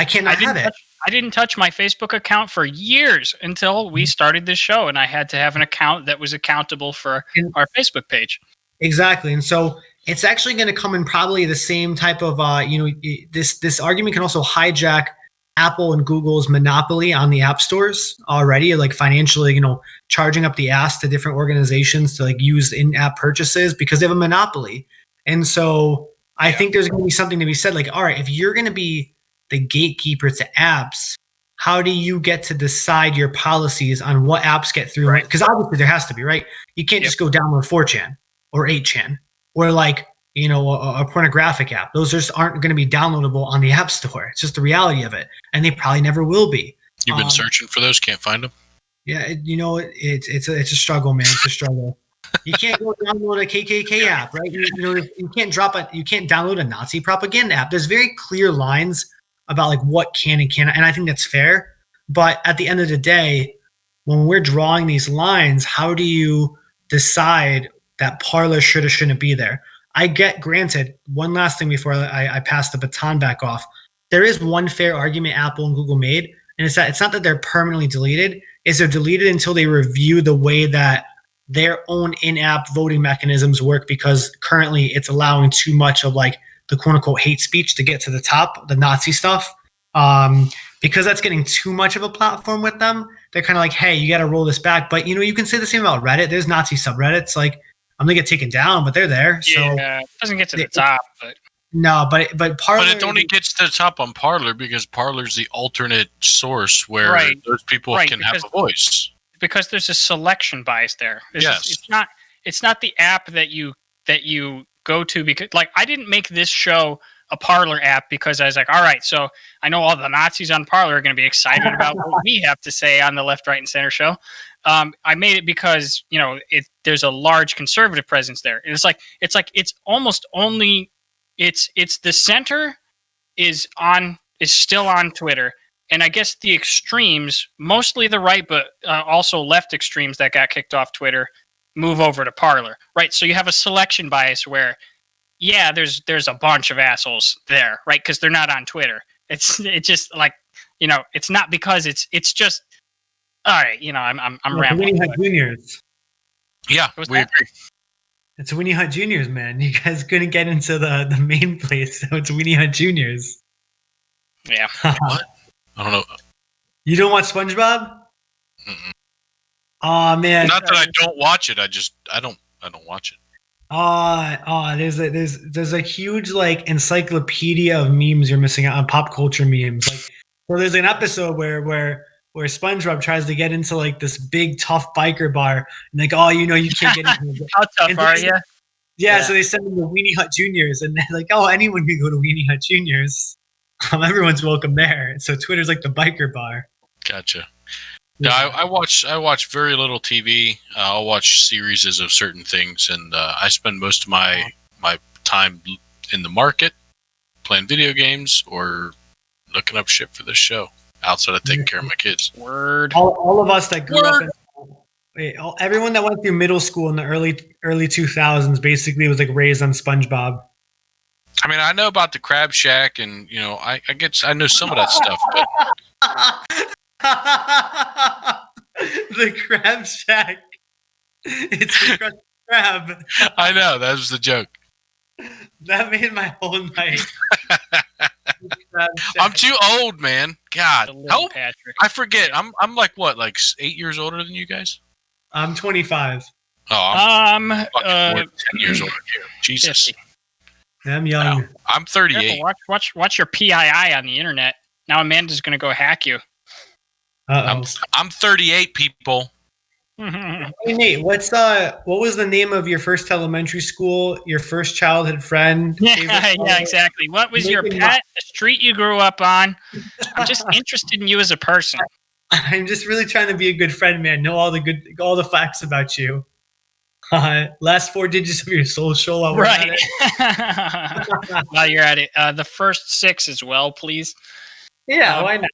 cannot have it. I didn't touch my Facebook account for years until we started this show, and I had to have an account that was accountable for our Facebook page. Exactly, and so it's actually going to come in probably the same type of this argument can also hijack Apple and Google's monopoly on the app stores already, like financially, charging up the ass to different organizations to like use in-app purchases because they have a monopoly. And so I think there's going to be something to be said, like, all right, if you're going to be the gatekeeper to apps, how do you get to decide your policies on what apps get through? Right. Because obviously there has to be, right? You can't just go download 4chan or 8chan or like, a pornographic app. Those just aren't going to be downloadable on the App Store. It's just the reality of it. And they probably never will be. You've been searching for those, can't find them? Yeah, it's a struggle, man. It's a struggle. You can't go download a KKK app, right? You can't download a Nazi propaganda app. There's very clear lines about like what can and cannot, and I think that's fair. But at the end of the day, when we're drawing these lines, how do you decide that Parler should or shouldn't be there? Granted, one last thing before I pass the baton back off. There is one fair argument Apple and Google made, and it's that it's not that they're permanently deleted, is they're deleted until they review the way that their own in-app voting mechanisms work, because currently it's allowing too much of like the quote-unquote hate speech to get to the top, the Nazi stuff. Because that's getting too much of a platform with them, they're kind of like, hey, you got to roll this back. But, you can say the same about Reddit. There's Nazi subreddits. Like, I'm going to get taken down, but they're there. Yeah, it doesn't get to the top. But no, but Parler... But it only gets to the top on Parler because Parler's the alternate source where those people can have a voice. Because there's a selection bias there. It's not the app that you go to, because like I didn't make this show a Parler app because I was like, all right, so I know all the Nazis on Parler are going to be excited about what we have to say on the Left, Right, and Center show. I made it because there's a large conservative presence there. And it's almost only it's the center is still on Twitter. And I guess the extremes, mostly the right, but also left extremes that got kicked off Twitter, move over to Parler, right? So you have a selection bias where, yeah, there's a bunch of assholes there, right? Because they're not on Twitter. It's just like, it's not because it's just, all right, I'm rambling. Winnie Hut Juniors. Yeah, we agree. It's Winnie Hut Juniors, man. You guys couldn't get into the main place, so it's Winnie Hut Juniors. Yeah. What? I don't know. You don't watch SpongeBob? Mm-mm. Oh man! Not that I don't watch it. I don't watch it. There's a huge like encyclopedia of memes you're missing out on, pop culture memes. Like, so there's an episode where SpongeBob tries to get into like this big tough biker bar, and like, oh, you can't get in. How tough are you? Yeah, so they send him to Weenie Hut Juniors, and they're like, oh, anyone can go to Weenie Hut Juniors. Everyone's welcome there. So Twitter's like the biker bar. Gotcha. Yeah, I watch very little TV. I'll watch series of certain things, and I spend most of my time in the market playing video games or looking up shit for this show outside of taking care of my kids. Word. All of us that grew up everyone that went through middle school in the early 2000s basically was like raised on SpongeBob. I mean, I know about the Crab Shack, and I know some of that stuff, but the Crab Shack. It's the Krusty Krab. I know that was the joke. That made my whole night. I'm too old, man. God, help! Patrick. I forget. I'm like what, like 8 years older than you guys? I'm 25. Oh, I'm more than 10 years older than you. Jesus. 50. I'm young. Wow. I'm 38. Watch your PII on the internet. Now Amanda's going to go hack you. Uh-oh. I'm 38, people. Hey Nate, what was the name of your first elementary school? Your first childhood friend? Yeah, exactly. What was your pet? The street you grew up on? I'm just interested in you as a person. I'm just really trying to be a good friend, man. Know all the facts about you. Last 4 digits of your social. While we're at it. While you're at it, the first 6 as well, please. Yeah, why not?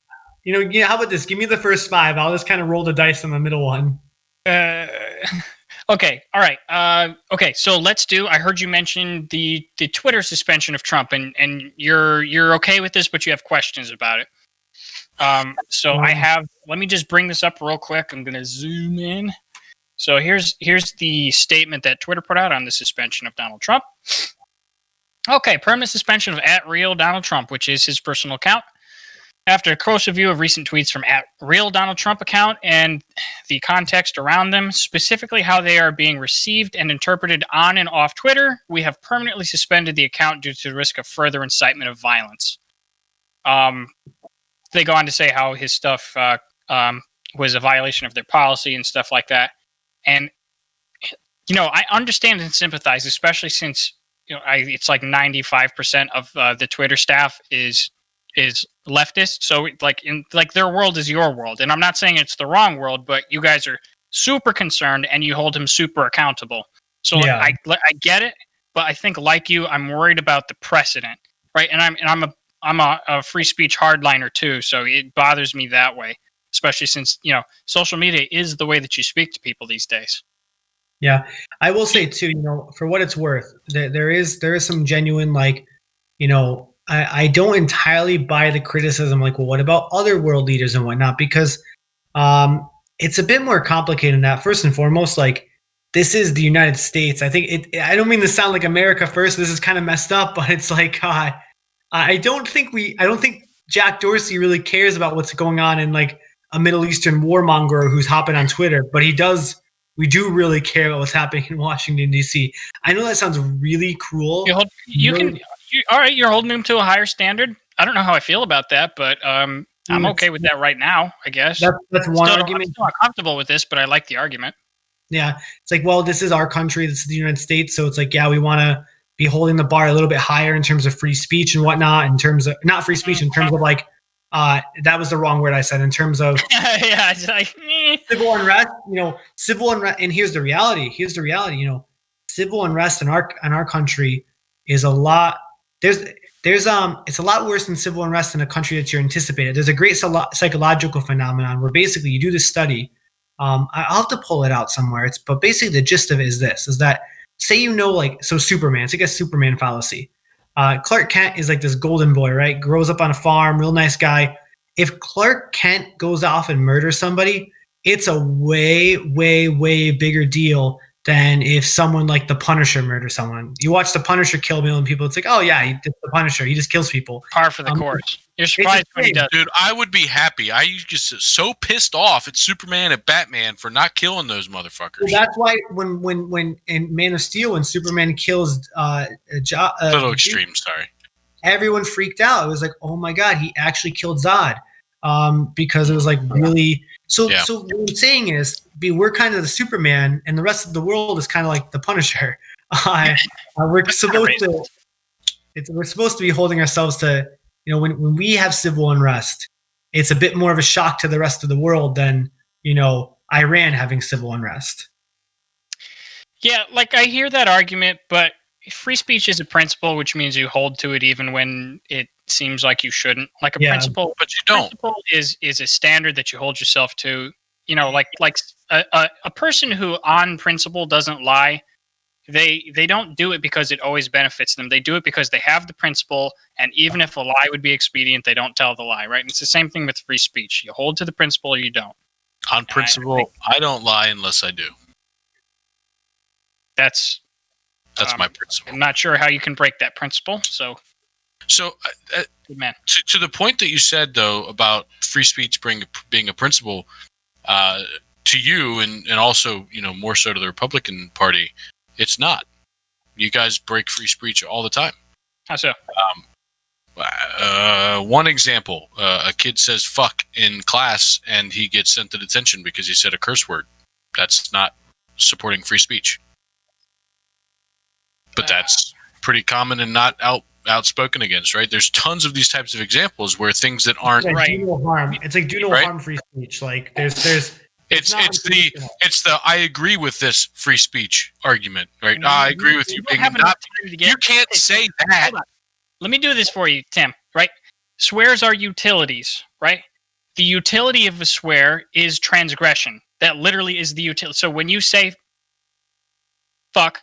How about this? Give me the first 5. I'll just kind of roll the dice on the middle one. Okay. All right. Okay. So let's do. I heard you mention the Twitter suspension of Trump, and you're okay with this, but you have questions about it. So I have. Let me just bring this up real quick. I'm going to zoom in. So here's the statement that Twitter put out on the suspension of Donald Trump. Okay, permanent suspension of @RealDonaldTrump, which is his personal account. After a close review of recent tweets from @RealDonaldTrump account and the context around them, specifically how they are being received and interpreted on and off Twitter, we have permanently suspended the account due to the risk of further incitement of violence. They go on to say how his stuff was a violation of their policy and stuff like that. And, I understand and sympathize, especially since, it's like 95% of the Twitter staff is leftist. So their world is your world. And I'm not saying it's the wrong world, but you guys are super concerned and you hold him super accountable. So yeah. I get it, but I think like you, I'm worried about the precedent, right? And I'm a free speech hardliner too. So it bothers me that way, especially since, social media is the way that you speak to people these days. Yeah. I will say too, for what it's worth, there is some genuine, I don't entirely buy the criticism, well, what about other world leaders and whatnot? Because it's a bit more complicated than that. First and foremost, this is the United States. I think I don't mean to sound like America first. This is kind of messed up, but it's like I don't think Jack Dorsey really cares about what's going on in a Middle Eastern warmonger who's hopping on Twitter, but we do really care about what's happening in Washington, D.C. I know that sounds really cruel. All right, you're holding him to a higher standard. I don't know how I feel about that, but I'm okay with that right now, I guess. That's one argument. I'm still not comfortable with this, but I like the argument. Yeah. It's well, this is our country. This is the United States. So it's we want to be holding the bar a little bit higher in terms of free speech and whatnot. In terms of not free speech, in terms of like that was the wrong word I said. In terms of yeah, it's like civil unrest, civil unrest. And here's the reality. Civil unrest in our country is a lot. It's a lot worse than civil unrest in a country that you're anticipated. There's a great psychological phenomenon where basically you do this study. I'll have to pull it out somewhere. But basically the gist of it is this: is that say Superman. It's like a Superman fallacy. Clark Kent is like this golden boy, right? Grows up on a farm, real nice guy. If Clark Kent goes off and murders somebody, it's a way, way, way bigger deal than if someone like the Punisher murders someone. You watch the Punisher kill a million people, it's like, oh yeah, he's the Punisher. He just kills people. Par for the course. You're surprised when he does. Dude, I would be happy. I used to get so pissed off at Superman and Batman for not killing those motherfuckers. Well, that's why when in Man of Steel, when Superman kills a little extreme, sorry. Everyone freaked out. It was like, oh my God, he actually killed Zod. Because it was like really so what I'm saying is we're kind of the Superman and the rest of the world is kind of like the Punisher. We're supposed to be holding ourselves to, when we have civil unrest, it's a bit more of a shock to the rest of the world than, Iran having civil unrest. Yeah, like I hear that argument, but free speech is a principle, which means you hold to it even when it seems like you shouldn't. Like a principle, but you don't. Principle is a standard that you hold yourself to. Like a person who on principle doesn't lie, they don't do it because it always benefits them. They do it because they have the principle, and even if a lie would be expedient, they don't tell the lie, right? And it's the same thing with free speech. You hold to the principle or you don't. On principle, I don't lie unless I do. That's my principle. I'm not sure how you can break that principle. So good man. To the point that you said, though, about free speech being a principle, to you and also, more so to the Republican Party, it's not. You guys break free speech all the time. How so? One example, a kid says fuck in class and he gets sent to detention because he said a curse word. That's not supporting free speech. But that's pretty common and not outspoken against, right? There's tons of these types of examples where things that aren't like right. Do no harm. It's like do no harm free speech. Like there's it's the I agree with this free speech argument, right? I agree with you being adopted. You can't say that. Let me do this for you, Tim, right? Swears are utilities, right? The utility of a swear is transgression. That literally is the utility. So when you say fuck,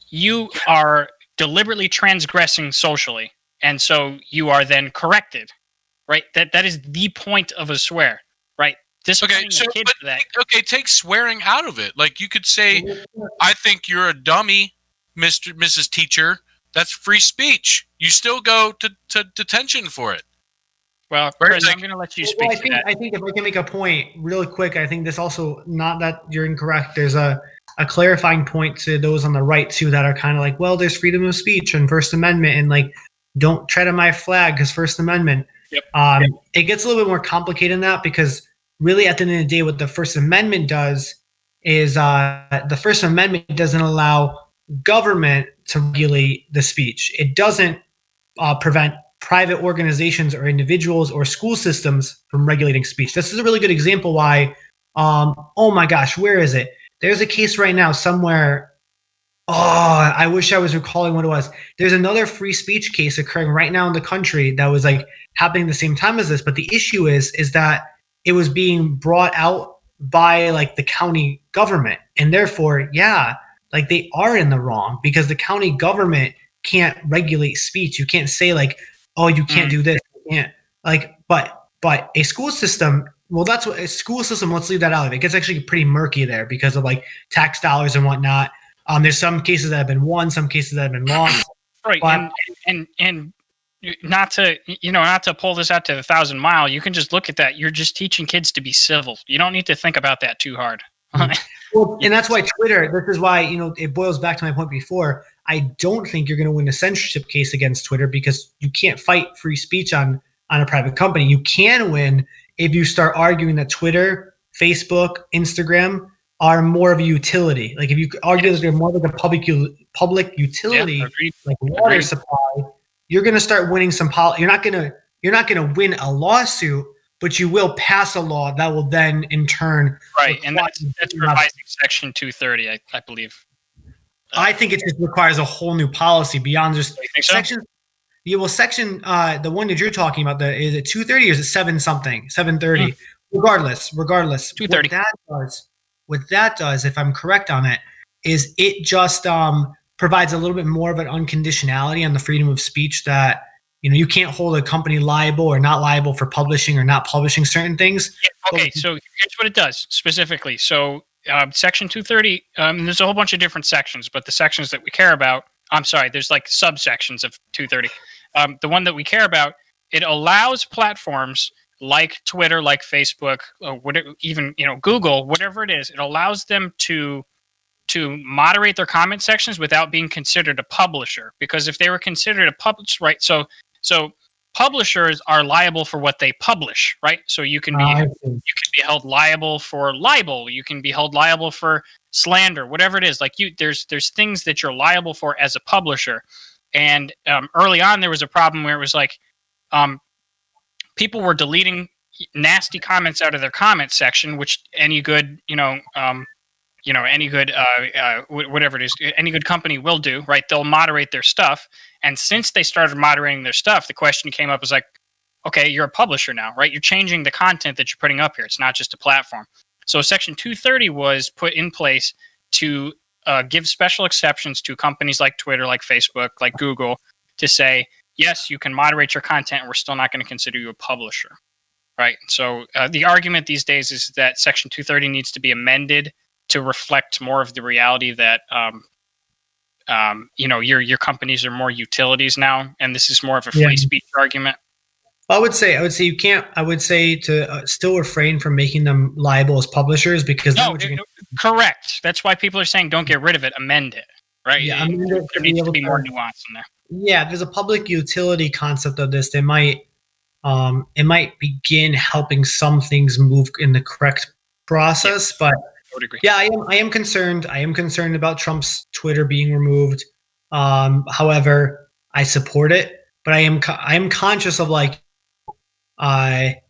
you are deliberately transgressing socially, and so you are then corrected, right? That is the point of a swear, right? Okay, take swearing out of it. Like you could say, "I think you're a dummy, Mrs. Teacher." That's free speech. You still go to detention for it. Well, Chris, I'm going to let you speak. I think if I can make a point really quick, I think this also, not that you're incorrect. There's a clarifying point to those on the right too that are kind of like, well, there's freedom of speech and First Amendment, and like, don't tread on my flag because First Amendment. Yep. It gets a little bit more complicated than that, because really at the end of the day, what the First Amendment does is the First Amendment doesn't allow government to regulate the speech. It doesn't prevent private organizations or individuals or school systems from regulating speech. This is a really good example why, oh my gosh, where is it? There's a case right now somewhere. Oh, I wish I was recalling what it was. There's another free speech case occurring right now in the country that was like happening at the same time as this. But the issue is that it was being brought out by like the county government. And therefore, like they are in the wrong because the county government can't regulate speech. You can't say like, oh, you can't do this. You can't like, but a school system, well, that's what a school system, let's leave that out of it. It gets actually pretty murky there because of like tax dollars and whatnot. There's some cases that have been won, some cases that have been lost. Right. But, and not to pull this out to the 1,000 mile, you can just look at that. You're just teaching kids to be civil. You don't need to think about that too hard. Well, and that's why Twitter, this is why, it boils back to my point before. I don't think you're going to win a censorship case against Twitter because you can't fight free speech on a private company. You can win if you start arguing that Twitter, Facebook, Instagram are more of a utility. Like if you argue that they're more like a public utility, like water supply, you're going to start winning some You're not going to win a lawsuit, but you will pass a law that will then in turn and that's revising Section 230, I believe. I think it just requires a whole new policy beyond just section. Yeah, well, section the one that you're talking about, is it 230 or is it 730? Regardless, 230. What that does, if I'm correct on it, is it just provides a little bit more of an unconditionality on the freedom of speech that you can't hold a company liable or not liable for publishing or not publishing certain things. Yeah, okay, so here's what it does specifically. So Section 230, there's a whole bunch of different sections, but the sections that we care about, there's like subsections of 230. The one that we care about, it allows platforms like Twitter, like Facebook, whatever, even Google, whatever it is, it allows them to moderate their comment sections without being considered a publisher. Because if they were considered a publisher, right? So publishers are liable for what they publish, right? So you can be held liable for libel. You can be held liable for slander, whatever it is. Like there's things that you're liable for as a publisher. And early on, there was a problem where it was like people were deleting nasty comments out of their comment section, which any good whatever it is, any good company will do, right? They'll moderate their stuff. And since they started moderating their stuff, the question came up was like, okay, you're a publisher now, right? You're changing the content that you're putting up here. It's not just a platform. So Section 230 was put in place to give special exceptions to companies like Twitter, like Facebook, like Google, to say, yes, you can moderate your content, and we're still not going to consider you a publisher, right? So the argument these days is that Section 230 needs to be amended to reflect more of the reality that your companies are more utilities now, and this is more of a free speech argument. I would say you can't. I would say to still refrain from making them liable as publishers because correct. That's why people are saying don't get rid of it, amend it, right? Yeah, there needs to be more nuance in there. Yeah, there's a public utility concept of this. It might begin helping some things move in the correct process, but. Yeah, I am concerned. I am concerned about Trump's Twitter being removed. However, I support it, but I am conscious of it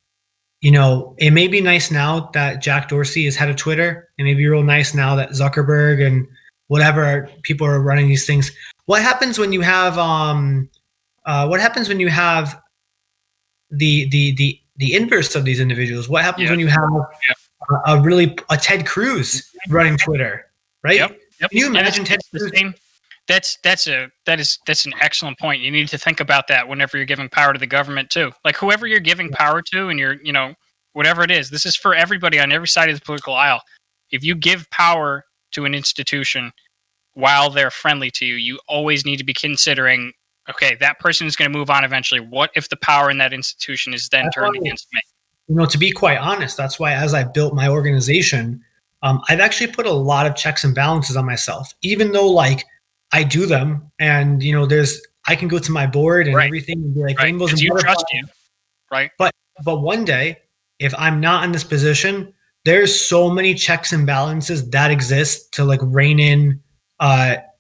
may be nice now that Jack Dorsey is head of Twitter. It may be real nice now that Zuckerberg and whatever people are running these things. What happens when you have the inverse of these individuals? What happens when you have a Ted Cruz running Twitter, right? Yep. Can you imagine Ted Cruz? That's an excellent point. You need to think about that whenever you're giving power to the government too. Like whoever you're giving power to, and you're whatever it is. This is for everybody on every side of the political aisle. If you give power to an institution while they're friendly to you, you always need to be considering, okay, that person is going to move on eventually. What if the power in that institution is then turned against me? To be quite honest, that's why as I built my organization, I've actually put a lot of checks and balances on myself, even though I do them and I can go to my board and everything and be like, rainbows and butterflies. Trust you, right? But one day, if I'm not in this position, there's so many checks and balances that exist to rein in that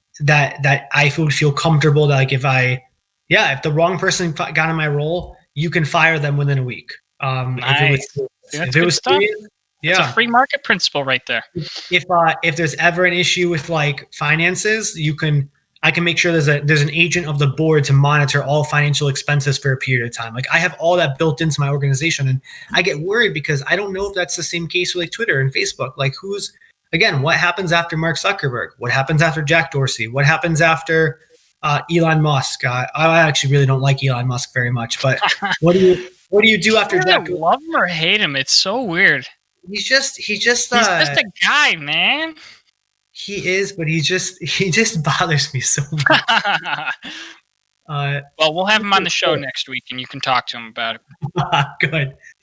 I would feel comfortable that if the wrong person got in my role, you can fire them within a week. Nice. If it was serious, it's a free market principle right there. If there's ever an issue with finances, I can make sure there's an agent of the board to monitor all financial expenses for a period of time. I have all that built into my organization, and I get worried because I don't know if that's the same case with Twitter and Facebook. What happens after Mark Zuckerberg? What happens after Jack Dorsey? What happens after Elon Musk? I actually really don't like Elon Musk very much, but what do you do after Jack? Love him or hate him? It's so weird. He's just a guy, man. He is, but he just bothers me so much. Well, we'll have him on the show next week, and you can talk to him about it.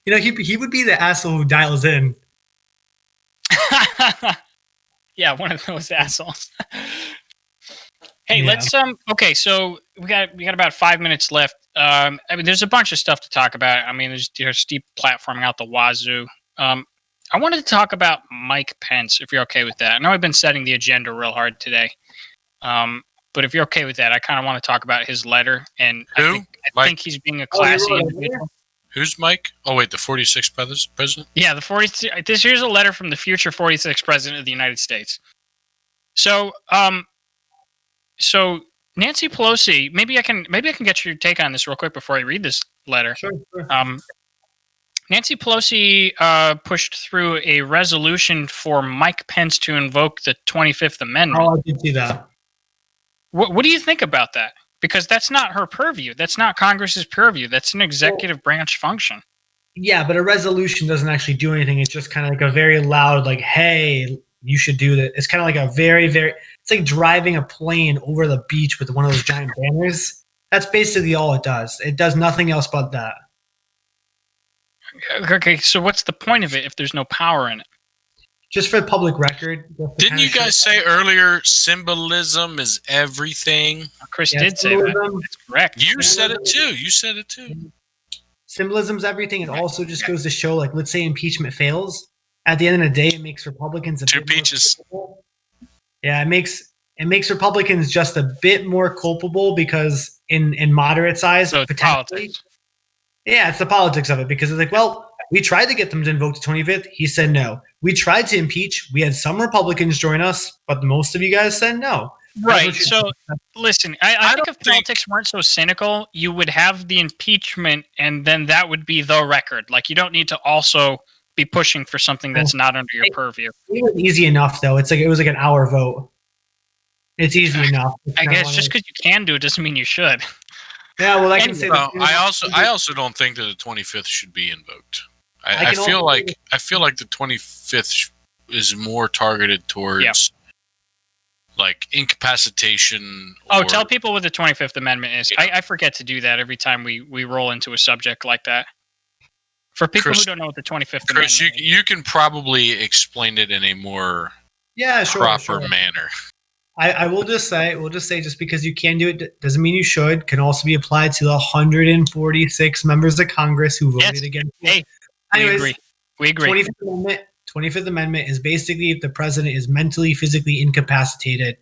Good. He would be the asshole who dials in. Yeah, one of those assholes. Hey, let's okay, so we got about 5 minutes left. There's a bunch of stuff to talk about. There's steep platforming out the wazoo. I wanted to talk about Mike Pence, if you're okay with that. I know I've been setting the agenda real hard today. But if you're okay with that, I kind of want to talk about his letter. And Who? I think he's being a classy individual. Who's Mike? Oh, wait, the 46th president? Yeah, here's a letter from the future 46th president of the United States. So Nancy Pelosi, maybe I can get your take on this real quick before I read this letter. Sure. Nancy Pelosi pushed through a resolution for Mike Pence to invoke the 25th Amendment. Oh, I did see that. What do you think about that? Because that's not her purview. That's not Congress's purview. That's an executive branch function. Yeah, but a resolution doesn't actually do anything. It's just kind of like a very loud, like, hey, you should do that. It's kind of like a very, very, it's like driving a plane over the beach with one of those giant banners. That's basically all it does. It does nothing else but that. Okay, so what's the point of it if there's no power in it? Just for the public record. Didn't you guys say earlier symbolism is everything? Chris did say that. That's correct. You said it too. Symbolism's everything. It also just goes to show, like, let's say impeachment fails. At the end of the day, it makes Republicans Two peaches. Yeah, it makes Republicans just a bit more culpable because in moderate size, so potentially. Yeah, it's the politics of it because it's like, well, we tried to get them to invoke the 25th. He said no. We tried to impeach. We had some Republicans join us, but most of you guys said no. Right. So, listen, I think if politics weren't so cynical, you would have the impeachment, and then that would be the record. Like, you don't need to also be pushing for something that's not under your purview. It was easy enough, though. It was like an hour vote. It's easy enough. I guess just because you can do it doesn't mean you should. Yeah, well, I can say that. I also don't think that the 25th should be invoked. I feel like the 25th is more targeted towards like incapacitation. Tell people what the 25th Amendment is. I forget to do that every time we roll into a subject like that. For people who don't know what the 25th Amendment is. You can probably explain it in a more proper manner. I will just say, just because you can do it doesn't mean you should. Can also be applied to the 146 members of Congress who voted against it. Hey, anyways, we agree. 25th Amendment is basically if the president is mentally, physically incapacitated,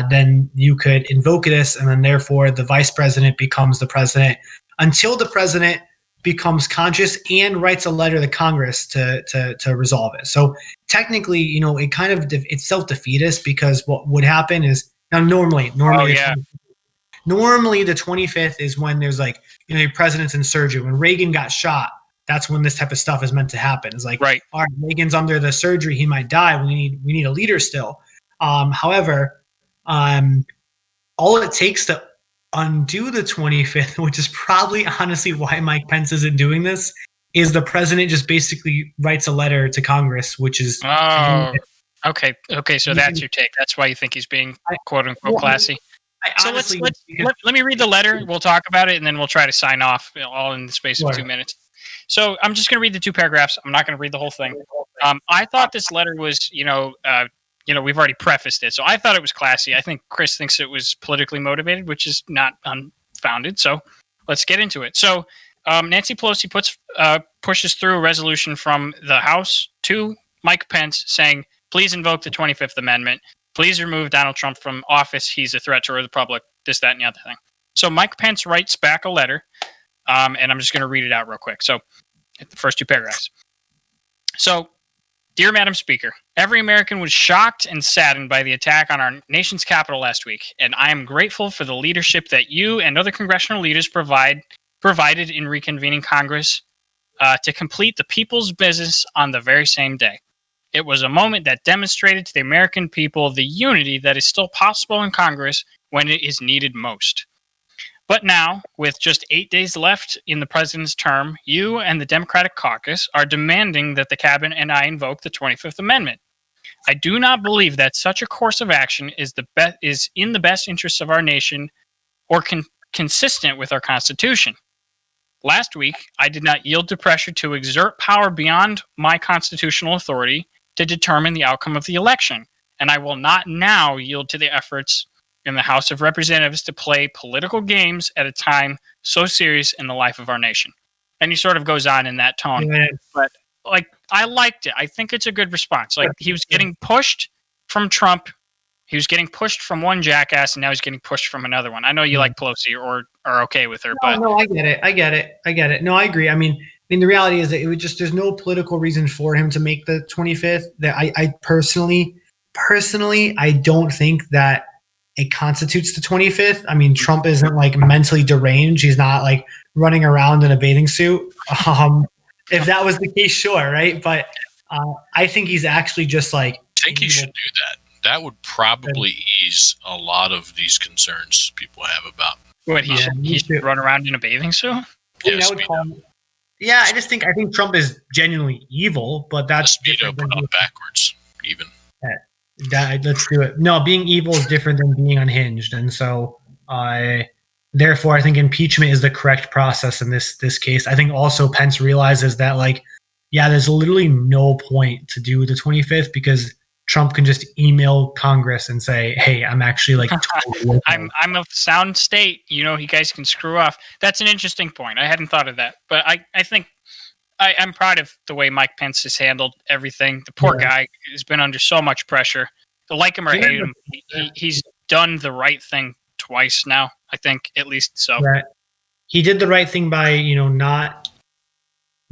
then you could invoke this, and then therefore the vice president becomes the president until the president becomes conscious and writes a letter to Congress to resolve it. So technically, it kind of it's self-defeatist because what would happen is now normally the 25th is when there's like the president's in surgery. When Reagan got shot, that's when this type of stuff is meant to happen. It's like, right, all right, Reagan's under the surgery, he might die. We need a leader still. However, all it takes to undo the 25th, which is probably honestly why Mike Pence isn't doing this, is the president just basically writes a letter to Congress, which is okay. So that's your take. That's why you think he's being quote unquote classy. So let me read the letter. We'll talk about it, and then we'll try to sign off all in the space of 2 minutes. So I'm just going to read the 2 paragraphs. I'm not going to read the whole thing. I thought this letter was, we've already prefaced it. So I thought it was classy. I think Chris thinks it was politically motivated, which is not unfounded. So let's get into it. So Nancy Pelosi pushes through a resolution from the House to Mike Pence saying, please invoke the 25th Amendment. Please remove Donald Trump from office. He's a threat to the Republic, this, that, and the other thing. So Mike Pence writes back a letter, and I'm just going to read it out real quick. So the first 2 paragraphs. So, dear Madam Speaker, every American was shocked and saddened by the attack on our nation's capital last week, and I am grateful for the leadership that you and other congressional leaders provided in reconvening Congress to complete the people's business on the very same day. It was a moment that demonstrated to the American people the unity that is still possible in Congress when it is needed most. But now, with just 8 days left in the president's term, you and the Democratic caucus are demanding that the cabinet and I invoke the 25th Amendment. I do not believe that such a course of action is in the best interests of our nation or consistent with our Constitution. Last week, I did not yield to pressure to exert power beyond my constitutional authority to determine the outcome of the election, and I will not now yield to the efforts in the House of Representatives to play political games at a time so serious in the life of our nation. And he sort of goes on in that tone. Yeah. But I liked it. I think it's a good response. Like, he was getting pushed from Trump. He was getting pushed from one jackass, and now he's getting pushed from another one. I know you like Pelosi or are okay with her, but no, I get it. No, I agree. I mean, the reality is that it would just, there's no political reason for him to make the 25th. That I personally, I don't think that it constitutes the 25th. I mean, Trump isn't like mentally deranged. He's not like running around in a bathing suit. If that was the case, sure, right? But I think he's actually just like. I think he should do that. That would probably ease a lot of these concerns people have about. What, he should run around in a bathing suit? Yeah, I think Trump is genuinely evil, but that's Speedo put on backwards, even. Let's do it. No, being evil is different than being unhinged, and so therefore, I think impeachment is the correct process in this case. I think also Pence realizes that, like, yeah, there's literally no point to do the 25th because Trump can just email Congress and say, "Hey, I'm actually like totally I'm a sound state. You guys can screw off." That's an interesting point. I hadn't thought of that, but I think I'm proud of the way Mike Pence has handled everything. The poor guy has been under so much pressure. To like him or hate him, he's done the right thing twice now. I think, at least so. Right. He did the right thing by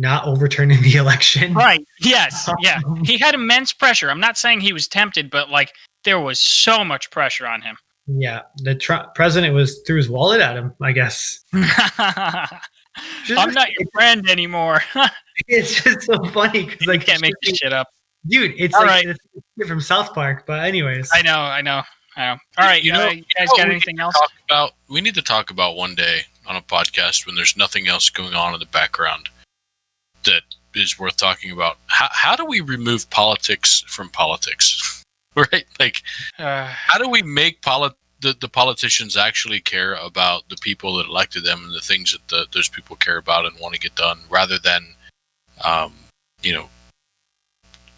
not overturning the election. Right. Yes. Yeah. He had immense pressure. I'm not saying he was tempted, but like there was so much pressure on him. Yeah. The president threw his wallet at him, I guess. I'm not your friend anymore. It's just so funny because like, you can't make this shit up. Dude, it's all like right. It's from South Park, but anyways. I know. All right. You guys got anything else? We need to talk about one day on a podcast when there's nothing else going on in the background that is worth talking about. How do we remove politics from politics? Right? Like, how do we make the politicians actually care about the people that elected them and the things that those people care about and want to get done, rather than,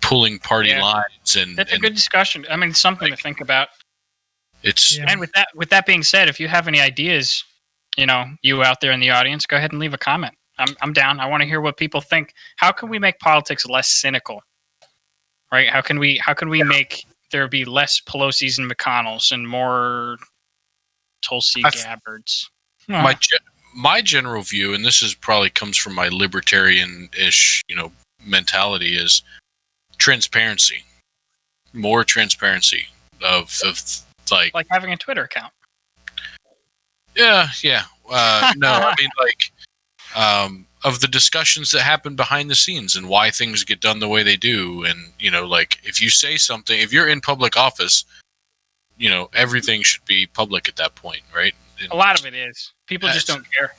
pulling party lines and. That's a good discussion. I mean, something to think about. And with that being said, if you have any ideas, you out there in the audience, go ahead and leave a comment. I'm down. I want to hear what people think. How can we make politics less cynical? Right? How can we make there be less Pelosi's and McConnells and more Tulsi Gabbards? My general view, and this is probably comes from my libertarian-ish, mentality, is transparency. More transparency of like having a Twitter account. Yeah. No, I mean, like, of the discussions that happen behind the scenes and why things get done the way they do. And, like, if you say something, if you're in public office, everything should be public at that point, right? And a lot of it is. People just don't care.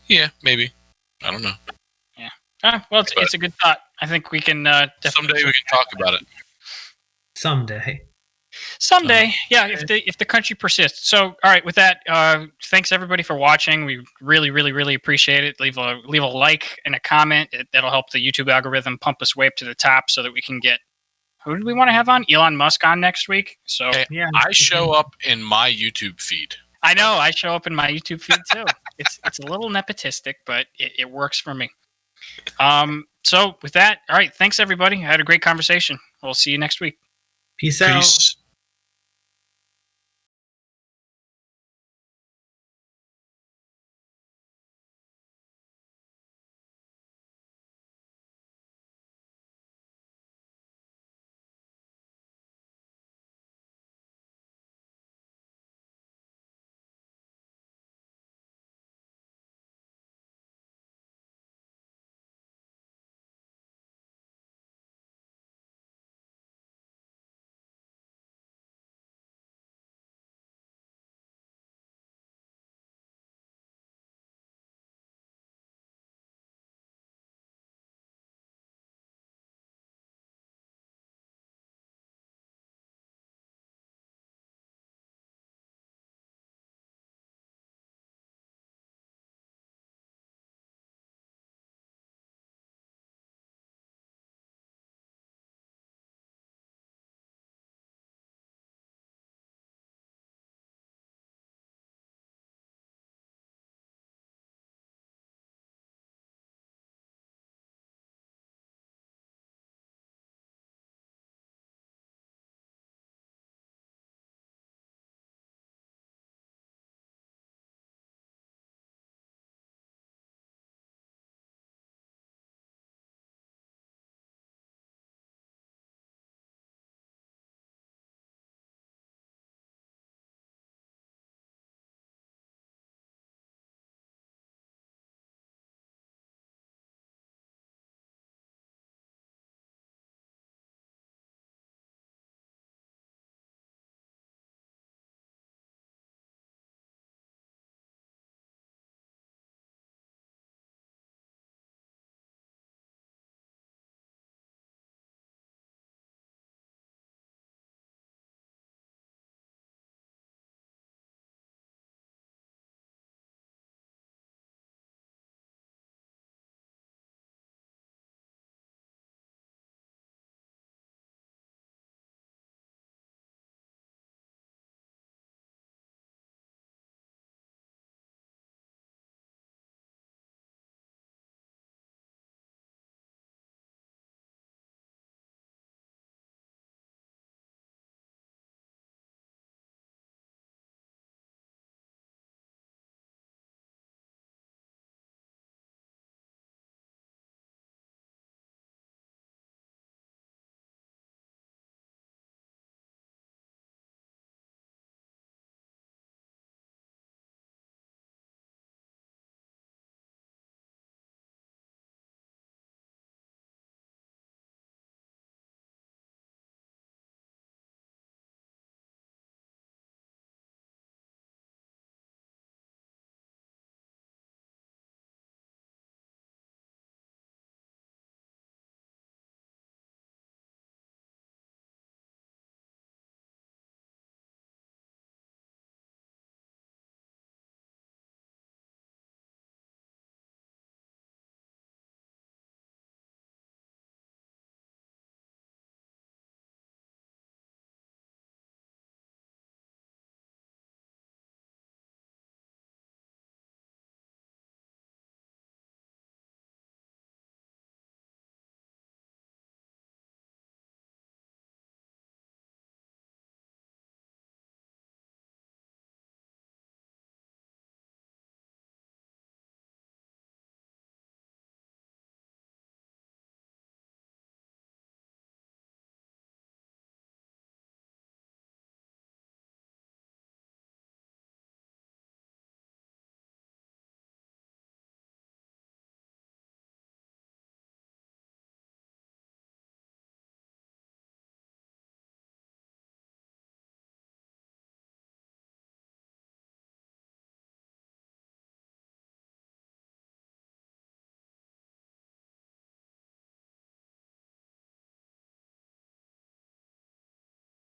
Yeah, maybe. I don't know. Yeah. Well, it's a good thought. I think we can definitely. Someday we can talk about it. Someday, yeah. If the country persists. So, all right. With that, thanks everybody for watching. We really, really, really appreciate it. Leave a like and a comment. That'll help the YouTube algorithm pump us way up to the top, so that we can get. Who do we want to have on? Elon Musk on next week. So I show up in my YouTube feed. I know I show up in my YouTube feed too. It's a little nepotistic, but it works for me. So with that, all right. Thanks everybody. I had a great conversation. We'll see you next week. Peace out.